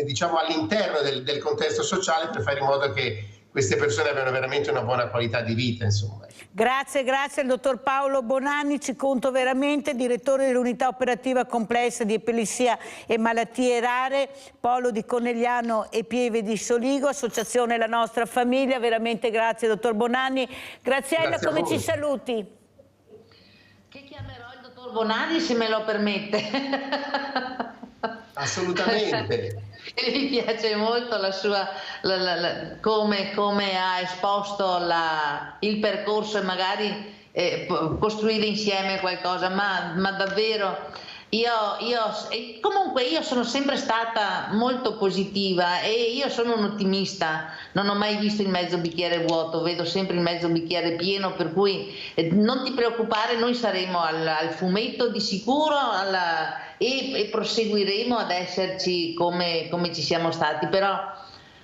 diciamo all'interno del contesto sociale, per fare in modo che queste persone abbiano veramente una buona qualità di vita, insomma. Grazie al dottor Paolo Bonanni, ci conto veramente, direttore dell'unità operativa complessa di epilessia e malattie rare, Polo di Conegliano e Pieve di Soligo, associazione La Nostra Famiglia. Veramente grazie, dottor Bonanni. Graziella, come ci saluti? Che chiamerò il dottor Bonanni, se me lo permette. Assolutamente. Mi piace molto la sua come ha esposto il percorso e magari costruire insieme qualcosa, ma davvero comunque io sono sempre stata molto positiva e io sono un ottimista, non ho mai visto il mezzo bicchiere vuoto, vedo sempre il mezzo bicchiere pieno, per cui non ti preoccupare, noi saremo al fumetto di sicuro e proseguiremo ad esserci come ci siamo stati, però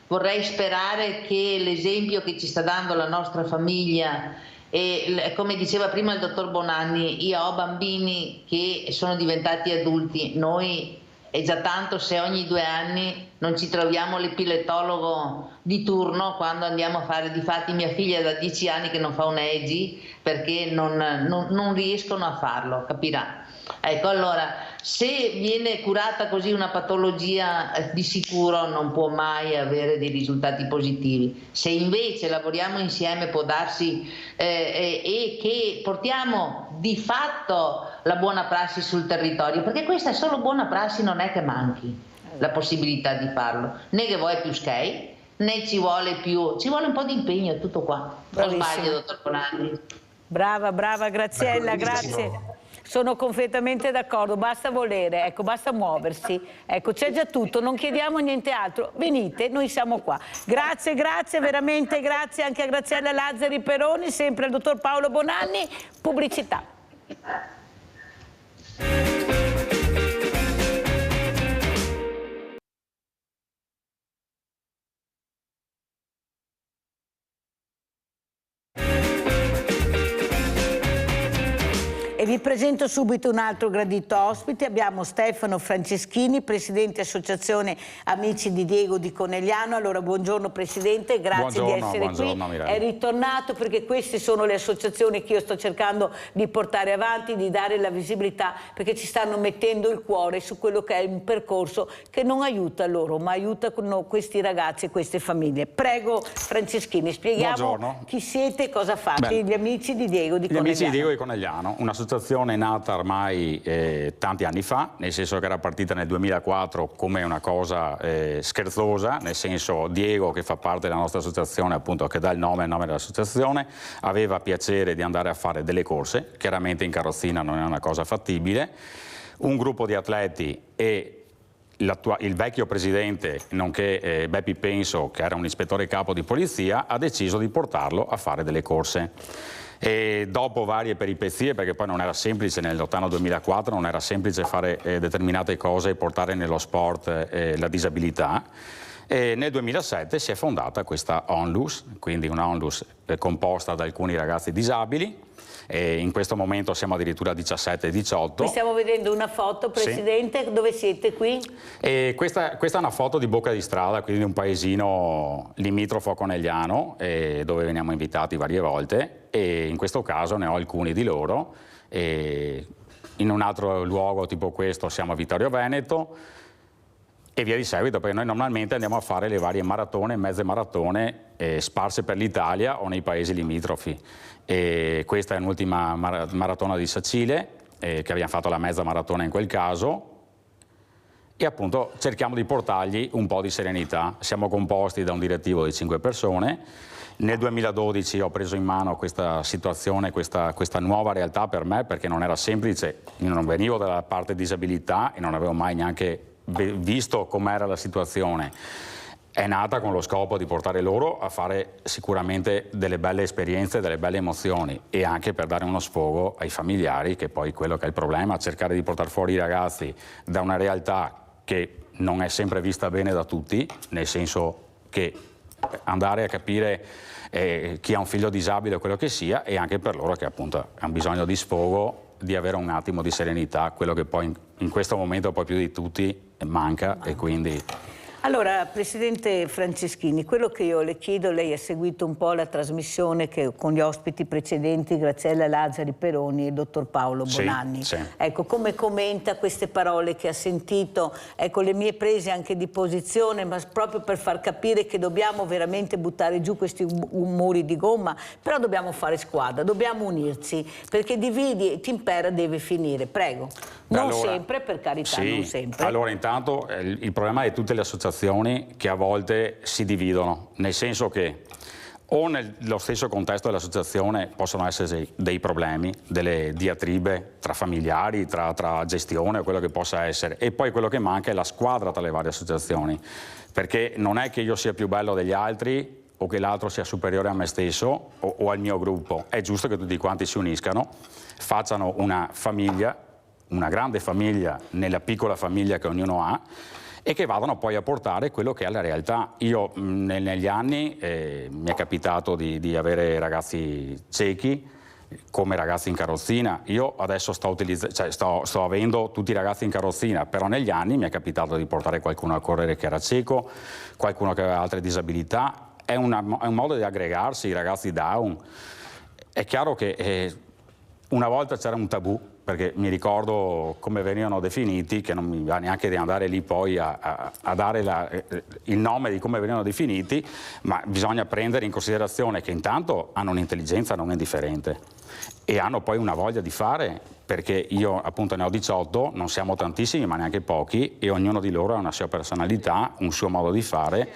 vorrei sperare che l'esempio che ci sta dando la nostra famiglia, e come diceva prima il dottor Bonanni, io ho bambini che sono diventati adulti, noi è già tanto se ogni 2 anni non ci troviamo l'epilettologo di turno quando andiamo a fare, difatti mia figlia da 10 anni che non fa un EGI perché non riescono a farlo, capirà. Ecco, allora, se viene curata così una patologia, di sicuro non può mai avere dei risultati positivi. Se invece lavoriamo insieme può darsi e che portiamo di fatto la buona prassi sul territorio, perché questa è solo buona prassi, non è che manchi la possibilità di farlo, né che vuoi più SCAI, né ci vuole un po' di impegno, è tutto qua. Non sbaglio, dottor Bonanni. Brava Graziella, grazie. Sono completamente d'accordo, basta volere, ecco, basta muoversi, ecco, c'è già tutto, non chiediamo niente altro, venite, noi siamo qua. Grazie, veramente grazie anche a Graziella Lazzari Peroni, sempre al dottor Paolo Bonanni, pubblicità. E vi presento subito un altro gradito ospite. Abbiamo Stefano Franceschini, Presidente Associazione Amici di Diego di Conegliano. Allora, buongiorno Presidente, grazie di essere qui. Mirella. È ritornato perché queste sono le associazioni che io sto cercando di portare avanti, di dare la visibilità, perché ci stanno mettendo il cuore su quello che è un percorso che non aiuta loro, ma aiuta questi ragazzi e queste famiglie. Prego Franceschini, spieghiamo chi siete e cosa fate. Gli Amici di Diego di Conegliano. Gli Amici di Diego di Conegliano, un'associazione nata ormai tanti anni fa, nel senso che era partita nel 2004 come una cosa scherzosa, nel senso Diego, che fa parte della nostra associazione, appunto, che dà il nome dell'associazione, aveva piacere di andare a fare delle corse, chiaramente in carrozzina non è una cosa fattibile, un gruppo di atleti e il vecchio presidente, nonché Beppi Penso, che era un ispettore capo di polizia, ha deciso di portarlo a fare delle corse. E dopo varie peripezie, perché poi non era semplice nel lontano 2004, non era semplice fare determinate cose e portare nello sport la disabilità, e nel 2007 si è fondata questa Onlus, quindi una Onlus composta da alcuni ragazzi disabili. E in questo momento siamo addirittura 17 e 18. Qui stiamo vedendo una foto, Presidente, sì. Dove siete qui? E questa è una foto di Bocca di Strada, quindi di un paesino limitrofo a Conegliano, dove veniamo invitati varie volte, e in questo caso ne ho alcuni di loro. E in un altro luogo tipo questo siamo a Vittorio Veneto e via di seguito, perché noi normalmente andiamo a fare le varie maratone e mezze maratone sparse per l'Italia o nei paesi limitrofi. E questa è l'ultima maratona di Sacile, che abbiamo fatto la mezza maratona in quel caso, e appunto cerchiamo di portargli un po' di serenità. Siamo composti da un direttivo di 5 persone. Nel 2012 ho preso in mano questa situazione, questa nuova realtà per me, perché non era semplice. Io non venivo dalla parte disabilità e non avevo mai neanche visto com'era la situazione. È nata con lo scopo di portare loro a fare sicuramente delle belle esperienze, delle belle emozioni, e anche per dare uno sfogo ai familiari, che poi quello che è il problema, cercare di portare fuori i ragazzi da una realtà che non è sempre vista bene da tutti, nel senso che andare a capire chi ha un figlio disabile o quello che sia, e anche per loro che appunto hanno bisogno di sfogo, di avere un attimo di serenità, quello che poi in questo momento poi più di tutti manca. E quindi... Allora, Presidente Franceschini, quello che io le chiedo, lei ha seguito un po' la trasmissione con gli ospiti precedenti, Graziella Lazzari Peroni e il dottor Paolo Bonanni. Sì. Ecco, come commenta queste parole che ha sentito? Ecco, le mie prese anche di posizione, ma proprio per far capire che dobbiamo veramente buttare giù questi muri di gomma, però dobbiamo fare squadra, dobbiamo unirci, perché dividi e t'impera deve finire. Prego. Non allora, sempre, per carità, sì, non sempre. Allora, intanto, il problema è tutte le associazioni che a volte si dividono, nel senso che o nello stesso contesto dell'associazione possono essere dei problemi, delle diatribe tra familiari, tra gestione o quello che possa essere, e poi quello che manca è la squadra tra le varie associazioni, perché non è che io sia più bello degli altri o che l'altro sia superiore a me stesso o al mio gruppo. È giusto che tutti quanti si uniscano, facciano una famiglia, una grande famiglia nella piccola famiglia che ognuno ha, e che vadano poi a portare quello che è la realtà. Io negli anni mi è capitato di avere ragazzi ciechi come ragazzi in carrozzina. Io adesso sto avendo tutti i ragazzi in carrozzina, però negli anni mi è capitato di portare qualcuno a correre che era cieco, qualcuno che aveva altre disabilità. È un modo di aggregarsi, i ragazzi Down. È chiaro che una volta c'era un tabù, perché mi ricordo come venivano definiti, che non mi va neanche di andare lì poi a dare il nome di come venivano definiti, ma bisogna prendere in considerazione che intanto hanno un'intelligenza non indifferente e hanno poi una voglia di fare, perché io appunto ne ho 18, non siamo tantissimi ma neanche pochi, e ognuno di loro ha una sua personalità, un suo modo di fare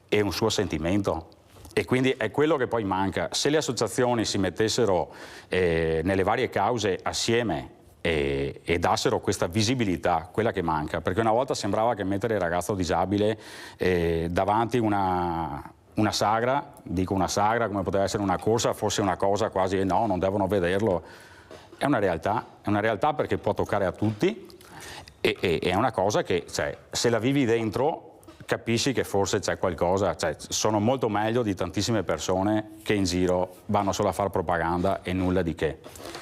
e un suo sentimento. E quindi è quello che poi manca. Se le associazioni si mettessero nelle varie cause assieme e dassero questa visibilità, quella che manca, perché una volta sembrava che mettere il ragazzo disabile davanti una sagra, dico una sagra come poteva essere una corsa, fosse una cosa quasi no, non devono vederlo. È una realtà perché può toccare a tutti e è una cosa che, cioè, se la vivi dentro capisci che forse c'è qualcosa, cioè sono molto meglio di tantissime persone che in giro vanno solo a fare propaganda e nulla di che.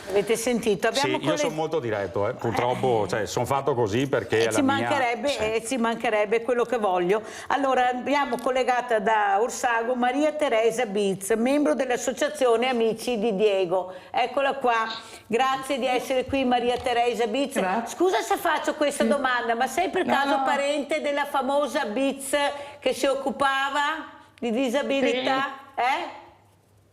Avete sentito? Sì, io sono molto diretto, purtroppo sono fatto così perché ci mancherebbe quello che voglio. Allora abbiamo collegata da Orsago Maria Teresa Biz, membro dell'associazione Amici di Diego. Eccola qua, grazie di essere qui Maria Teresa Biz. Scusa se faccio questa domanda, ma sei per caso parente della famosa Biz che si occupava di disabilità?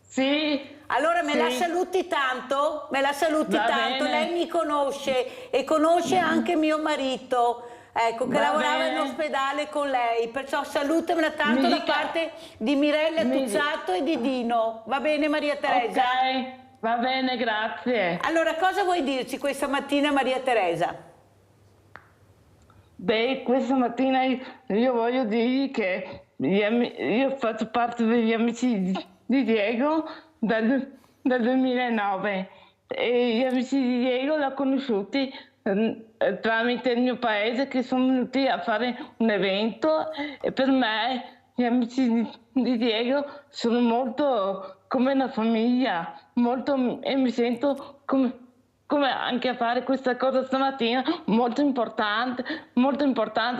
Sì. Allora me la saluti tanto? Me la saluti tanto? Bene. Lei mi conosce e conosce anche mio marito, ecco, che lavorava in ospedale con lei, perciò salutamela tanto da parte di Mirella Tuzzato e di Dino. Va bene Maria Teresa? Ok, va bene, grazie. Allora cosa vuoi dirci questa mattina Maria Teresa? Beh, questa mattina io voglio dirgli che io faccio parte degli Amici di Diego dal 2009 e gli Amici di Diego l'ho conosciuti tramite il mio paese, che sono venuti a fare un evento, e per me gli Amici di Diego sono molto come una famiglia, e mi sento come anche a fare questa cosa stamattina molto importante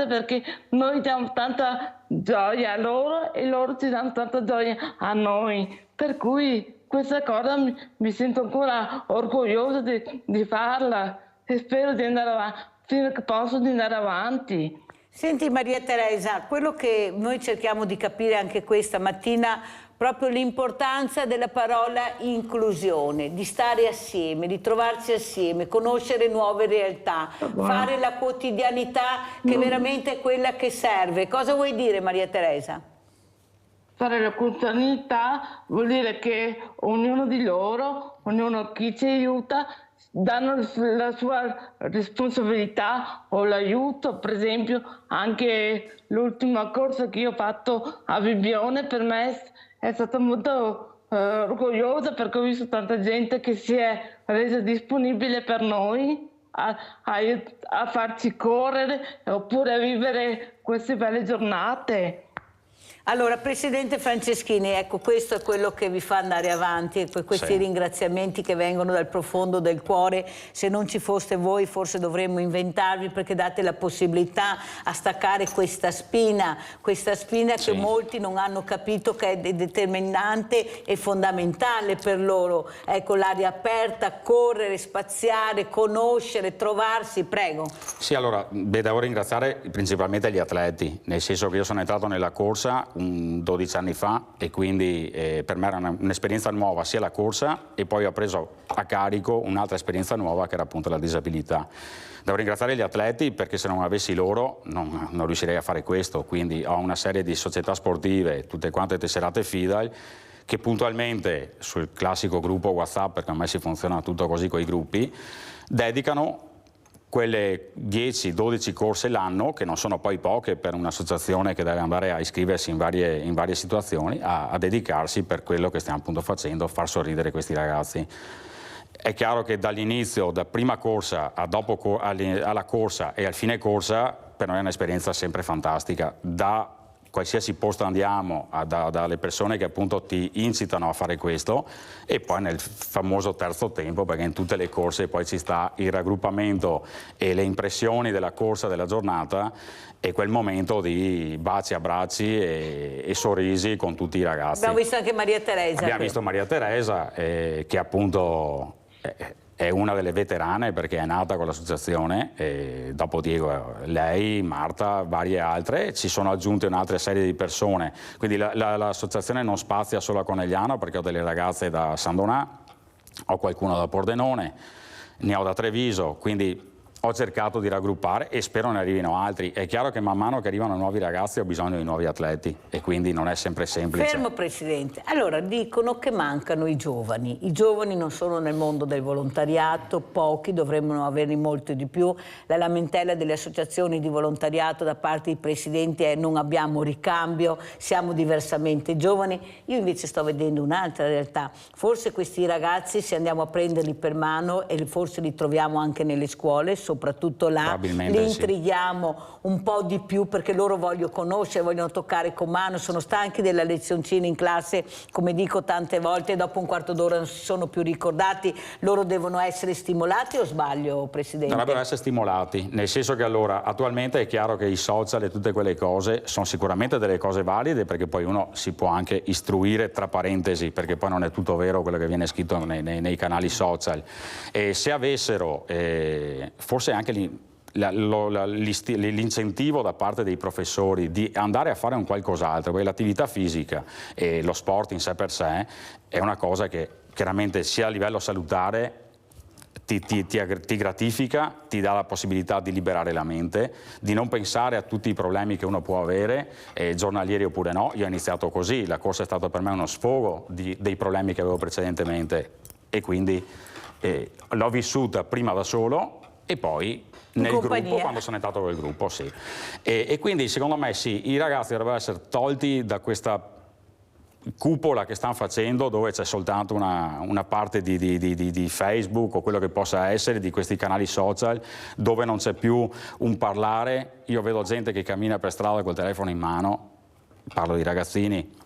perché noi diamo tanta gioia a loro e loro ci danno tanta gioia a noi, per cui questa cosa mi sento ancora orgogliosa di farla e spero di andare avanti, fino a che posso, di andare avanti. Senti Maria Teresa, quello che noi cerchiamo di capire anche questa mattina, proprio l'importanza della parola inclusione, di stare assieme, di trovarsi assieme, conoscere nuove realtà, fare la quotidianità che veramente è quella che serve. Cosa vuoi dire Maria Teresa? Fare la quotidianità vuol dire che ognuno di loro, ognuno chi ci aiuta, danno la sua responsabilità o l'aiuto. Per esempio anche l'ultima corsa che io ho fatto a Bibbione per me è stata molto orgogliosa, perché ho visto tanta gente che si è resa disponibile per noi a farci correre oppure a vivere queste belle giornate. Allora, Presidente Franceschini, ecco, questo è quello che vi fa andare avanti, questi ringraziamenti che vengono dal profondo del cuore. Se non ci foste voi forse dovremmo inventarvi, perché date la possibilità a staccare questa spina che molti non hanno capito che è determinante e fondamentale per loro. Ecco, l'aria aperta, correre, spaziare, conoscere, trovarsi, prego. Sì, allora, devo ringraziare principalmente gli atleti, nel senso che io sono entrato nella corsa 12 anni fa e quindi per me era un'esperienza nuova sia la corsa, e poi ho preso a carico un'altra esperienza nuova che era appunto la disabilità. Devo ringraziare gli atleti, perché se non avessi loro non riuscirei a fare questo, quindi ho una serie di società sportive, tutte quante tesserate FIDAL, che puntualmente sul classico gruppo WhatsApp, perché ormai si funziona tutto così con i gruppi, dedicano quelle 10-12 corse l'anno, che non sono poi poche per un'associazione che deve andare a iscriversi in varie situazioni, a dedicarsi per quello che stiamo appunto facendo, far sorridere questi ragazzi. È chiaro che dall'inizio, da prima corsa alla corsa e al fine corsa, per noi è un'esperienza sempre fantastica. Da qualsiasi posto andiamo, dalle persone che appunto ti incitano a fare questo, e poi nel famoso terzo tempo, perché in tutte le corse poi ci sta il raggruppamento e le impressioni della corsa, della giornata, e quel momento di baci, abbracci e sorrisi con tutti i ragazzi. Abbiamo visto anche Maria Teresa. Abbiamo visto Maria Teresa, che appunto è una delle veterane, perché è nata con l'associazione, dopo Diego, lei, Marta, varie altre, ci sono aggiunte un'altra serie di persone, quindi l'associazione non spazia solo a Conegliano, perché ho delle ragazze da San Donà, ho qualcuno da Pordenone, ne ho da Treviso, quindi ho cercato di raggruppare e spero ne arrivino altri. È chiaro che man mano che arrivano nuovi ragazzi ho bisogno di nuovi atleti, e quindi non è sempre semplice. Fermo Presidente, allora dicono che mancano i giovani non sono nel mondo del volontariato, pochi, dovremmo averne molto di più. La lamentela delle associazioni di volontariato da parte dei presidenti è: non abbiamo ricambio, siamo diversamente giovani. Io invece sto vedendo un'altra realtà, forse questi ragazzi, se andiamo a prenderli per mano, e forse li troviamo anche nelle scuole, soprattutto là, li intrighiamo un po' di più perché loro vogliono conoscere, vogliono toccare con mano, sono stanchi della lezioncina in classe, come dico tante volte, dopo un quarto d'ora non si sono più ricordati, loro devono essere stimolati, o sbaglio, Presidente? Dovrebbero essere stimolati, nel senso che allora attualmente è chiaro che i social e tutte quelle cose sono sicuramente delle cose valide, perché poi uno si può anche istruire tra parentesi, perché poi non è tutto vero quello che viene scritto nei canali social. E se avessero forse anche l'incentivo da parte dei professori di andare a fare un qualcos'altro, perché l'attività fisica e lo sport in sé per sé è una cosa che chiaramente sia a livello salutare ti gratifica, ti dà la possibilità di liberare la mente, di non pensare a tutti i problemi che uno può avere, giornalieri oppure no. Io ho iniziato così, la corsa è stata per me uno sfogo dei problemi che avevo precedentemente e quindi l'ho vissuta prima da solo e poi nel gruppo, quando sono entrato nel gruppo, sì. E quindi secondo me sì, i ragazzi dovrebbero essere tolti da questa cupola che stanno facendo, dove c'è soltanto una parte di Facebook o quello che possa essere, di questi canali social, dove non c'è più un parlare. Io vedo gente che cammina per strada col telefono in mano, parlo di ragazzini,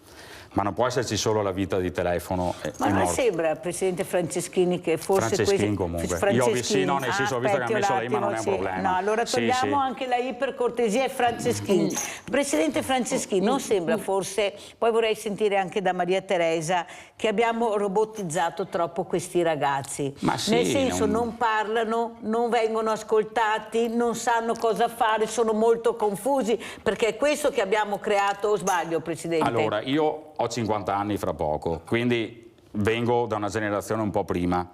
ma non può esserci solo la vita di telefono. Ma non sembra, Presidente Franceschini, che forse Franceschini comunque. Io ho visto, no, nel senso, ho visto che ha messo la I, ma non è un problema. No, allora togliamo anche la I per cortesia e Franceschini. Presidente Franceschini, non sembra forse, poi vorrei sentire anche da Maria Teresa, che abbiamo robottizzato troppo questi ragazzi? Ma sì, nel senso, non parlano, non vengono ascoltati, non sanno cosa fare, sono molto confusi, perché è questo che abbiamo creato, o sbaglio, Presidente? Allora, io ho 50 anni fra poco, quindi vengo da una generazione un po' prima.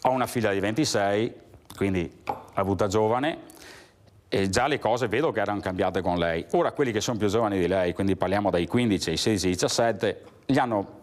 Ho una figlia di 26, quindi avuta giovane, e già le cose vedo che erano cambiate con lei. Ora quelli che sono più giovani di lei, quindi parliamo dai 15 ai 16, 17, li hanno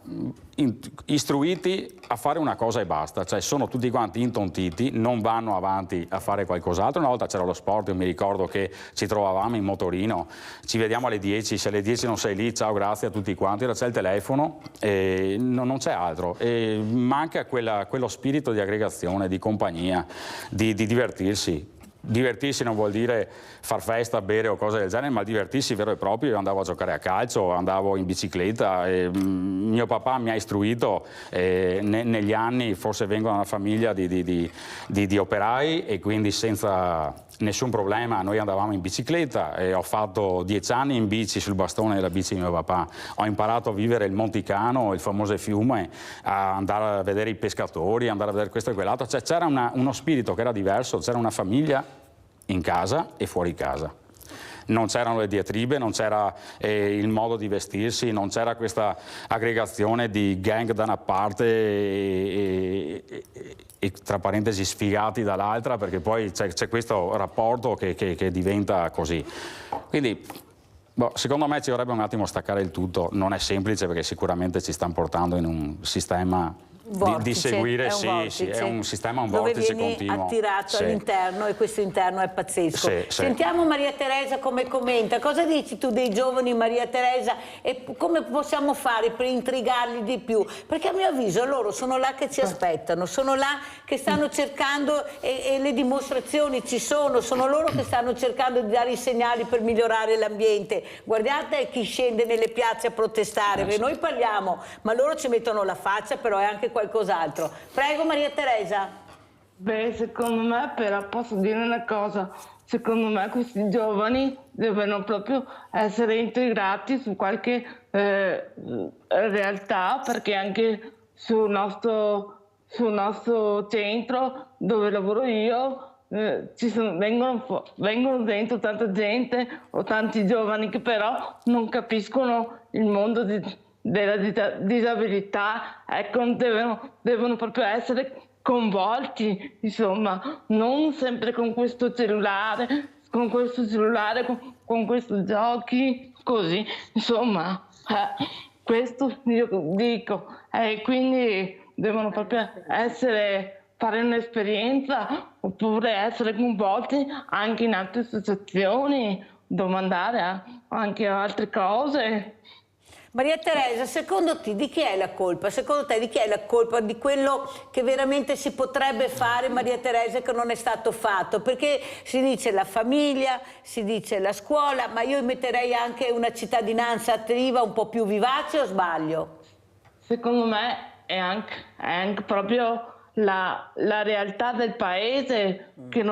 istruiti a fare una cosa e basta, cioè sono tutti quanti intontiti, non vanno avanti a fare qualcos'altro. Una volta c'era lo sport, io mi ricordo che ci trovavamo in motorino, ci vediamo alle 10, se alle 10 non sei lì, ciao, grazie a tutti quanti, ora c'è il telefono e non c'è altro, e manca quello spirito di aggregazione, di compagnia, di divertirsi. Divertirsi non vuol dire far festa, bere o cose del genere, ma divertirsi vero e proprio. Io andavo a giocare a calcio, andavo in bicicletta, mio papà mi ha istruito, negli anni forse vengo da una famiglia di operai e quindi senza nessun problema noi andavamo in bicicletta e ho fatto 10 anni in bici, sul bastone della bici di mio papà. Ho imparato a vivere il Monticano, il famoso fiume, a andare a vedere i pescatori, andare a vedere questo e quell'altro, cioè c'era uno spirito che era diverso, c'era una famiglia in casa e fuori casa. Non c'erano le diatribe, non c'era il modo di vestirsi, non c'era questa aggregazione di gang da una parte e tra parentesi sfigati dall'altra, perché poi c'è questo rapporto che diventa così. Quindi secondo me ci dovrebbe un attimo staccare il tutto. Non è semplice, perché sicuramente ci stanno portando in un sistema di seguire, è un sistema, un vortice continuo. Dove vieni attirato all'interno, e questo interno è pazzesco. Sentiamo Maria Teresa come commenta. Cosa dici tu dei giovani, Maria Teresa, e come possiamo fare per intrigarli di più? Perché a mio avviso loro sono là che ci aspettano, sono là che stanno cercando, e le dimostrazioni ci sono loro che stanno cercando di dare i segnali per migliorare l'ambiente. Guardate chi scende nelle piazze a protestare, perché noi parliamo, ma loro ci mettono la faccia, però è anche qualcos'altro. Prego Maria Teresa. Beh, secondo me però posso dire una cosa, secondo me questi giovani devono proprio essere integrati su qualche realtà, perché anche sul nostro centro dove lavoro io vengono dentro tanta gente o tanti giovani che però non capiscono il mondo della disabilità, ecco, devono proprio essere coinvolti, insomma, non sempre con questo cellulare, con questi giochi, così, insomma, questo io dico, quindi devono proprio fare un'esperienza, oppure essere coinvolti anche in altre associazioni, domandare anche altre cose. Maria Teresa, secondo te di chi è la colpa? Secondo te di chi è la colpa di quello che veramente si potrebbe fare, Maria Teresa, che non è stato fatto? Perché si dice la famiglia, si dice la scuola, ma io metterei anche una cittadinanza attiva un po' più vivace, o sbaglio? Secondo me è anche proprio la realtà del paese che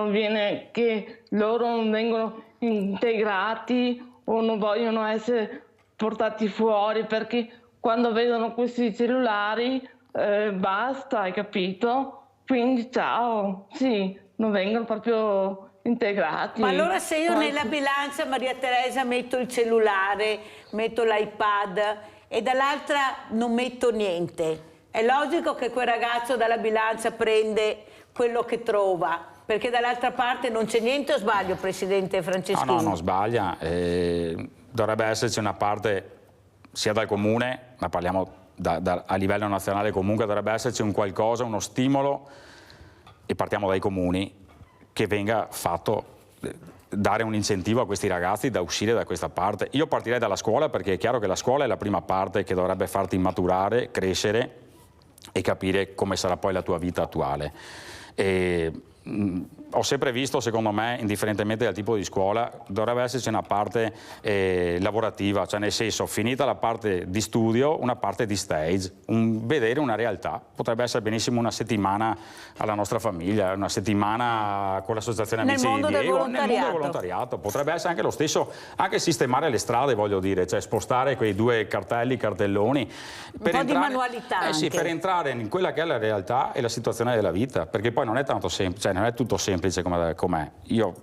loro non vengono integrati o non vogliono essere portati fuori, perché quando vedono questi cellulari basta, hai capito? Quindi ciao, sì, non vengono proprio integrati. Ma allora se io nella bilancia, Maria Teresa, metto il cellulare, metto l'iPad e dall'altra non metto niente, è logico che quel ragazzo dalla bilancia prende quello che trova, perché dall'altra parte non c'è niente, o sbaglio, Presidente Franceschini? No, non sbaglia. Dovrebbe esserci una parte sia dal comune, ma parliamo a livello nazionale comunque, dovrebbe esserci un qualcosa, uno stimolo, e partiamo dai comuni, che venga fatto, dare un incentivo a questi ragazzi da uscire da questa parte. Io partirei dalla scuola, perché è chiaro che la scuola è la prima parte che dovrebbe farti maturare, crescere e capire come sarà poi la tua vita attuale. Ho sempre visto, secondo me, indifferentemente dal tipo di scuola, dovrebbe esserci una parte lavorativa, cioè nel senso, finita la parte di studio, una parte di stage, vedere una realtà. Potrebbe essere benissimo una settimana alla nostra famiglia, una settimana con l'associazione Amici di Diego, nel mondo del volontariato. Potrebbe essere anche lo stesso, anche sistemare le strade, voglio dire, cioè spostare quei 2 cartelloni, un po' di manualità sì, per entrare in quella che è la realtà e la situazione della vita, perché poi non è tanto semplice, cioè non è tutto semplice com'è. Io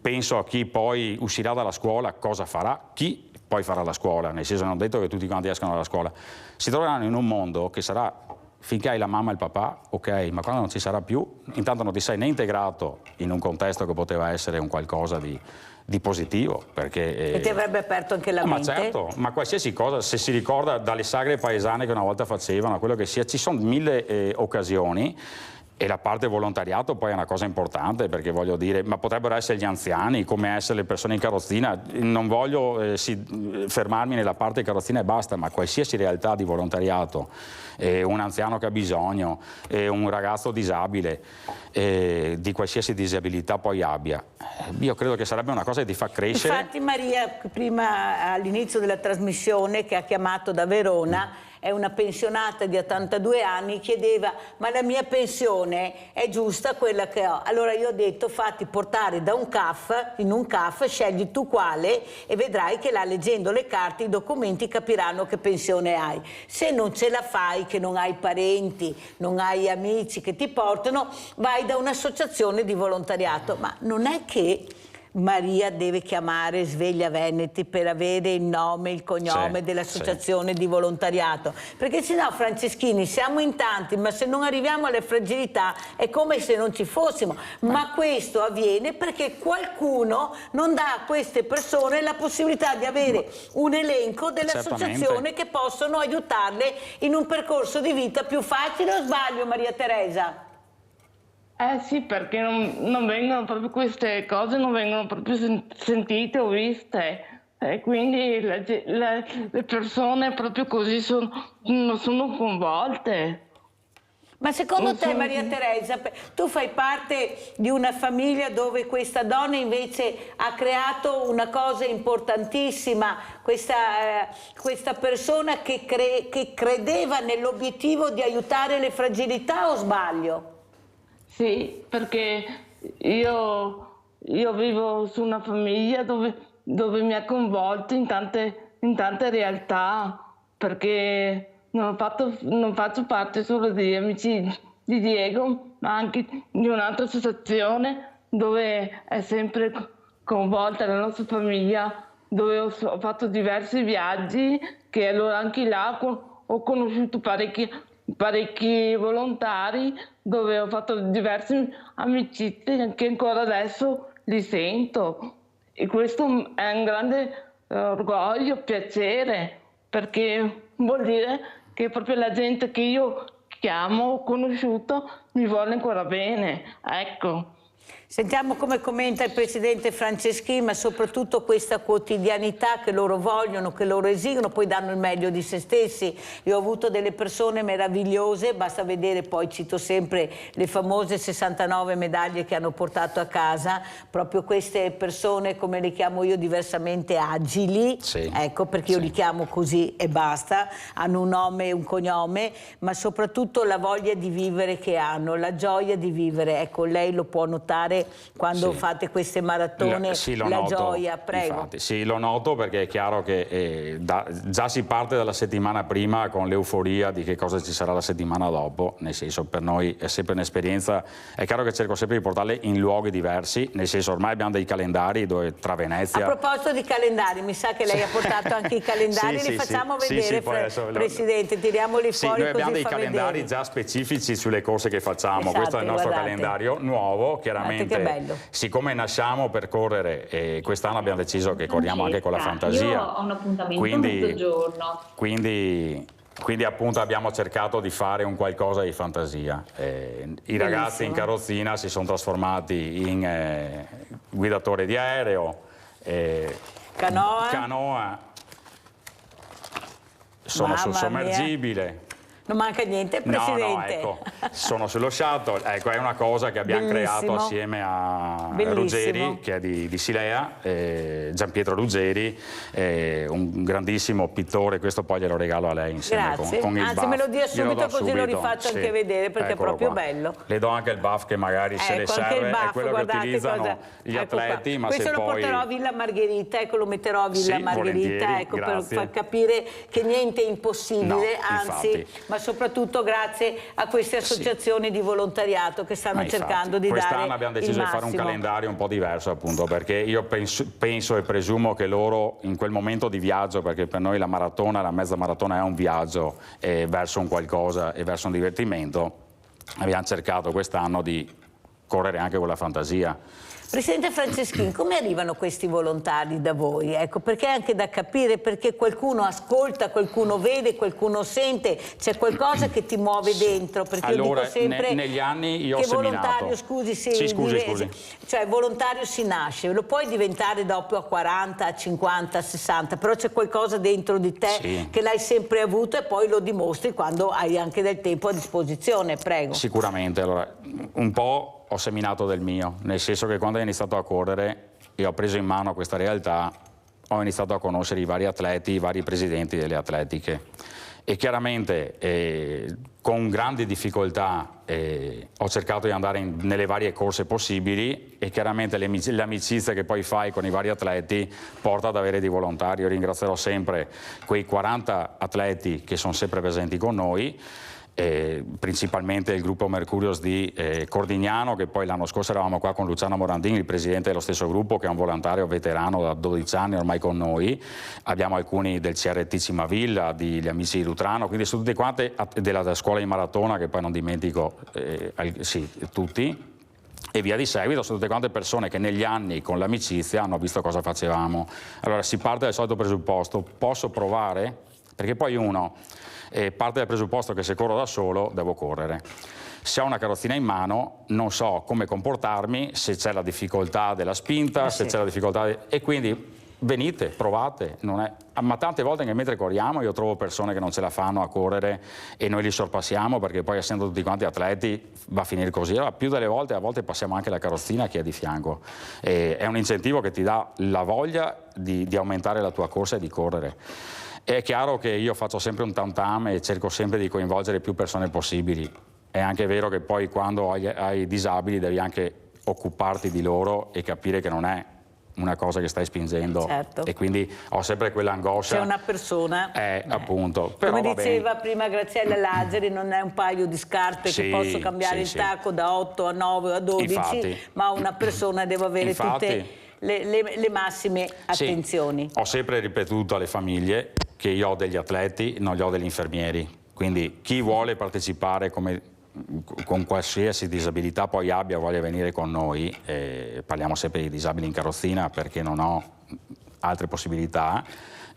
penso a chi poi uscirà dalla scuola, cosa farà, chi poi farà la scuola, nel senso, non ho detto che tutti quanti escano dalla scuola, si troveranno in un mondo che sarà, finché hai la mamma e il papà, ok, ma quando non ci sarà più, intanto non ti sei né integrato in un contesto che poteva essere un qualcosa di positivo, perché... E ti avrebbe aperto anche la mente. Ma certo, ma qualsiasi cosa, se si ricorda dalle sagre paesane che una volta facevano, a quello che sia, ci sono 1000 occasioni. E la parte volontariato poi è una cosa importante, perché voglio dire, ma potrebbero essere gli anziani, come essere le persone in carrozzina. Non voglio fermarmi nella parte carrozzina e basta, ma qualsiasi realtà di volontariato, un anziano che ha bisogno, un ragazzo disabile, di qualsiasi disabilità poi abbia, io credo che sarebbe una cosa che ti fa crescere. Infatti Maria, prima all'inizio della trasmissione, che ha chiamato da Verona, è una pensionata di 82 anni, chiedeva: ma la mia pensione è giusta quella che ho? Allora io ho detto: fatti portare da un CAF, in un CAF, scegli tu quale e vedrai che là, leggendo le carte, i documenti, capiranno che pensione hai. Se non ce la fai, che non hai parenti, non hai amici che ti portano, vai da un'associazione di volontariato. Ma non è che Maria deve chiamare Sveglia Veneti per avere il nome, il cognome dell'associazione di volontariato, perché sennò, Franceschini, siamo in tanti, ma se non arriviamo alle fragilità è come se non ci fossimo. Ma questo avviene perché qualcuno non dà a queste persone la possibilità di avere un elenco delle associazioni che possono aiutarle in un percorso di vita più facile, o sbaglio, Maria Teresa? Sì, perché non vengono proprio queste cose, non vengono proprio sentite o viste. E quindi le persone proprio così non sono coinvolte. Ma secondo te, Maria Teresa, tu fai parte di una famiglia dove questa donna invece ha creato una cosa importantissima, questa persona che credeva nell'obiettivo di aiutare le fragilità, o sbaglio? Sì, perché io vivo su una famiglia dove mi ha coinvolto in tante realtà, perché non faccio parte solo degli Amici di Diego, ma anche di un'altra associazione dove è sempre coinvolta la nostra famiglia, dove ho fatto diversi viaggi, che allora anche là ho conosciuto parecchi volontari, dove ho fatto diverse amicizie che ancora adesso li sento, e questo è un grande orgoglio, piacere, perché vuol dire che proprio la gente che io chiamo, ho conosciuto, mi vuole ancora bene, ecco. Sentiamo come commenta il presidente Franceschin, ma soprattutto questa quotidianità che loro vogliono, che loro esigono, poi danno il meglio di se stessi. Io ho avuto delle persone meravigliose, basta vedere, poi cito sempre le famose 69 medaglie che hanno portato a casa, proprio queste persone, come le chiamo io, diversamente agili, sì, ecco, perché io li chiamo così e basta, hanno un nome e un cognome, ma soprattutto la voglia di vivere che hanno, la gioia di vivere. Ecco, lei lo può notare quando fate queste maratone, la gioia, prego. Infatti, sì, lo noto, perché è chiaro che già si parte dalla settimana prima con l'euforia di che cosa ci sarà la settimana dopo, nel senso, per noi è sempre un'esperienza. È chiaro che cerco sempre di portarle in luoghi diversi, nel senso, ormai abbiamo dei calendari dove tra Venezia... A proposito di calendari, mi sa che lei ha portato anche i calendari, li facciamo vedere, Presidente, tiriamoli fuori, noi abbiamo così dei calendari già specifici sulle corse che facciamo, esatto, questo è il nostro guardate. Calendario nuovo, chiaramente. Che bello. Siccome nasciamo per correre e quest'anno abbiamo deciso che corriamo anche con la fantasia. Io ho un appuntamento mezzogiorno. Quindi appunto abbiamo cercato di fare un qualcosa di fantasia. I ragazzi in carrozzina si sono trasformati in guidatori di aereo, canoa, sono sul sommergibile. Non manca niente, Presidente. No, ecco, sono sullo shuttle, ecco, è una cosa che abbiamo creato assieme a Ruggeri, che è di Silea, Gianpietro Ruggeri, un grandissimo pittore, questo poi glielo regalo a lei insieme con il buff. Anzi, me lo dia subito così lo rifaccio anche vedere, perché è proprio bello. Le do anche il buff che magari se le serve, è quello che utilizzano gli atleti, ma questo se lo poi... porterò a Villa Margherita, ecco, lo metterò a Villa Margherita, ecco, per far capire che niente è impossibile, anzi... Ma soprattutto grazie a queste associazioni di volontariato che stanno cercando di dare il massimo. Quest'anno abbiamo deciso di fare un calendario un po' diverso, appunto, perché io penso e presumo che loro in quel momento di viaggio, perché per noi la maratona, la mezza maratona è un viaggio verso un qualcosa e verso un divertimento, abbiamo cercato quest'anno di correre anche con la fantasia. Presidente Franceschin, come arrivano questi volontari da voi? Ecco, perché è anche da capire, perché qualcuno ascolta, qualcuno vede, qualcuno sente, c'è qualcosa che ti muove dentro, perché allora, io dico sempre negli anni io ho che seminato. volontario, scusi. Cioè volontario si nasce, lo puoi diventare dopo a 40, a 50, a 60, però c'è qualcosa dentro di te che l'hai sempre avuto e poi lo dimostri quando hai anche del tempo a disposizione, prego. Sicuramente, allora, un po' ho seminato del mio, nel senso che quando ho iniziato a correre e ho preso in mano questa realtà, ho iniziato a conoscere i vari atleti, i vari presidenti delle atletiche e chiaramente con grandi difficoltà ho cercato di andare nelle varie corse possibili e chiaramente l'amicizia che poi fai con i vari atleti porta ad avere dei volontari. Io ringrazierò sempre quei 40 atleti che sono sempre presenti con noi, principalmente il gruppo Mercurios di Cordignano, che poi l'anno scorso eravamo qua con Luciano Morandini, il presidente dello stesso gruppo, che è un volontario veterano da 12 anni ormai con noi. Abbiamo alcuni del CRT Cimavilla, degli amici di Lutrano, quindi sono tutti quanti della scuola di maratona, che poi non dimentico, tutti. E via di seguito, sono tutte quante persone che negli anni con l'amicizia hanno visto cosa facevamo. Allora si parte dal solito presupposto: posso provare? Perché poi uno parte dal presupposto che se corro da solo devo correre. Se ho una carrozzina in mano non so come comportarmi, se c'è la difficoltà della spinta, se c'è la difficoltà e quindi venite, provate. Ma tante volte che mentre corriamo io trovo persone che non ce la fanno a correre e noi li sorpassiamo, perché poi essendo tutti quanti atleti va a finire così. Allora più delle volte, a volte passiamo anche la carrozzina a chi è di fianco. È un incentivo che ti dà la voglia di aumentare la tua corsa e di correre. È chiaro che io faccio sempre un tam tam e cerco sempre di coinvolgere più persone possibili. È anche vero che poi quando hai disabili devi anche occuparti di loro e capire che non è una cosa che stai spingendo, e quindi ho sempre quell'angoscia. C'è una persona, appunto. Però come diceva prima Graziella Lazzari, non è un paio di scarpe che posso cambiare il tacco da 8 a 9 a 12, infatti, ma una persona deve avere tutte le massime attenzioni. Ho sempre ripetuto alle famiglie che io ho degli atleti, non li ho degli infermieri, quindi chi vuole partecipare con qualsiasi disabilità poi abbia, voglia venire con noi, parliamo sempre di disabili in carrozzina perché non ho altre possibilità,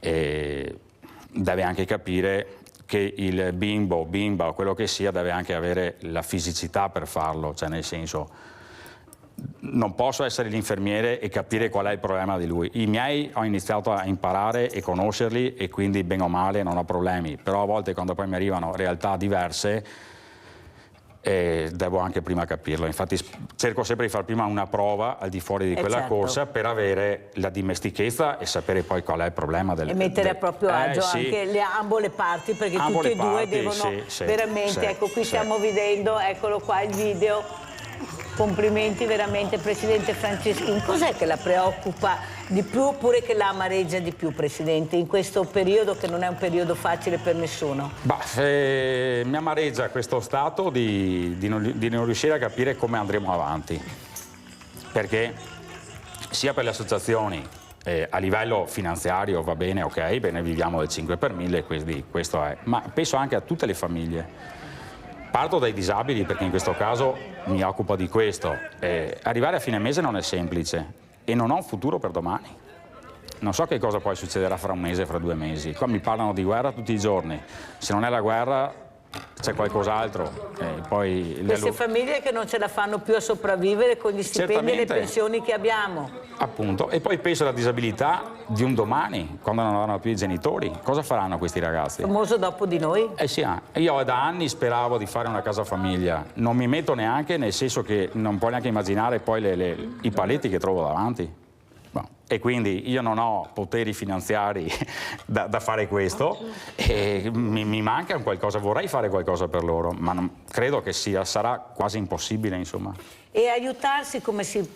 deve anche capire che il bimbo, bimba o quello che sia deve anche avere la fisicità per farlo, cioè nel senso non posso essere l'infermiere e capire qual è il problema di lui. I miei ho iniziato a imparare e conoscerli e quindi bene o male non ho problemi, però a volte quando poi mi arrivano realtà diverse devo anche prima capirlo. Infatti cerco sempre di fare prima una prova al di fuori di quella corsa per avere la dimestichezza e sapere poi qual è il problema e mettere a proprio agio anche ambo le parti, perché tutte e due devono veramente, ecco qui stiamo vedendo, eccolo qua il video. Complimenti veramente Presidente Franceschini. Cos'è che la preoccupa di più oppure che la amareggia di più, Presidente, in questo periodo che non è un periodo facile per nessuno? Mi amareggia questo stato di non riuscire a capire come andremo avanti, perché sia per le associazioni a livello finanziario va bene, ok, bene, viviamo del 5 per 1000, quindi questo è, ma penso anche a tutte le famiglie. Parto dai disabili perché in questo caso mi occupo di questo. Arrivare a fine mese non è semplice e non ho un futuro per domani. Non so che cosa poi succederà fra un mese, fra 2 mesi. Qua mi parlano di guerra tutti i giorni. Se non è la guerra c'è qualcos'altro. Queste famiglie che non ce la fanno più a sopravvivere con gli stipendi e le pensioni che abbiamo. Appunto. E poi penso alla disabilità di un domani, quando non avranno più i genitori. Cosa faranno questi ragazzi? Famoso dopo di noi? Sì, io da anni speravo di fare una casa famiglia. Non mi metto neanche, nel senso che non puoi neanche immaginare poi i paletti che trovo davanti. E quindi io non ho poteri finanziari da fare questo e mi manca un qualcosa, vorrei fare qualcosa per loro, ma credo che sarà quasi impossibile, insomma. E aiutarsi, come si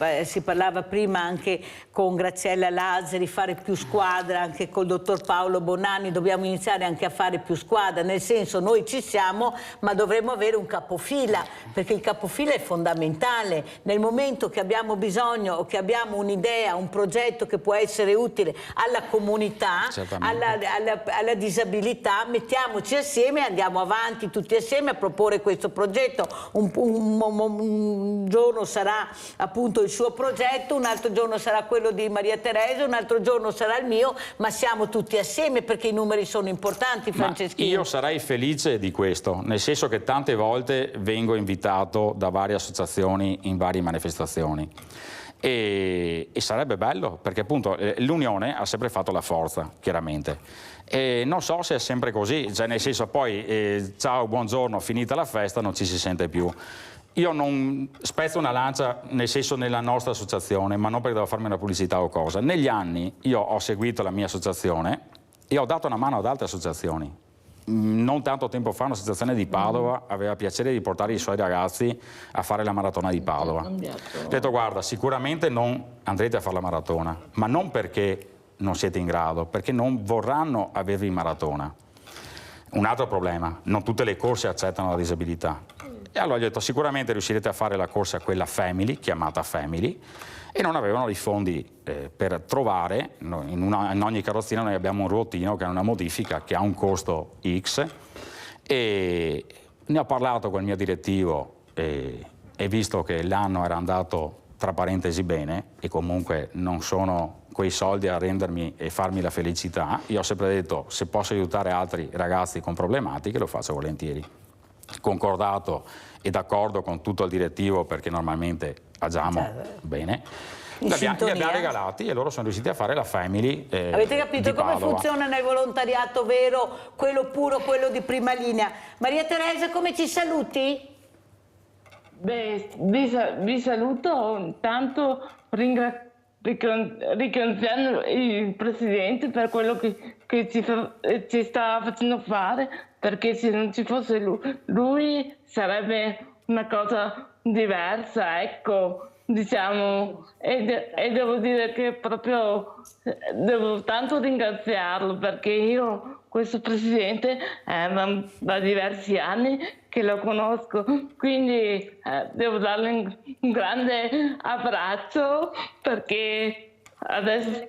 parlava prima anche con Graziella Lazzari, fare più squadra, anche col dottor Paolo Bonanni, dobbiamo iniziare anche a fare più squadra, nel senso noi ci siamo ma dovremmo avere un capofila, perché il capofila è fondamentale nel momento che abbiamo bisogno o che abbiamo un'idea, un progetto che può essere utile alla comunità, alla disabilità, mettiamoci assieme e andiamo avanti tutti assieme a proporre questo progetto. Un giorno sarà appunto il suo progetto, un altro giorno sarà quello di Maria Teresa, un altro giorno sarà il mio, ma siamo tutti assieme perché i numeri sono importanti, Franceschini. Io sarei felice di questo, nel senso che tante volte vengo invitato da varie associazioni in varie manifestazioni. E sarebbe bello, perché appunto l'unione ha sempre fatto la forza, chiaramente. E non so se è sempre così, cioè nel senso poi ciao, buongiorno, finita la festa, non ci si sente più. Io non spezzo una lancia, nel senso, nella nostra associazione, ma non perché devo farmi una pubblicità o cosa. Negli anni io ho seguito la mia associazione e ho dato una mano ad altre associazioni. Non tanto tempo fa un'associazione di Padova aveva piacere di portare i suoi ragazzi a fare la maratona di Padova. Ho detto guarda, sicuramente non andrete a fare la maratona, ma non perché non siete in grado, perché non vorranno avervi in maratona. Un altro problema, non tutte le corse accettano la disabilità. E allora gli ho detto sicuramente riuscirete a fare la corsa quella Family, chiamata Family, e non avevano i fondi per trovare, in ogni carrozzina noi abbiamo un ruotino che è una modifica che ha un costo X, e ne ho parlato con il mio direttivo e visto che l'anno era andato tra parentesi bene e comunque non sono quei soldi a rendermi e farmi la felicità, io ho sempre detto se posso aiutare altri ragazzi con problematiche lo faccio volentieri. Concordato e d'accordo con tutto il direttivo perché normalmente agiamo bene. Li abbiamo regalati e loro sono riusciti a fare la Family. Avete capito come funziona nel volontariato vero, quello puro, quello di prima linea? Maria Teresa, come ci saluti? Beh, vi saluto, intanto ringraziando il Presidente per quello che ci sta facendo fare, perché se non ci fosse lui sarebbe una cosa diversa, ecco, diciamo, e devo dire che proprio devo tanto ringraziarlo, perché io questo Presidente da diversi anni che lo conosco, quindi devo darle un grande abbraccio, perché adesso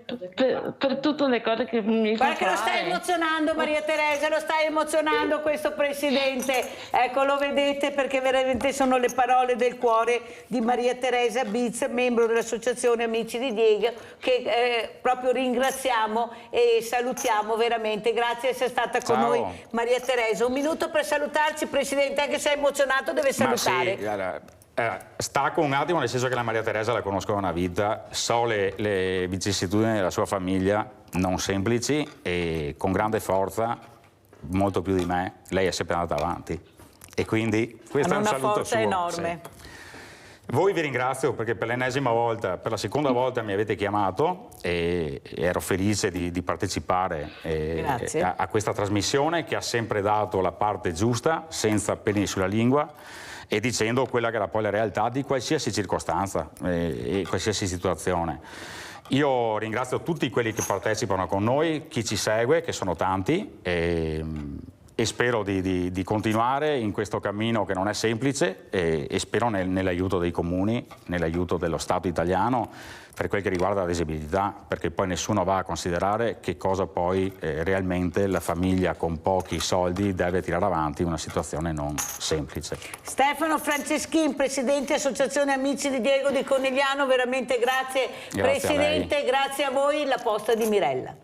per tutte le cose che mi fa fare. Guarda che lo stai emozionando, Maria Teresa, lo stai emozionando questo Presidente. Ecco, lo vedete, perché veramente sono le parole del cuore di Maria Teresa Biz, membro dell'Associazione Amici di Diego, che proprio ringraziamo e salutiamo veramente. Grazie di essere stata con noi, Maria Teresa. Un minuto per salutarci, Presidente, anche se è emozionato deve salutare. Ma sì, Stacco un attimo, nel senso che la Maria Teresa la conosco da una vita, so le vicissitudini della sua famiglia, non semplici, e con grande forza, molto più di me, lei è sempre andata avanti. E quindi questo è un saluto una forza suo. enorme. Sì. Voi vi ringrazio perché per l'ennesima volta, per la seconda volta mi avete chiamato e ero felice di partecipare a questa trasmissione che ha sempre dato la parte giusta, senza peli sulla lingua, e dicendo quella che era poi la realtà di qualsiasi circostanza e qualsiasi situazione. Io ringrazio tutti quelli che partecipano con noi, chi ci segue, che sono tanti, e spero di continuare in questo cammino che non è semplice, e spero nell'aiuto dei comuni, nell'aiuto dello Stato italiano per quel che riguarda la disabilità, perché poi nessuno va a considerare che cosa poi realmente la famiglia con pochi soldi deve tirare avanti in una situazione non semplice. Stefano Franceschin, Presidente Associazione Amici di Diego di Conegliano, veramente grazie Presidente, grazie a voi, la posta di Mirella.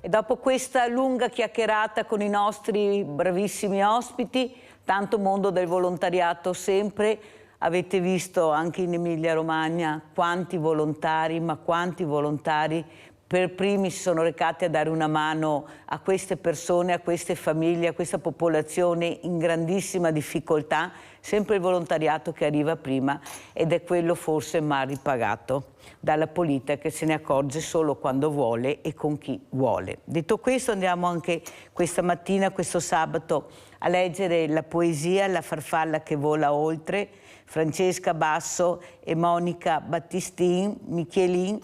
E dopo questa lunga chiacchierata con i nostri bravissimi ospiti, tanto mondo del volontariato sempre, avete visto anche in Emilia-Romagna quanti volontari, ma quanti volontari per primi si sono recati a dare una mano a queste persone, a queste famiglie, a questa popolazione in grandissima difficoltà, sempre il volontariato che arriva prima, ed è quello forse mal ripagato dalla politica, che se ne accorge solo quando vuole e con chi vuole. Detto questo, andiamo anche questa mattina, questo sabato, a leggere la poesia La farfalla che vola oltre, Francesca Basso e Monica Michelin,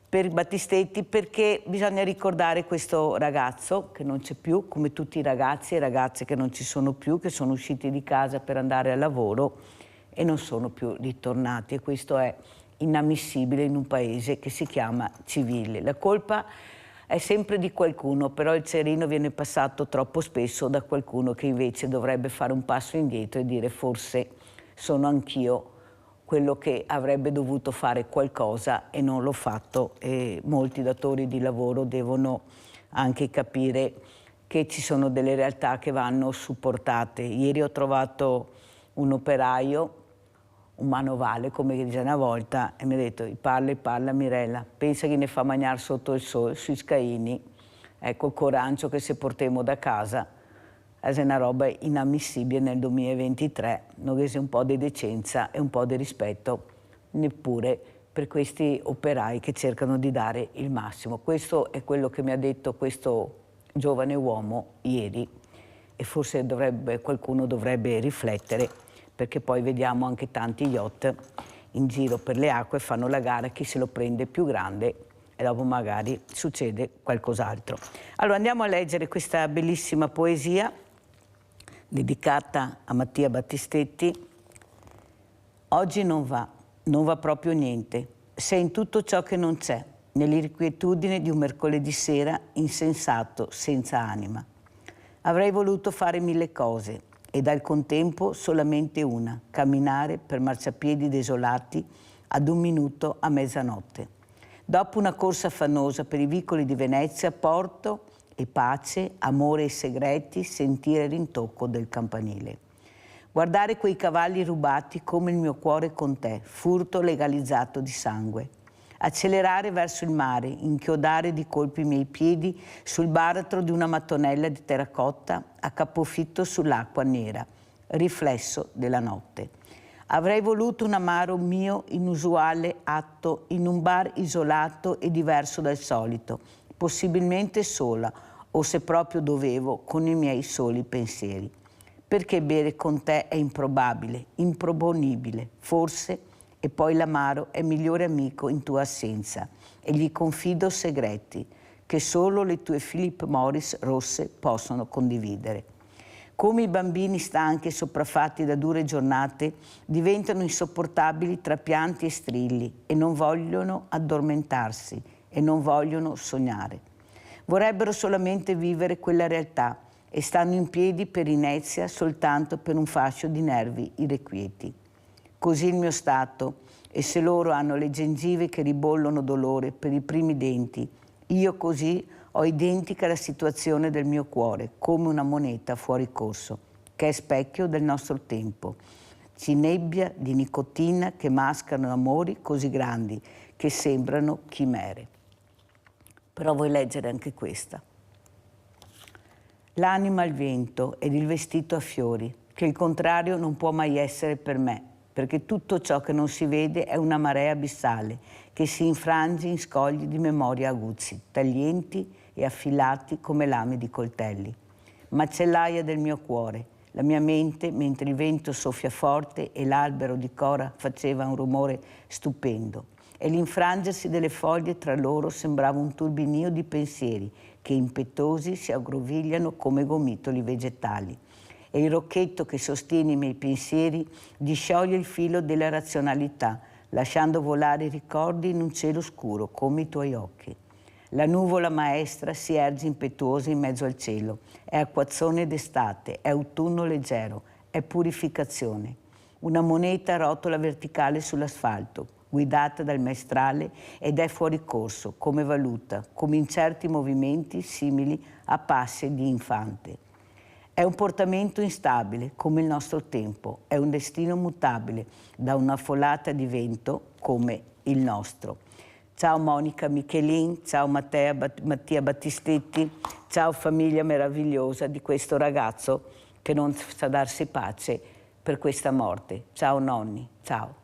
per Battistetti, perché bisogna ricordare questo ragazzo che non c'è più, come tutti i ragazzi e ragazze che non ci sono più, che sono usciti di casa per andare al lavoro e non sono più ritornati, e questo è inammissibile in un paese che si chiama civile. La colpa è sempre di qualcuno, però il cerino viene passato troppo spesso da qualcuno che invece dovrebbe fare un passo indietro e dire: forse sono anch'io quello che avrebbe dovuto fare qualcosa e non l'ho fatto, e molti datori di lavoro devono anche capire che ci sono delle realtà che vanno supportate. Ieri ho trovato un operaio, un manovale, come dice una volta, e mi ha detto: parla Mirella, pensa che ne fa mangiare sotto il sole, sui scaini, ecco il coraggio che se portiamo da casa. È una roba inammissibile nel 2023, non c'è un po' di decenza e un po' di rispetto neppure per questi operai che cercano di dare il massimo. Questo è quello che mi ha detto questo giovane uomo ieri, e forse qualcuno dovrebbe riflettere, perché poi vediamo anche tanti yacht in giro per le acque, fanno la gara chi se lo prende più grande e dopo magari succede qualcos'altro. Allora andiamo a leggere questa bellissima poesia dedicata a Mattia Battistetti. Oggi non va proprio niente, sei in tutto ciò che non c'è, nell'irrequietudine di un mercoledì sera insensato, senza anima. Avrei voluto fare 1000 cose ed al contempo solamente una, camminare per marciapiedi desolati ad 1 minuto a mezzanotte. Dopo una corsa affannosa per i vicoli di Venezia, porto e pace, amore e segreti, sentire il rintocco del campanile. Guardare quei cavalli rubati come il mio cuore con te, furto legalizzato di sangue. Accelerare verso il mare, inchiodare di colpi i miei piedi sul baratro di una mattonella di terracotta a capofitto sull'acqua nera, riflesso della notte. Avrei voluto un amaro mio inusuale atto in un bar isolato e diverso dal solito, possibilmente sola, o se proprio dovevo, con i miei soli pensieri. Perché bere con te è improbabile, improponibile, forse, e poi l'amaro è migliore amico in tua assenza, e gli confido segreti che solo le tue Philip Morris rosse possono condividere. Come i bambini stanchi e sopraffatti da dure giornate diventano insopportabili tra pianti e strilli e non vogliono addormentarsi e non vogliono sognare. Vorrebbero solamente vivere quella realtà e stanno in piedi per inerzia soltanto per un fascio di nervi irrequieti. Così il mio stato E se loro hanno le gengive che ribollono dolore per i primi denti, io così ho identica la situazione del mio cuore, come una moneta fuori corso, che è specchio del nostro tempo. Cinebbia di nicotina che mascano amori così grandi che sembrano chimere. Però vuoi leggere anche questa. L'anima al vento ed il vestito a fiori, che il contrario non può mai essere per me, perché tutto ciò che non si vede è una marea abissale che si infrange in scogli di memoria aguzzi, taglienti e affilati come lame di coltelli. Macellaia del mio cuore, la mia mente, mentre il vento soffia forte e l'albero di cora faceva un rumore stupendo, e l'infrangersi delle foglie tra loro sembrava un turbinio di pensieri che impetuosi si aggrovigliano come gomitoli vegetali. E il rocchetto che sostiene i miei pensieri discioglie il filo della razionalità, lasciando volare i ricordi in un cielo scuro come i tuoi occhi. La nuvola maestra si erge impetuosa in mezzo al cielo. È acquazzone d'estate, è autunno leggero, è purificazione. Una moneta rotola verticale sull'asfalto, guidata dal maestrale, ed è fuori corso, come valuta, come incerti movimenti simili a passi di infante. È un portamento instabile, come il nostro tempo, è un destino mutabile, da una folata di vento come il nostro. Ciao Monica Michelin, ciao Mattia Battistetti, ciao famiglia meravigliosa di questo ragazzo che non sa darsi pace per questa morte. Ciao nonni, ciao.